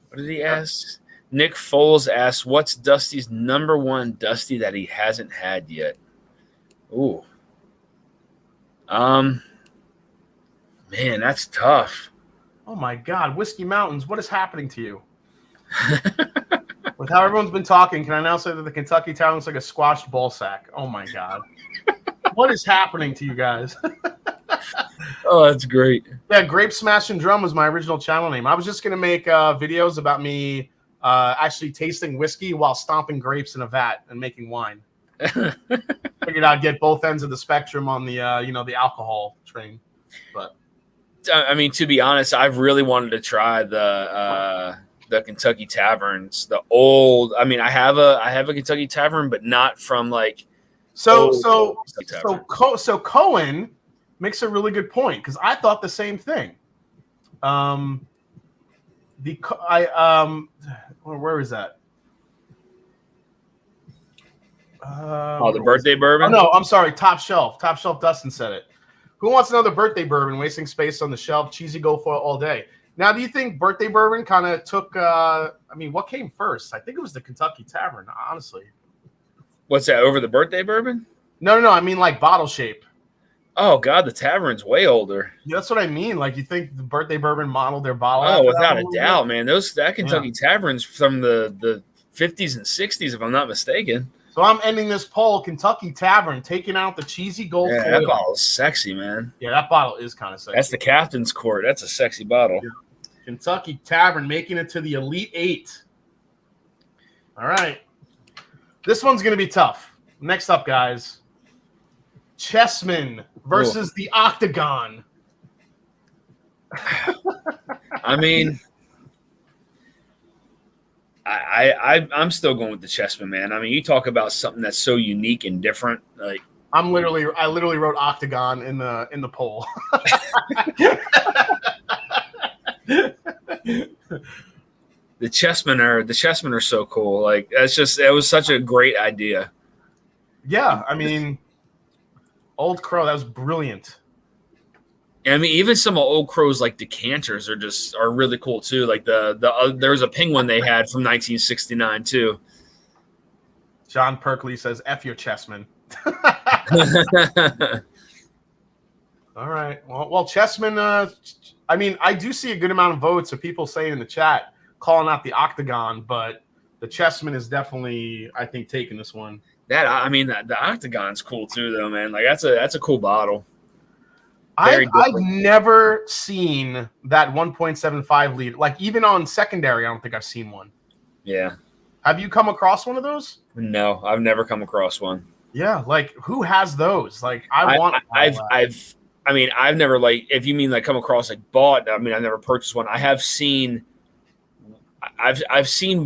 What did he ask? Nick Foles asks, what's Dusty's number one Dusty that he hasn't had yet? Ooh. Man, that's tough. Oh, my God. Whiskey Mountains, what is happening to you? With how everyone's been talking, can I now say that the Kentucky Tavern looks like a squashed ball sack? Oh, my God. What is happening to you guys? Oh, that's great. Yeah, Grape Smash and Drum was my original channel name. I was just going to make videos about me actually tasting whiskey while stomping grapes in a vat and making wine. Figured I'd get both ends of the spectrum on the the alcohol train. But I mean, to be honest, I've really wanted to try the Kentucky Taverns, the old. I mean, I have a Kentucky Tavern, but not from like. So Cohen makes a really good point because I thought the same thing. Where is that? The birthday bourbon? Oh, no, I'm sorry. Top Shelf. Top Shelf Dustin said it. Who wants another birthday bourbon? Wasting space on the shelf. Cheesy Gold Foil all day. Now, do you think birthday bourbon kind of took? What came first? I think it was the Kentucky Tavern. Honestly. What's that? Over the birthday bourbon? No. I mean like bottle shape. Oh God, the Tavern's way older. Yeah, that's what I mean. Like, you think the birthday bourbon modeled their bottle? Oh, without a doubt, man. That Kentucky Tavern's from the 50s and 60s, if I'm not mistaken. So I'm ending this poll. Kentucky Tavern taking out the cheesy gold. Yeah, that bottle is sexy, man. Yeah, that bottle is kind of sexy. That's the captain's court. That's a sexy bottle. Yeah. Kentucky Tavern making it to the Elite Eight. All right. This one's going to be tough. Next up, guys. Chessman versus the Octagon. I mean, I'm still going with the Chessman, man. I mean, you talk about something that's so unique and different. Like, I literally wrote Octagon in the poll. the Chessmen are so cool. Like, it was such a great idea. Yeah, I mean, Old Crow, that was brilliant. I mean, even some of Old Crow's like decanters are really cool too. Like there was a penguin they had from 1969 too. John Perkley says, "F your Chessman." All right. Well, Chessman. I mean, I do see a good amount of votes of people saying in the chat calling out the Octagon, but the Chessman is definitely, I think, taking this one. The Octagon's cool too, though, man. Like that's a cool bottle. I've never seen that 1.75 liter. Like even on secondary, I don't think I've seen one. Yeah. Have you come across one of those? No, I've never come across one. Yeah, like who has those? Like I've never, like, if you mean like come across, like bought, I mean, I've never purchased one. I've seen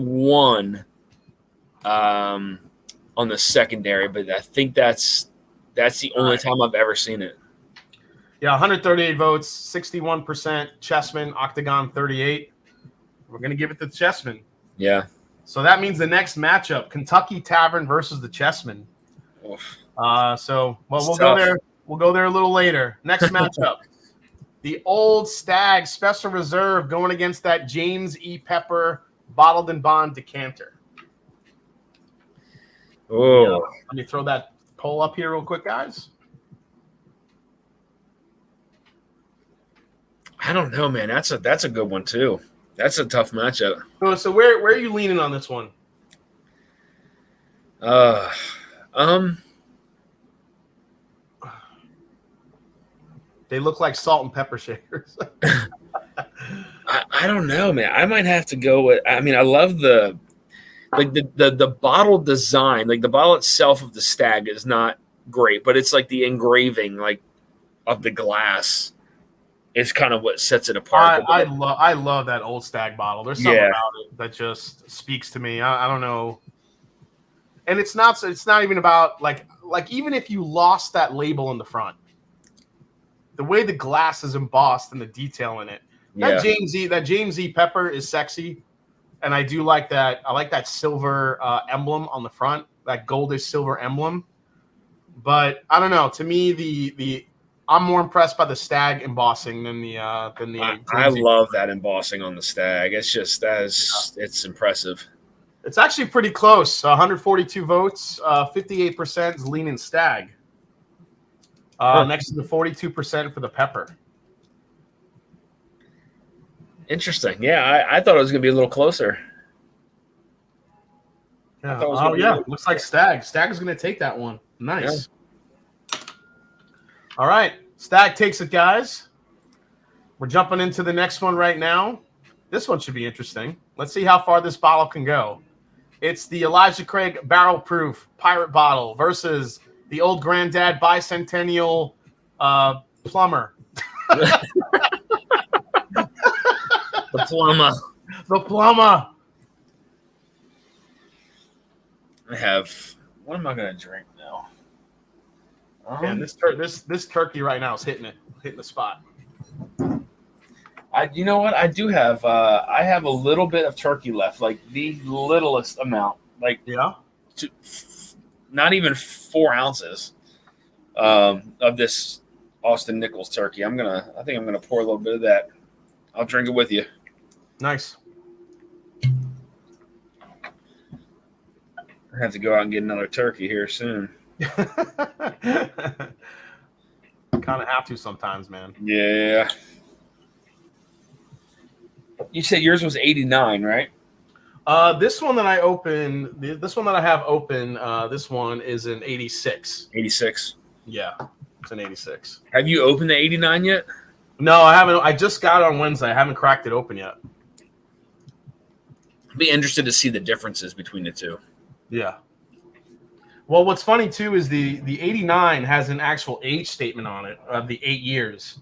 one on the secondary, but I think that's the only time I've ever seen it. Yeah, 138 votes, 61% Chessman, Octagon 38. We're going to give it to Chessman. Yeah. So that means the next matchup, Kentucky Tavern versus the Chessman. We'll go there. We'll go there a little later. Next matchup, the Old Stagg Special Reserve going against that James E. Pepper Bottled and Bond Decanter. Oh, let me throw that poll up here real quick, guys. I don't know, man. That's a good one too. That's a tough matchup. So where are you leaning on this one? They look like salt and pepper shakers. I don't know, man. I might have to go with. I mean, I love the bottle design. Like the bottle itself of the Stagg is not great, but it's like the engraving, like of the glass, is kind of what sets it apart. I love that Old Stagg bottle. There's something about it that just speaks to me. I don't know. And it's not even about like even if you lost that label in the front, the way the glass is embossed and the detail in it. That James E. Pepper is sexy, and I do like that. I like that silver emblem on the front, that goldish silver emblem. But I don't know. To me, I'm more impressed by the Stagg embossing than the. I love that embossing on the Stagg. It's just it's impressive. It's actually pretty close. 142 votes, 58% is leaning Stagg. Next to the 42% for the Pepper. Interesting. Yeah, I thought it was going to be a little closer. Yeah. Looks like Stagg. Stagg is going to take that one. Nice. Yeah. All right. Stagg takes it, guys. We're jumping into the next one right now. This one should be interesting. Let's see how far this bottle can go. It's the Elijah Craig Barrel Proof Pirate Bottle versus the Old Granddad Bi-Centennial Plumber. The plumber. What am I going to drink now? Man, this turkey right now is hitting the spot. You know what? I do have. I have a little bit of turkey left, like the littlest amount, like not even 4 ounces of this Austin Nichols turkey. I think I'm gonna pour a little bit of that. I'll drink it with you. Nice. I have to go out and get another turkey here soon. Kind of have to sometimes, man. Yeah. You said yours was 89, right? This one that I open, this one that I have open, this one is an 86. 86. Yeah, it's an 86. Have you opened the 89 yet? No, I haven't. I just got it on Wednesday. I haven't cracked it open yet. Be interested to see the differences between the two. Yeah. Well, what's funny too is the 89 has an actual age statement on it of the 8 years.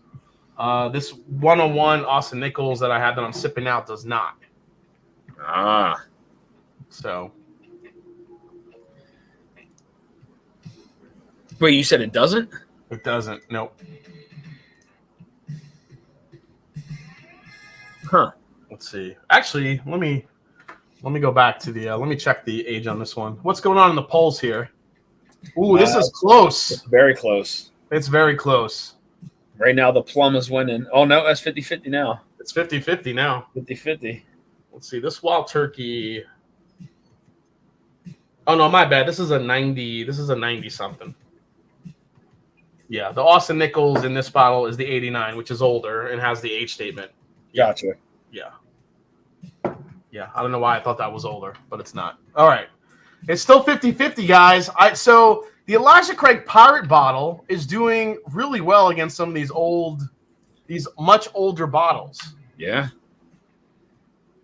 This 101 Austin Nichols that I have that I'm sipping out does not. Ah. So. Wait, you said it doesn't? It doesn't. Nope. Huh. Let's see. Actually, let me go back to the. Let me check the age on this one. What's going on in the polls here? Ooh, this is close. It's very close. It's very close. Right now, the plum is winning. Oh, no, that's 50-50 now. It's 50-50 now. 50-50. Let's see. This Wild Turkey. Oh, no, my bad. This is a 90. This is a 90-something. Yeah, the Austin Nichols in this bottle is the 89, which is older and has the age statement. Gotcha. Yeah. Yeah, I don't know why I thought that was older, but it's not. All right. It's still 50-50, guys. So the Elijah Craig Pirate bottle is doing really well against some of these much older bottles. Yeah.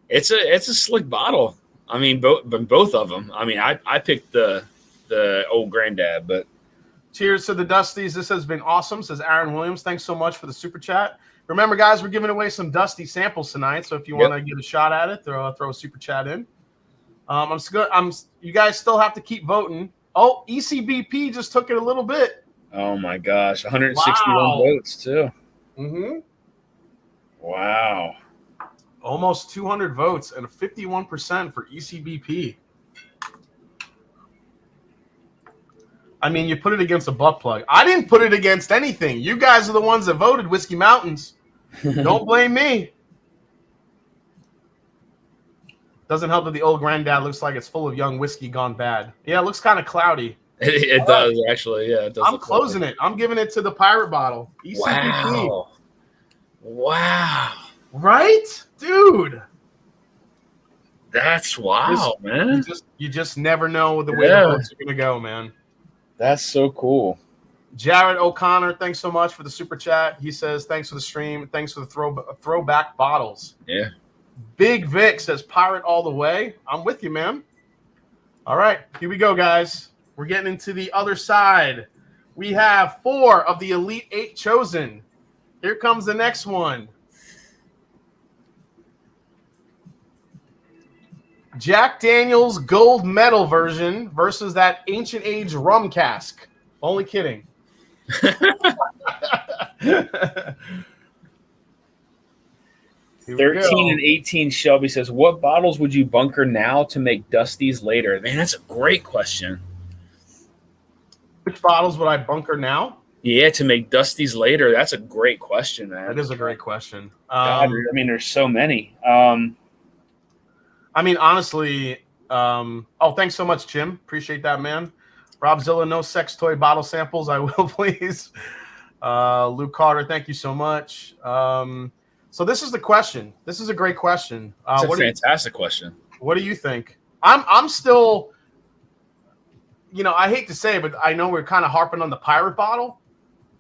It's a slick bottle. I mean, both of them. I mean, I picked the old granddad, but. Cheers to the Dusties. This has been awesome, says Aaron Williams. Thanks so much for the super chat. Remember, guys, we're giving away some Dusty samples tonight, so if you want to get a shot at it, throw a super chat in. You guys still have to keep voting. Oh, ECBP just took it a little bit. Oh my gosh, 161 votes too. Mm-hmm. Wow. Almost 200 votes and a 51% for ECBP. I mean, you put it against a butt plug. I didn't put it against anything. You guys are the ones that voted Whiskey Mountains. Don't blame me. Doesn't help that the old granddad looks like it's full of young whiskey gone bad. Yeah, it looks kind of cloudy. It does, actually. Yeah, it does. I'm closing it. I'm giving it to the pirate bottle. ECBP. Wow. Right? Dude. That's wild, man. You just never know the way the votes are going to go, man. That's so cool. Jared O'Connor, thanks so much for the super chat. He says, thanks for the stream. Thanks for the throwback bottles. Yeah. Big Vic says, pirate all the way. I'm with you, man. All right, here we go, guys. We're getting into the other side. We have 4 of the Elite 8 chosen. Here comes the next one. Jack Daniel's gold medal version versus that ancient age rum cask. Only kidding. 13 and 18 Shelby says, what bottles would you bunker now to make Dusties later? Man, that's a great question. Which bottles would I bunker now? Yeah, to make Dusties later. That's a great question, man. That is a great question. God, I mean, there's so many. I mean, honestly, thanks so much, Jim. Appreciate that, man. Rob Zilla, no sex toy bottle samples. I will, please. Luke Carter, thank you so much. So this is the question. This is a great question. It's a fantastic question. What do you think? I'm still, I hate to say it, but I know we're kind of harping on the pirate bottle.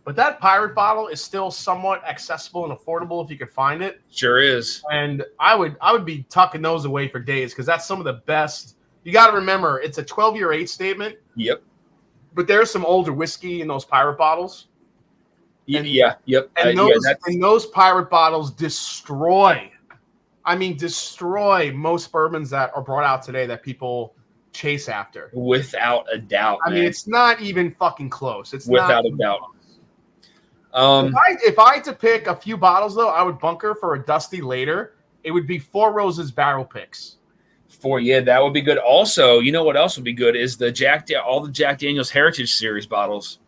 But that pirate bottle is still somewhat accessible and affordable if you could find it. Sure is. And I would be tucking those away for days because that's some of the best. You got to remember, it's a 12-year age statement. Yep. But there's some older whiskey in those pirate bottles. Yep. And those pirate bottles destroy most bourbons that are brought out today that people chase after. Without a doubt. I mean, it's not even fucking close. It's without a doubt. If I had to pick a few bottles, though, I would bunker for a Dusty later. It would be Four Roses barrel picks. That would be good. Also, you know what else would be good is all the Jack Daniel's Heritage Series bottles.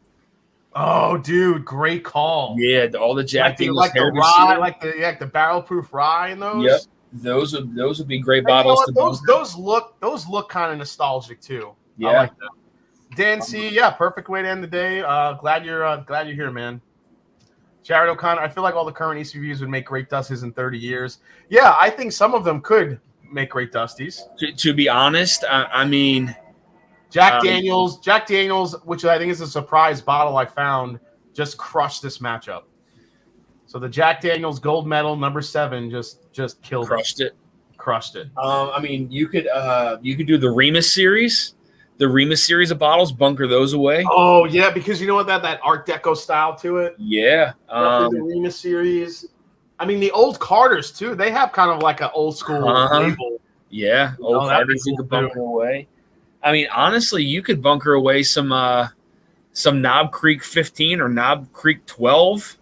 Oh, dude, great call. Yeah, all the Jack Daniel's Heritage the rye, Series. the barrel proof rye in those. Yep, those would be great bottles. Those look kind of nostalgic too. Yeah, I like that. Dan C, perfect way to end the day. Glad you're here, man. Jared O'Connor, I feel like all the current ECBs would make great Dusties in 30 years. Yeah, I think some of them could make great Dusties. To be honest, I mean, Jack Daniel's, which I think is a surprise bottle I found, just crushed this matchup. So the Jack Daniel's gold medal number 7 just killed crushed it. crushed it. I mean, you could do the Remus series. The Remus series of bottles, bunker those away. Oh yeah, because you know what, that Art Deco style to it. Yeah, Definitely the Remus series. I mean, the old Carters too. They have kind of like an old school label. Yeah, old Carters you could bunker away. I mean, honestly, you could bunker away some Knob Creek 15 or Knob Creek 12.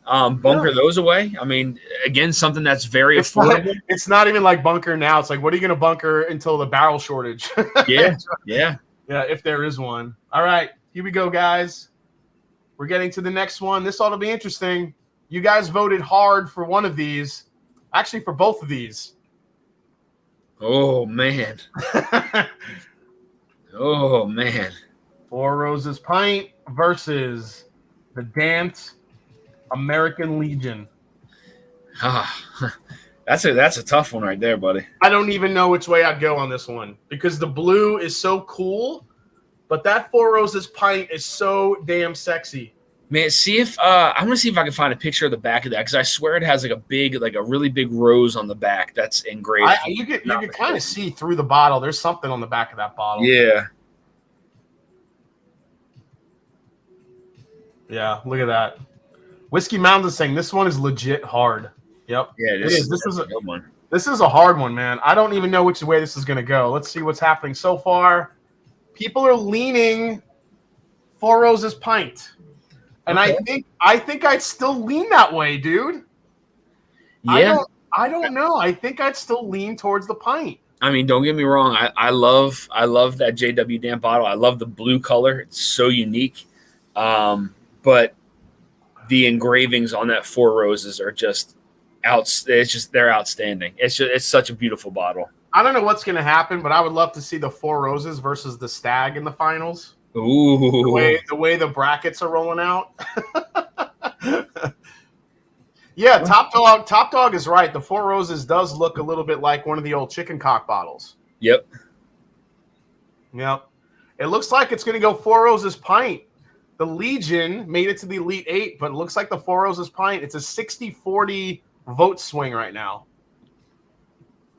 Bunker those away. I mean, again, something that's very affordable. It's not even like bunker now. It's like, what are you going to bunker until the barrel shortage? Yeah. If there is one. All right, here we go, guys. We're getting to the next one. This ought to be interesting. You guys voted hard for one of these. Actually, for both of these. Oh, man. Oh, man. Four Roses Pint versus the Dant American Legion. That's a tough one right there, buddy. I don't even know which way I'd go on this one because the blue is so cool, but that Four Roses Pint is so damn sexy. Man, see if I'm gonna see if I can find a picture of the back of that because I swear it has like a really big rose on the back that's engraved. You can kind of see through the bottle. There's something on the back of that bottle. Yeah. Yeah, look at that. Whiskey Mountain is saying this one is legit hard. Yep. Yeah, it is. This is a good one. This is a hard one, man. I don't even know which way this is going to go. Let's see what's happening so far. People are leaning Four Roses Pint. And okay. I think I'd still lean that way, dude. Yeah. I don't know. I think I'd still lean towards the pint. I mean, don't get me wrong. I love that JW Dant bottle. I love the blue color. It's so unique. But the engravings on that Four Roses are just they're outstanding. It's such a beautiful bottle. I don't know what's going to happen, but I would love to see the Four Roses versus the Stagg in the finals. Ooh, the way the brackets are rolling out. Yeah, Top Dog is right. The Four Roses does look a little bit like one of the old chicken cock bottles. Yep. It looks like it's going to go Four Roses Pint. The Legion made it to the Elite Eight, but it looks like the Four Roses Pint. It's a 60-40 vote swing right now.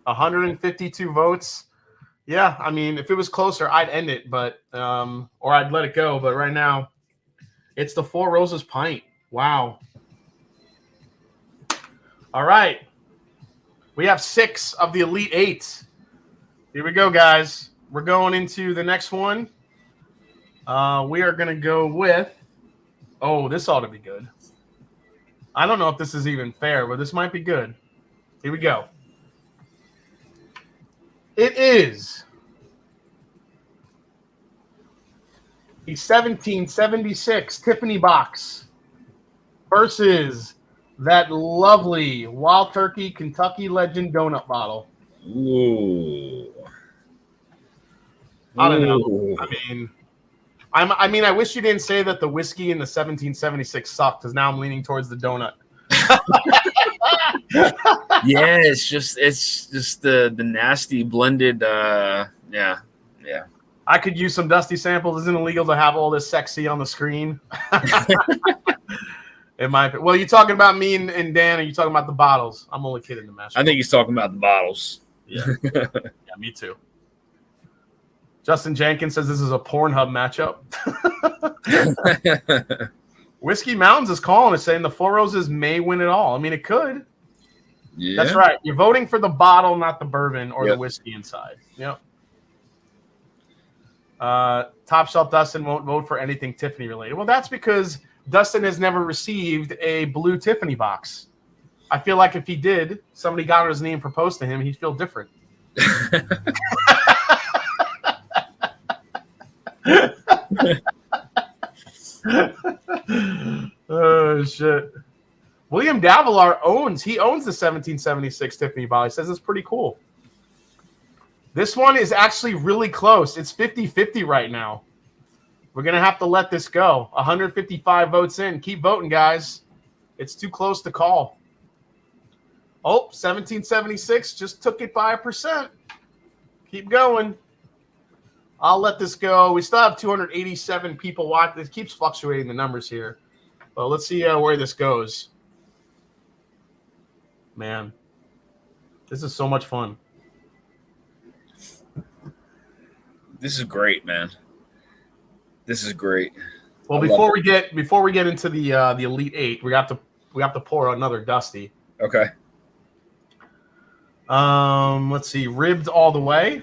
152 votes. Yeah, I mean, if it was closer, I'd end it, but or I'd let it go. But right now, it's the Four Roses Pint. Wow. All right. We have 6 of the Elite 8. Here we go, guys. We're going into the next one. We are going to go with... Oh, this ought to be good. I don't know if this is even fair, but this might be good. Here we go. It is the 1776 Tiffany box versus that lovely Wild Turkey Kentucky Legend donut bottle. Ooh. I don't know. I mean, I wish you didn't say that the whiskey in the 1776 sucked, because now I'm leaning towards the donut. Yeah, it's just the nasty blended. Yeah. I could use some dusty samples. Isn't it illegal to have all this sexy on the screen? It might be. Well, you're talking about me and Dan, or you talking about the bottles? I'm only kidding, the master. I think he's talking about the bottles. Yeah, yeah, me too. Justin Jenkins says this is a Pornhub matchup. Whiskey Mountains is calling it, saying the Four Roses may win it all. I mean, it could. Yeah. That's right. You're voting for the bottle, not the bourbon or the whiskey inside. Yep. Top Shelf Dustin won't vote for anything Tiffany related. Well, that's because Dustin has never received a blue Tiffany box. I feel like if he did, somebody got on his knee and proposed to him, he'd feel different. Oh shit! William Davilar owns the 1776 Tiffany bottle. He says it's pretty cool. This one is actually really close. It's 50-50 right now. We're gonna have to let this go. 155 votes in. Keep voting, guys. It's too close to call. Oh, 1776 just took it by 1%. Keep going. I'll let this go. We still have 287 people watching. It keeps fluctuating the numbers here. But let's see where this goes. Man. This is so much fun. This is great, man. This is great. Well, before we get into the Elite Eight, we have to pour another Dusty. Okay. Let's see, ribbed all the way.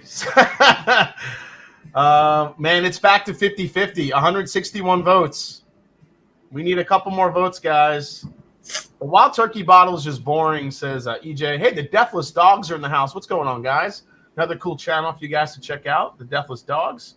Man, it's back to 50-50, 161 votes. We need a couple more votes, guys. The Wild Turkey bottle is just boring, says EJ. Hey, the Deathless Dogs are in the house. What's going on, guys? Another cool channel for you guys to check out, the Deathless Dogs.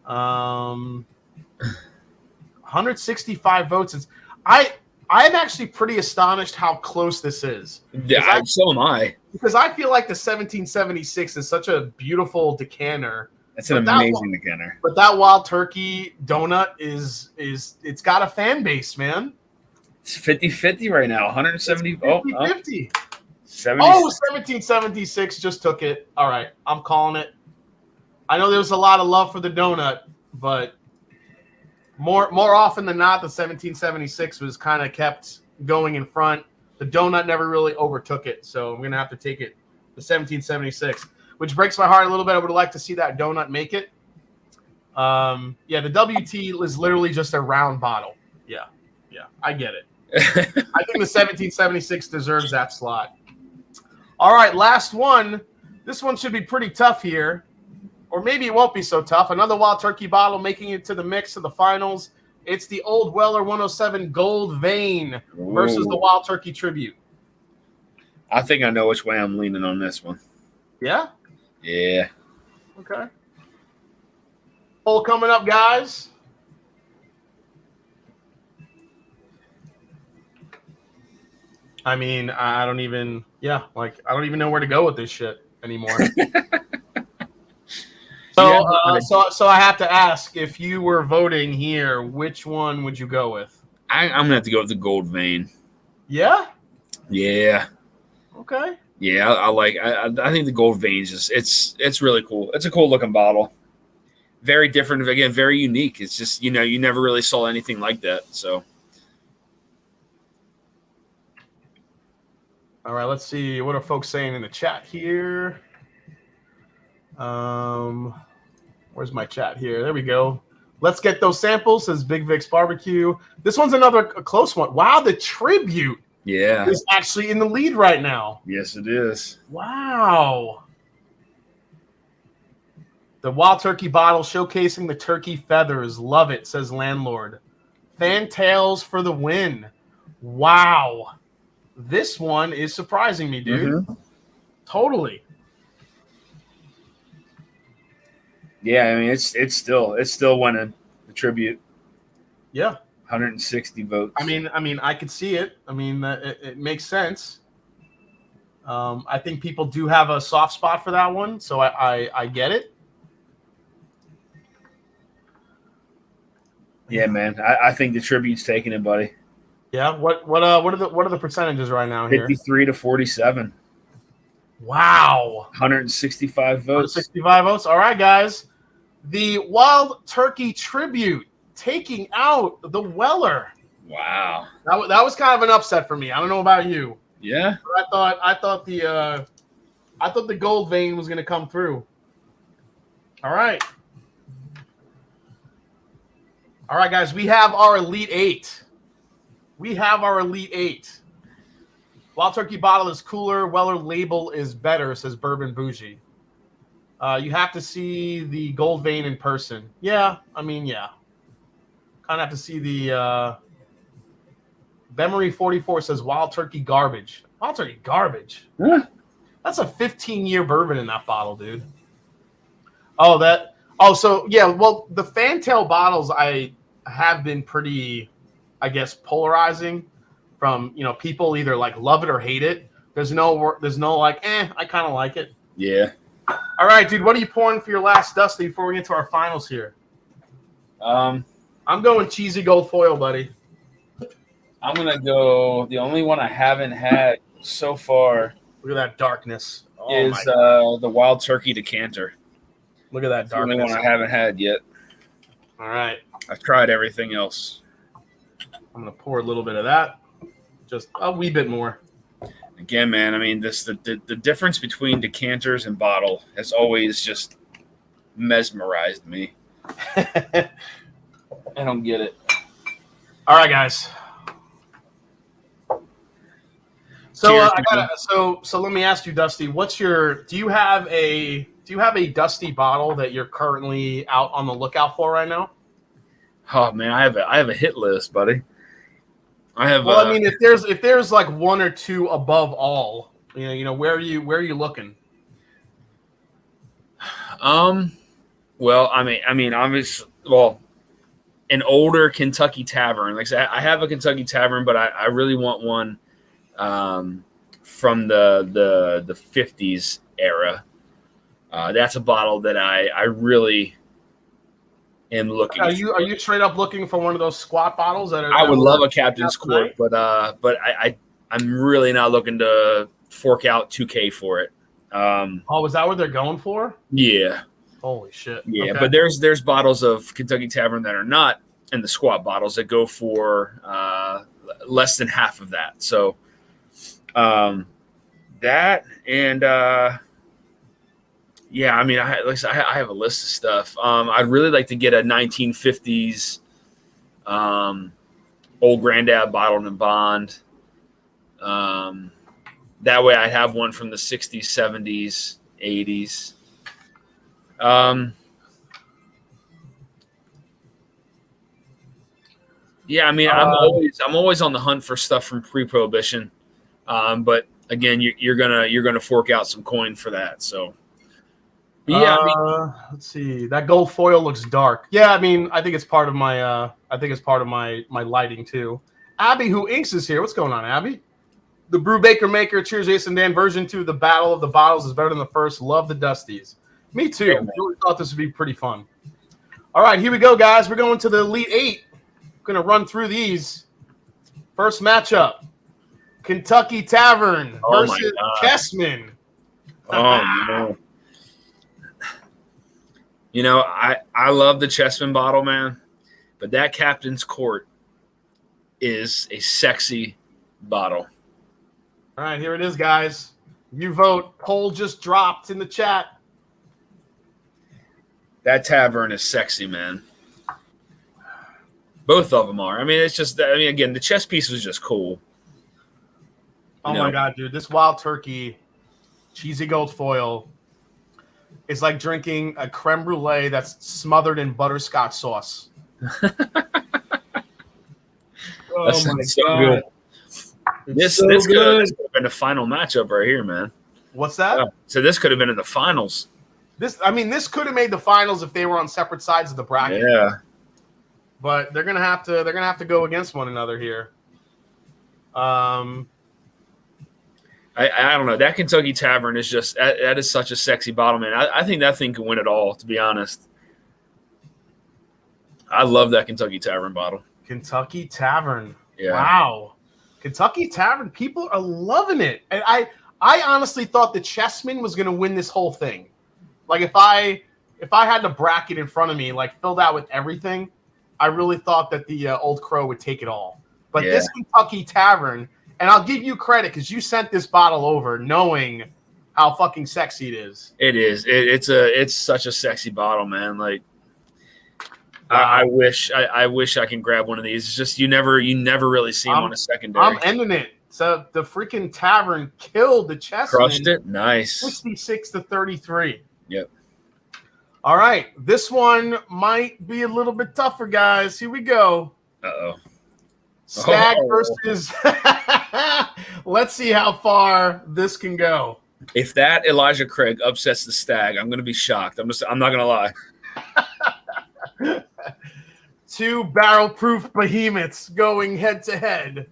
165 votes. I'm actually pretty astonished how close this is. Yeah, so am I. Because I feel like the 1776 is such a beautiful decanter. It's an amazing decanter. But that Wild Turkey donut is it's got a fan base, man. It's 50-50 right now. 170. 50-50. 1776 just took it. All right, I'm calling it. I know there was a lot of love for the donut, but more often than not, the 1776 was kind of kept going in front. The donut never really overtook it, so I'm gonna have to take it. The 1776, which breaks my heart a little bit. I would like to see that donut make it. Yeah, the WT is literally just a round bottle. Yeah, I get it. I think the 1776 deserves that slot. All right, last one. This one should be pretty tough here. Or maybe it won't be so tough. Another Wild Turkey bottle making it to the mix of the finals. It's the Old Weller 107 Gold Vein versus the Wild Turkey Tribute. I think I know which way I'm leaning on this one. Yeah? Yeah. Okay. Poll coming up, guys. I mean, I don't even know where to go with this shit anymore. So I have to ask, if you were voting here, which one would you go with? I'm gonna have to go with the Gold Vein. Yeah. Yeah. Okay. Yeah, I think the Gold Vein is it's really cool. It's a cool looking bottle. Very different, again, very unique. It's just, you never really saw anything like that. So. All right, let's see. What are folks saying in the chat here? Where's my chat here? There we go. Let's get those samples, says Big Vic's Barbecue. This one's a close one. Wow, the Tribute is actually in the lead right now. Yes, it is. Wow. The Wild Turkey bottle showcasing the turkey feathers. Love it, says Landlord. Fantails for the win. Wow. This one is surprising me, dude. Mm-hmm. Totally. Yeah, I mean it's still winning the Tribute. Yeah, 160 votes. I mean, I could see it. I mean, it makes sense. I think people do have a soft spot for that one, so I get it. Yeah, man, I think the Tribute's taking it, buddy. Yeah, what are the percentages right now here? 53 to 47. Wow. 165 votes. 165 votes. All right, guys. The Wild Turkey Tribute taking out the Weller. Wow. That was kind of an upset for me. I don't know about you. Yeah. But I thought the Gold Vein was going to come through. All right. All right, guys. We have our Elite Eight. Wild Turkey bottle is cooler. Weller label is better, says Bourbon Bougie. You have to see the Gold Vein in person. Yeah, I mean, yeah. Kind of have to see the Memory 44 says Wild Turkey garbage. Wild Turkey garbage? Huh? That's a 15-year bourbon in that bottle, dude. So, yeah, well, the Fantail bottles I have been pretty, I guess, polarizing from, people either like love it or hate it. There's no like, I kind of like it. Yeah. All right, dude, what are you pouring for your last Dusty before we get to our finals here? I'm going cheesy gold foil, buddy. I'm going to go, the only one I haven't had so far. Look at that darkness. Is the Wild Turkey Decanter. Look at that darkness. The only one I haven't had yet. All right. I've tried everything else. I'm going to pour a little bit of that. Just a wee bit more. Again, man, I mean, the difference between decanters and bottle has always just mesmerized me. I don't get it. All right, guys. So Cheers, so let me ask you, Dusty, do you have a Dusty bottle that you're currently out on the lookout for right now? Oh man, I have a hit list, buddy. Well, I mean, if there's like one or two above all, where are you looking? Well, I mean, obviously, an older Kentucky Tavern. Like I said, I have a Kentucky Tavern, but I really want one from the 50s era. That's a bottle that I really am looking. Are you straight up looking for one of those squat bottles I would love a Captain's Quart, but I'm really not looking to fork out $2K for it. Is that what they're going for? Yeah. Holy shit. Yeah, okay. But there's bottles of Kentucky Tavern that are not in the squat bottles that go for less than half of that. So that and yeah, I mean, I have a list of stuff. I'd really like to get a 1950s old Grandad bottled and bond. That way I'd have one from the 60s, 70s, 80s. Yeah, I mean, I'm always on the hunt for stuff from pre-prohibition. But again, you're gonna fork out some coin for that. So yeah, let's see. That gold foil looks dark. Yeah, I mean, I think it's part of my my lighting too. Abby, who inks, is here. What's going on, Abby? The Brew Baker Maker. Cheers, Jason Dan. Version 2, the Battle of the Bottles is better than the first. Love the Dusties. Me too. Yeah, really thought this would be pretty fun. All right, here we go, guys. We're going to the Elite 8. Going to run through these. First matchup: Kentucky Tavern versus Chessman. Oh no. You know, I love the Chessman bottle, man, but that Captain's Quart is a sexy bottle. All right, here it is, guys. You vote. Poll just dropped in the chat. That Tavern is sexy, man. Both of them are. I mean, it's just, I mean, again, the chess piece was just cool. Oh my God, dude. This Wild Turkey cheesy gold foil is like drinking a creme brulee that's smothered in butterscotch sauce. Oh my God. This could have been the final matchup right here, man. What's that? Yeah. So this could have been in the finals. This could have made the finals if they were on separate sides of the bracket. Yeah. But they're gonna have to go against one another here. I don't know. That Kentucky Tavern is just that is such a sexy bottle, man. I think that thing can win it all, to be honest. I love that Kentucky Tavern bottle. Kentucky Tavern. Yeah. Wow. Kentucky Tavern. People are loving it. And I honestly thought the Chessman was gonna win this whole thing. Like if I had the bracket in front of me, like filled out with everything, I really thought that the Old Crow would take it all. But this Kentucky Tavern, and I'll give you credit because you sent this bottle over knowing how fucking sexy it is. It is. It's such a sexy bottle, man. Like I wish I can grab one of these. It's just you never really see them on a secondary. I'm ending it. So the freaking Tavern killed the Chessman. Crushed it. Nice. 66-33. Yep. All right. This one might be a little bit tougher, guys. Here we go. Uh-oh. Stagg versus let's see how far this can go. If that Elijah Craig upsets the Stagg, I'm going to be shocked. I'm not going to lie. Two barrel-proof behemoths going head-to-head.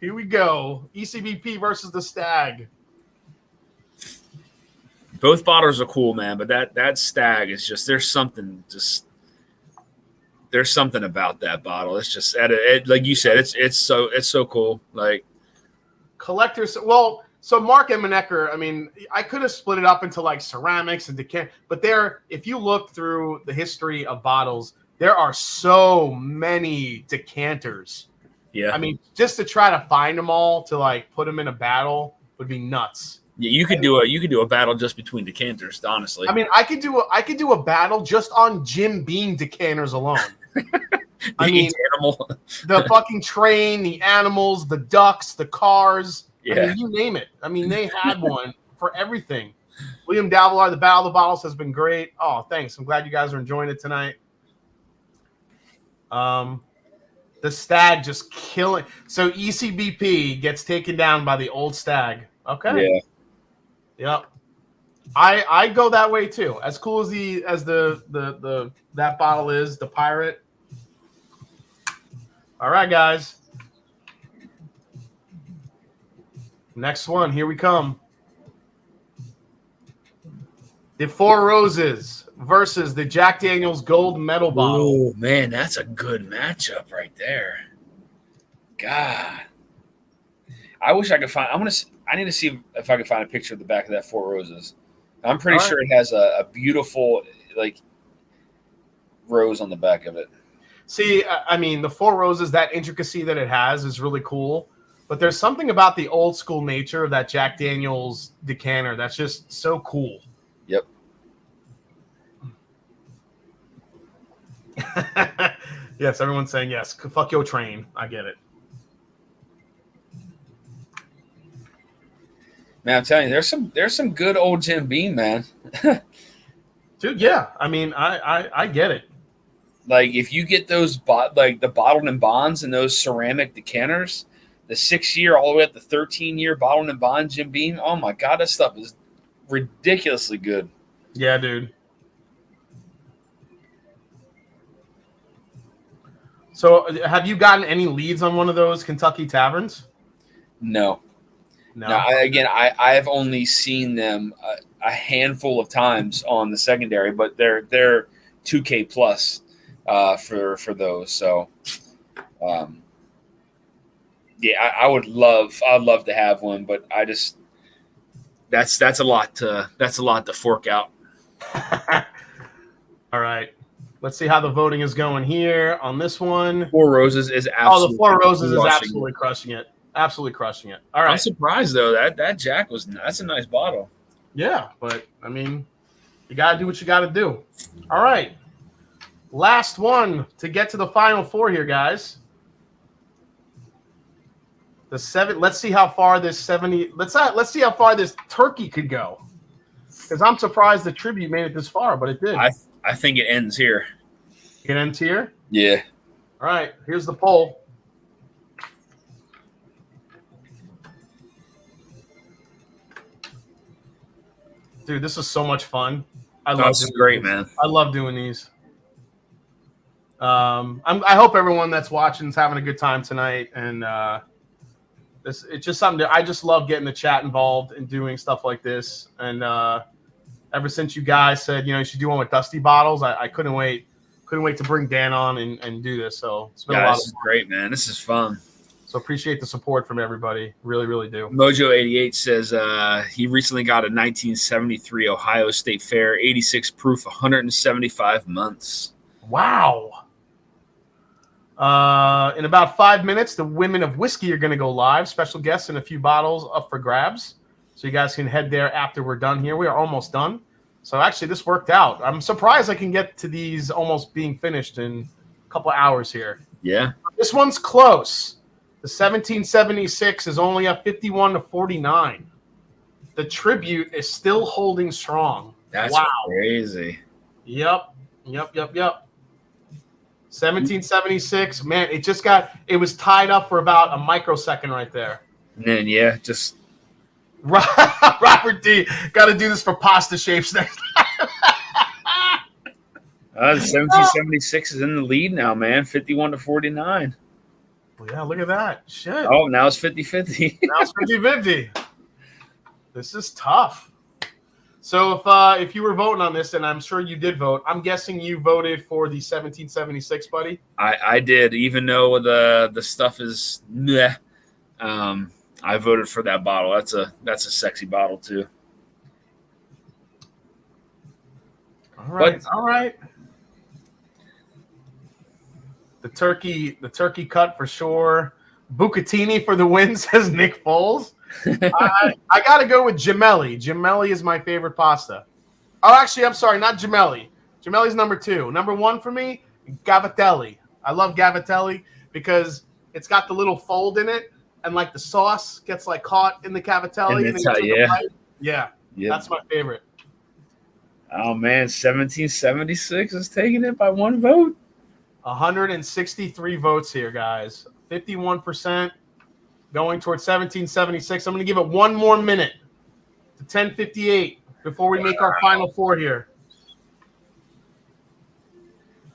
Here we go. ECBP versus the Stagg. Both bottles are cool, man, but that Stagg is just there's something about that bottle. It's just like you said, it's so cool. Like collectors. Well, so Mark Emanecker, I mean, I could have split it up into like ceramics and decanter, but if you look through the history of bottles, there are so many decanters. Yeah. I mean, just to try to find them all to like put them in a battle would be nuts. Yeah, you could do a battle just between decanters, honestly. I mean, I could do a battle just on Jim Beam decanters alone. I mean, animal. the fucking train, the animals, the ducks, the cars. Yeah. I mean, you name it. I mean, they had one for everything. William Davalar, the Battle of the Bottles has been great. Oh, thanks. I'm glad you guys are enjoying it tonight. The Stagg just killing. So ECBP gets taken down by the old Stagg. Okay. Yeah. Yep. I go that way too. As cool as the that bottle is, the Pirate. All right, guys. Next one. Here we come. The Four Roses versus the Jack Daniel's Gold Medal bottle. Oh man, that's a good matchup right there. God, I wish I could find. I need to see if I can find a picture of the back of that Four Roses. I'm pretty sure it has a beautiful like rose on the back of it. See, I mean, the Four Roses, that intricacy that it has is really cool. But there's something about the old school nature of that Jack Daniel's decanter that's just so cool. Yep. Yes, everyone's saying yes. Fuck your train. I get it. Man, I'm telling you, there's some good old Jim Beam, man. Dude, yeah. I mean, I get it. Like if you get those like the bottled and bonds and those ceramic decanters, the 6-year all the way up to 13-year bottled and bond Jim Beam. Oh my God, that stuff is ridiculously good. Yeah, dude. So, have you gotten any leads on one of those Kentucky taverns? No. I've only seen them a handful of times on the secondary, but they're $2K plus for those. So, yeah, I'd love to have one, but I just that's a lot to fork out. All right. Let's see how the voting is going here on this one. Four Roses is absolutely the Four Roses is absolutely crushing it. Absolutely crushing it. All right. I'm surprised though that Jack that's a nice bottle. Yeah, but I mean, you gotta do what you gotta do. All right. Last one to get to the final four here, guys. Let's see how far this 70. Let's see how far this turkey could go. Because I'm surprised the tribute made it this far, but it did. I think it ends here. It ends here? Yeah. All right, here's the poll. Dude, this is so much fun. This is great, man. I love doing these. I hope everyone that's watching is having a good time tonight, and it's just something that I just love getting the chat involved and doing stuff like this. And ever since you guys said you should do one with Dusty bottles, I couldn't wait to bring Dan on and do this. So it's been a lot. This is great, man. This is fun. So appreciate the support from everybody. Really, really do. Mojo88 says he recently got a 1973 Ohio State Fair 86 proof, 175 months. Wow. In about 5 minutes, the Women of Whiskey are going to go live. Special guests and a few bottles up for grabs. So you guys can head there after we're done here. We are almost done. So actually, this worked out. I'm surprised I can get to these almost being finished in a couple of hours here. Yeah. This one's close. The 1776 is only up 51-49. The tribute is still holding strong. That's crazy. Yep. 1776, man, it was tied up for about a microsecond right there. And then, yeah, just. Robert D, got to do this for pasta shapes next time. The 1776 is in the lead now, man, 51-49. Well, yeah, look at that. Shit. Oh, now it's 50-50. Now it's 50-50. This is tough. So if you were voting on this, and I'm sure you did vote, I'm guessing you voted for the 1776, buddy. I did, even though the stuff is bleh. I voted for that bottle. That's a sexy bottle too. All right. The turkey cut for sure. Bucatini for the win, says Nick Foles. I got to go with gemelli. Gemelli is my favorite pasta. Oh, actually, I'm sorry, not gemelli. Gemelli's number 2. Number 1 for me, Gavatelli. I love Gavatelli because it's got the little fold in it, and like the sauce gets like caught in the Cavatelli. Yeah, that's my favorite. Oh man, 1776 is taking it by 1 vote. 163 votes here, guys. 51% going towards 1776. I'm going to give it 1 more minute to 10:58 before we make our final 4 here.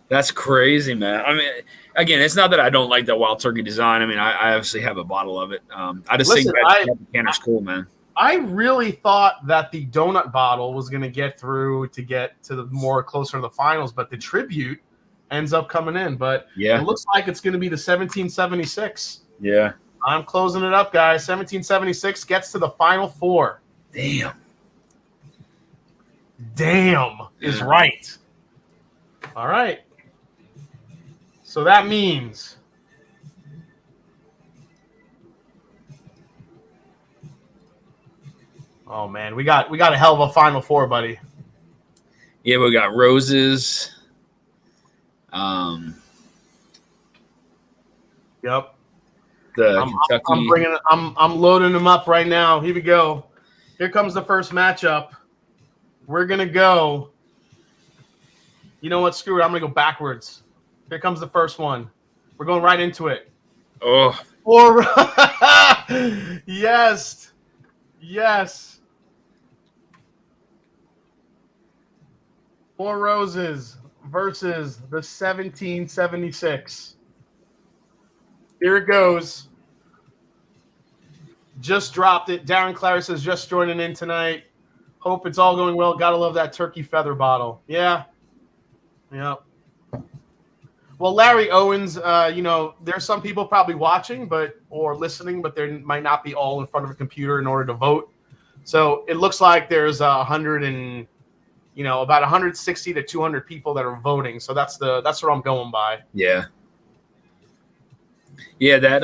That's crazy, man. I mean, again, it's not that I don't like the wild turkey design. I mean, I obviously have a bottle of it. I just think that Decanter's cool, man. I really thought that the donut bottle was going to get through to get to the more closer to the finals, but the tribute ends up coming in. But it looks like it's going to be the 1776. Yeah. I'm closing it up, guys. 1776 gets to the final 4. Damn is right. All right. So that means oh man, we got a hell of a final 4, buddy. Yeah, we got roses. Yep. Kentucky. I'm loading them up right now. Here we go. Here comes the first matchup. We're gonna go. You know what? Screw it. I'm gonna go backwards. Here comes the first one. We're going right into it. Oh. Yes. Yes. 4 Roses versus the 1776. Here it goes. Just dropped it. Darren Clary says just joining in tonight. Hope it's all going well. Gotta love that turkey feather bottle. Yeah. Yep. Well, Larry Owens, there's some people probably watching or listening, but they might not be all in front of a computer in order to vote. So it looks like there's about 160 to 200 people that are voting. So that's what I'm going by. Yeah. Yeah, that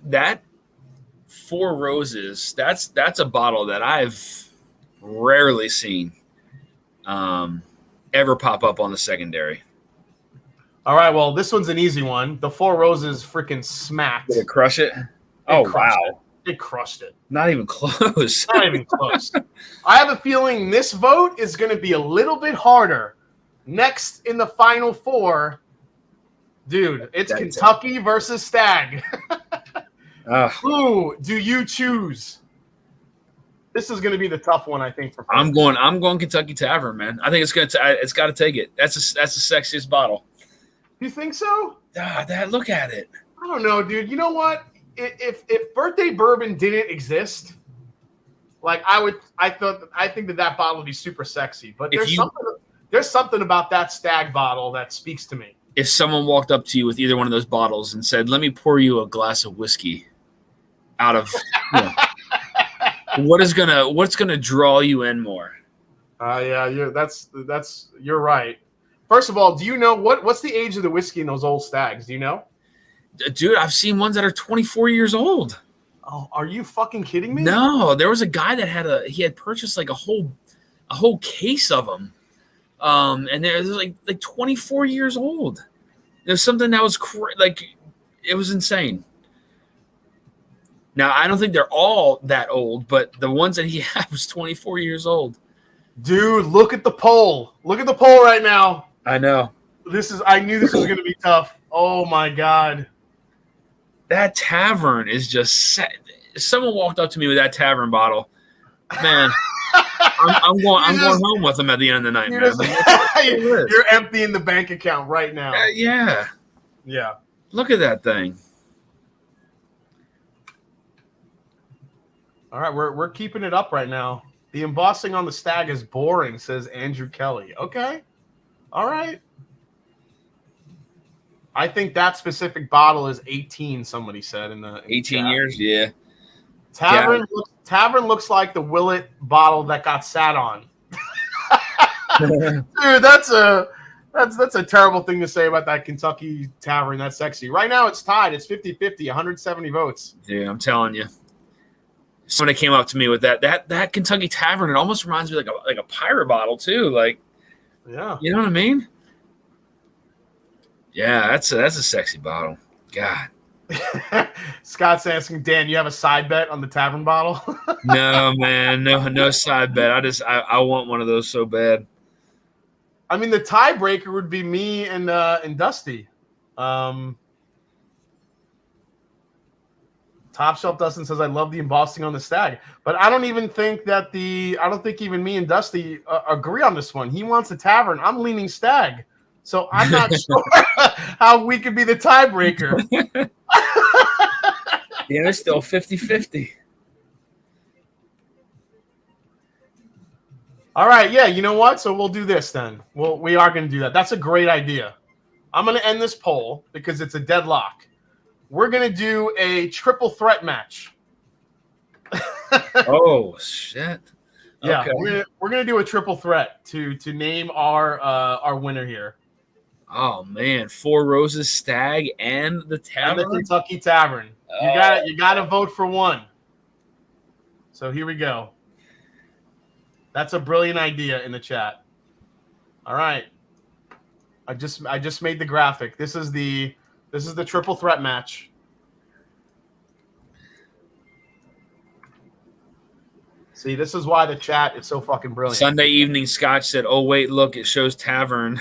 that 4 Roses, that's a bottle that I've rarely seen ever pop up on the secondary. All right, well, this one's an easy one. The 4 Roses freaking smacked. Did it crush it? Wow. It crushed it. Not even close. Not even close. I have a feeling this vote is going to be a little bit harder. Next in the final 4, dude, it's Kentucky versus Stagg. Who do you choose? This is going to be the tough one, I think. I'm going Kentucky Tavern, man. I think it's got to take it. That's the sexiest bottle. You think so? Look at it. I don't know, dude. You know what? If birthday bourbon didn't exist, like I think that bottle would be super sexy. But there's something about that Stagg bottle that speaks to me. If someone walked up to you with either one of those bottles and said, "Let me pour you a glass of whiskey out of," what's gonna draw you in more? You're right. First of all, do you know what's the age of the whiskey in those old Staggs? Do you know? Dude, I've seen ones that are 24 years old. Oh, are you fucking kidding me? No, there was a guy that had purchased like a whole case of them, and they're like 24 years old. There's something that was it was insane. Now I don't think they're all that old, but the ones that he had was 24 years old. Dude, look at the poll. Look at the poll right now. I know. I knew this was going to be tough. Oh my God. That Tavern is just set. If someone walked up to me with that Tavern bottle, man, I'm going home with them at the end of the night, man. You're emptying the bank account right now. Yeah. Look at that thing. All right, we're keeping it up right now. The embossing on the Stagg is boring, says Andrew Kelly. Okay. All right. I think that specific bottle is 18, somebody said in the 18 years, yeah. Tavern looks like the Willet bottle that got sat on. Dude, That's a terrible thing to say about that Kentucky Tavern. That's sexy. Right now it's tied. It's 50-50, 170 votes. Yeah, I'm telling you. Somebody came up to me with that Kentucky Tavern. It almost reminds me like a pirate bottle too. Like, yeah, you know what I mean? Yeah, that's a sexy bottle. God. Scott's asking, Dan, you have a side bet on the Tavern bottle? No, man, no side bet. I want one of those so bad. I mean, the tiebreaker would be me and Dusty. Top Shelf Dustin says, I love the embossing on the Stagg. But I don't even think that I don't think even me and Dusty agree on this one. He wants a Tavern. I'm leaning Stagg. So I'm not sure how we could be the tiebreaker. Yeah, it's still 50-50. All right, yeah, you know what? So we'll do this then. We are going to do that. That's a great idea. I'm going to end this poll because it's a deadlock. We're going to do a triple threat match. Oh, shit. Yeah, okay. we're gonna do a triple threat to name our winner here. Oh man, Four Roses, Stagg, and the Tavern. And the Kentucky Tavern. You gotta vote for one. So here we go. That's a brilliant idea in the chat. All right. I just made the graphic. This is the triple threat match. See, this is why the chat is so fucking brilliant. Sunday evening, Scotch said, "Oh wait, look, it shows Tavern."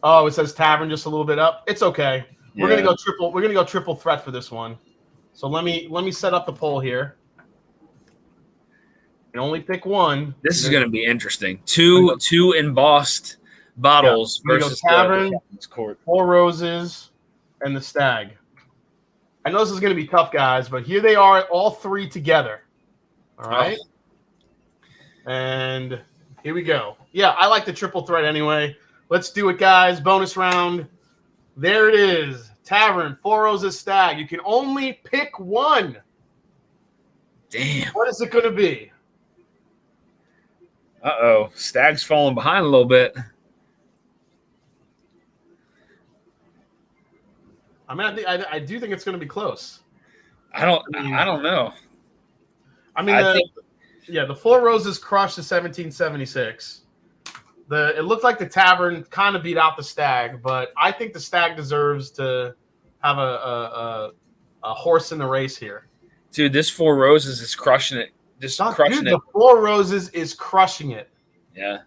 Oh, it says Tavern just a little bit up. It's okay. We're gonna go triple. We're gonna go triple threat for this one. So let me set up the poll here. You can only pick one. This is gonna be interesting. Two embossed bottles versus Tavern, Court. Four Roses, and the Stagg. I know this is going to be tough, guys, but here they are, all three together. All right? And here we go. Yeah, I like the triple threat anyway. Let's do it, guys. Bonus round. There it is. Tavern, Four Roses, Stagg. You can only pick one. Damn. What is it going to be? Uh-oh. Stagg's falling behind a little bit. I mean, I do think it's going to be close. I don't know. I mean, the Four Roses crushed the 1776. It looked like the Tavern kind of beat out the Stagg, but I think the Stagg deserves to have a horse in the race here. Dude, this Four Roses is crushing it. The Four Roses is crushing it. Yeah.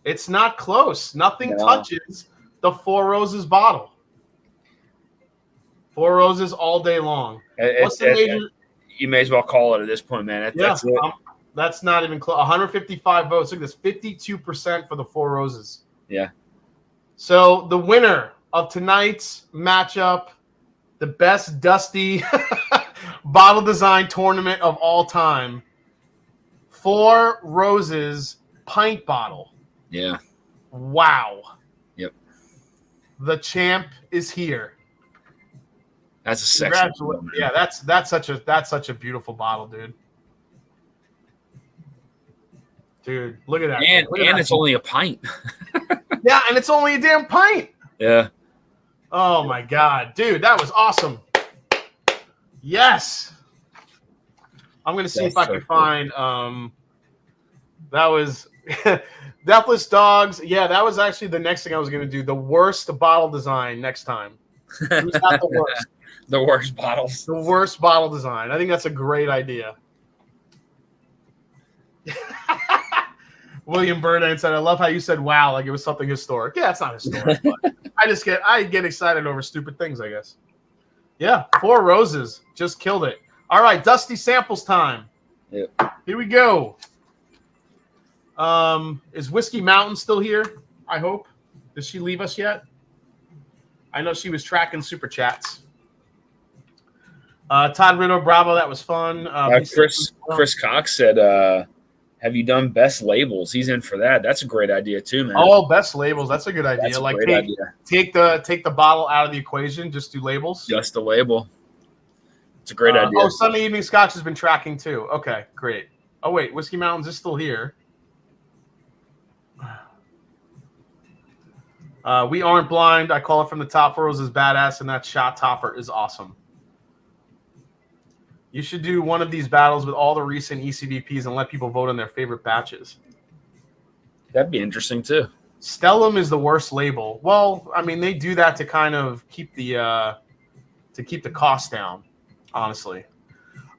It's not close. Nothing touches the Four Roses bottle. Four Roses all day long. What's the major? You may as well call it at this point, man. That's it. That's not even close. 155 votes. Look at this, 52% for the Four Roses. Yeah. So the winner of tonight's matchup, the best Dusty bottle design tournament of all time, Four Roses pint bottle. Yeah. Wow. Yep. The champ is here. That's a sexy one. Yeah, that's such a beautiful bottle, dude. Dude, look at that. And it's only a pint. Yeah, and it's only a damn pint. Yeah. Oh my god, dude, that was awesome. Yes. I'm gonna see if I can find that was Deathless Dogs. Yeah, that was actually the next thing I was gonna do. The worst bottle design next time. Who's not the worst? The worst bottles. The worst bottle design. I think that's a great idea. William Burdine said, I love how you said wow, like it was something historic. Yeah, it's not historic, but I get excited over stupid things, I guess. Yeah, Four Roses. Just killed it. All right, Dusty samples time. Yep. Here we go. Is Whiskey Mountain still here? I hope. Did she leave us yet? I know she was tracking super chats. Todd Riddle, bravo, that was fun. Chris Cox said, have you done best labels? He's in for that. That's a great idea too, man. Oh, best labels. That's a good idea. That's like a great idea. Take the bottle out of the equation, just do labels. Just the label. It's a great idea. Oh, Sunday Evening Scotch has been tracking too. Okay, great. Oh, wait. Whiskey Mountains is still here. We aren't blind. I call it from the top. Furrows is badass, and that shot topper is awesome. You should do one of these battles with all the recent ECBPs and let people vote on their favorite batches. That'd be interesting too. Stellum is the worst label. Well, I mean, they do that to kind of keep the cost down, honestly.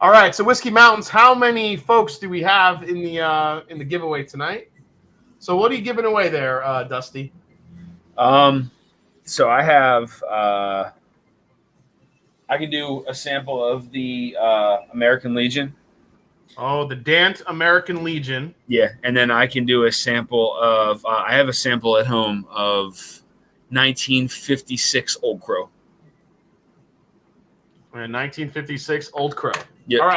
All right, so Whiskey Mountains, how many folks do we have in the giveaway tonight? So what are you giving away there, Dusty? So I have I can do a sample of the American Legion. Oh, the Dant American Legion. Yeah, and then I can do a sample of I have a sample at home of 1956 Old Crow. 1956 Old Crow. Yep. All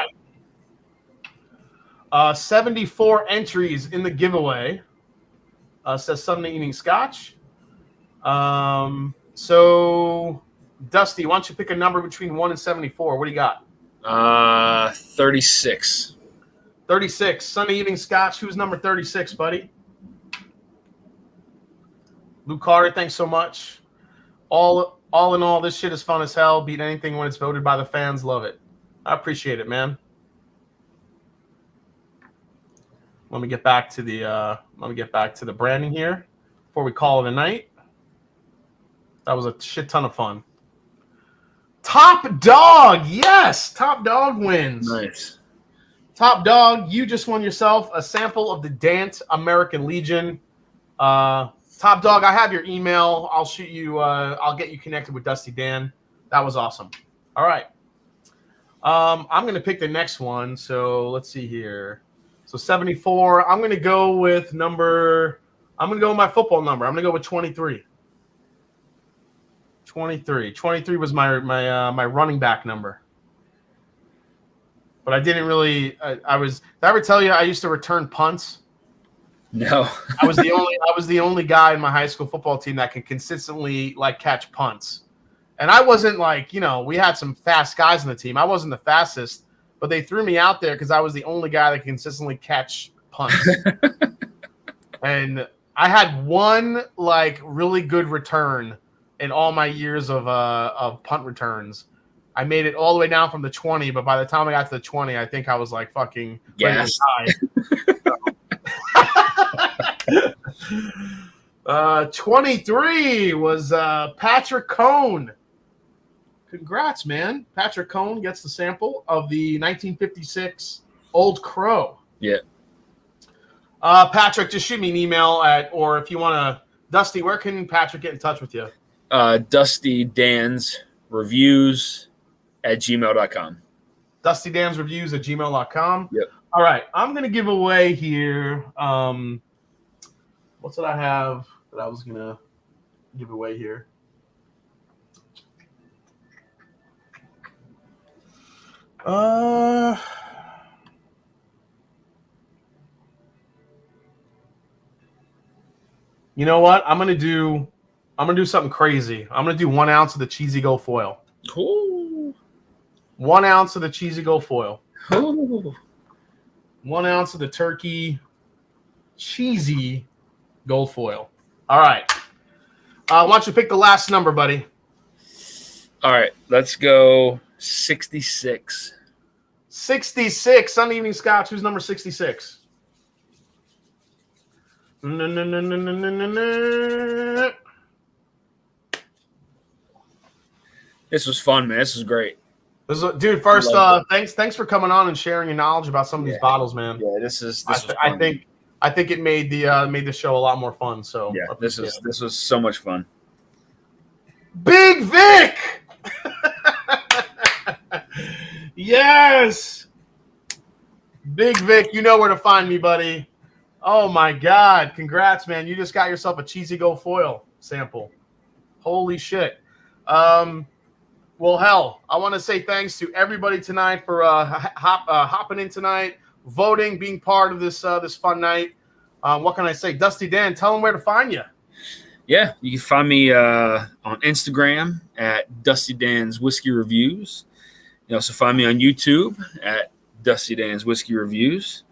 right. 74 entries in the giveaway. Says Sunday Evening Scotch. So, Dusty, why don't you pick a number between 1 and 74? What do you got? 36. 36. Sunday Evening Scotch. Who's number 36, buddy? Lou Carter, thanks so much. All in all, this shit is fun as hell. Beat anything when it's voted by the fans. Love it. I appreciate it, man. Let me get back to the branding here before we call it a night. That was a shit ton of fun. Top Dog, yes, Top Dog wins. Nice. Top Dog, you just won yourself a sample of the Dant American Legion. Top Dog, I have your email. I'll shoot you. I'll get you connected with Dusty Dan. That was awesome. All right. I'm going to pick the next one. So let's see here. So 74. I'm going to go with my football number. I'm going to go with 23. 23 was my running back number. But I didn't really. Did I ever tell you I used to return punts? No. I was the only guy in my high school football team that can consistently catch punts. And I wasn't we had some fast guys on the team. I wasn't the fastest, but they threw me out there because I was the only guy that could consistently catch punts. And I had one really good return in all my years of punt returns. I made it all the way down from the 20, but by the time I got to the 20, I think I was fucking ready to die. 23 was Patrick Cohn. Congrats, man. Patrick Cohn gets the sample of the 1956 Old Crow. Yeah. Patrick, just shoot me an email or if you want to, Dusty, where can Patrick get in touch with you? Dusty Dan's Reviews at gmail.com. Dusty Dan's Reviews at gmail.com. Yep. All right. I'm going to give away here. What's what I have that I was going to give away here? You know what? I'm gonna do something crazy. I'm gonna do 1 ounce of the Cheesy Gold Foil. Ooh. 1 ounce of the Cheesy Gold Foil. Ooh. 1 ounce of the Turkey Cheesy Gold Foil. All right. Why don't you pick the last number, buddy? All right, let's go 66. 66. Sunday Evening Scotch. Who's number 66? This was fun, man. This was great. Dude, first, thanks for coming on and sharing your knowledge about some of these bottles, man. Yeah, this was fun. I think it made the show a lot more fun. So yeah, this was so much fun. Big Vic. Yes. Big Vic, you know where to find me, buddy. Oh my God. Congrats, man. You just got yourself a Cheesy Gold Foil sample. Holy shit. Well, hell, I want to say thanks to everybody tonight for hopping in tonight, voting, being part of this fun night. What can I say? Dusty Dan, tell them where to find you. Yeah, you can find me on Instagram at Dusty Dan's Whiskey Reviews. You can also find me on YouTube at Dusty Dan's Whiskey Reviews.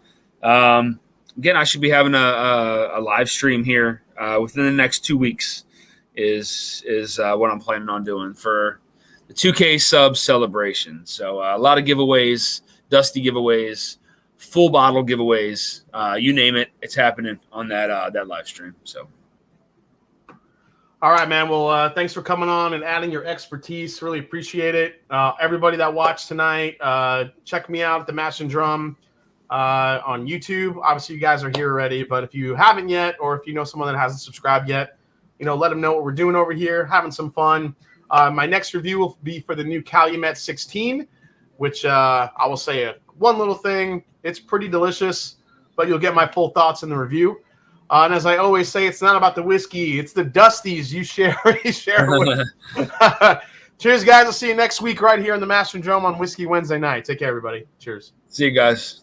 Again, I should be having a live stream here within the next 2 weeks. Is what I'm planning on doing for the 2K sub celebration. So a lot of giveaways, dusty giveaways, full bottle giveaways, you name it, it's happening on that live stream. So. All right, man. Well, thanks for coming on and adding your expertise. Really appreciate it. Everybody that watched tonight, check me out at the Mash and Drum on YouTube. Obviously, you guys are here already, but if you haven't yet, or if you know someone that hasn't subscribed yet, let them know what we're doing over here, having some fun. My next review will be for the new Calumet 16, which I will say one little thing. It's pretty delicious, but you'll get my full thoughts in the review. And as I always say, it's not about the whiskey. It's the dusties you share with. Cheers, guys. I'll see you next week right here on the Master and Drum on Whiskey Wednesday night. Take care, everybody. Cheers. See you guys.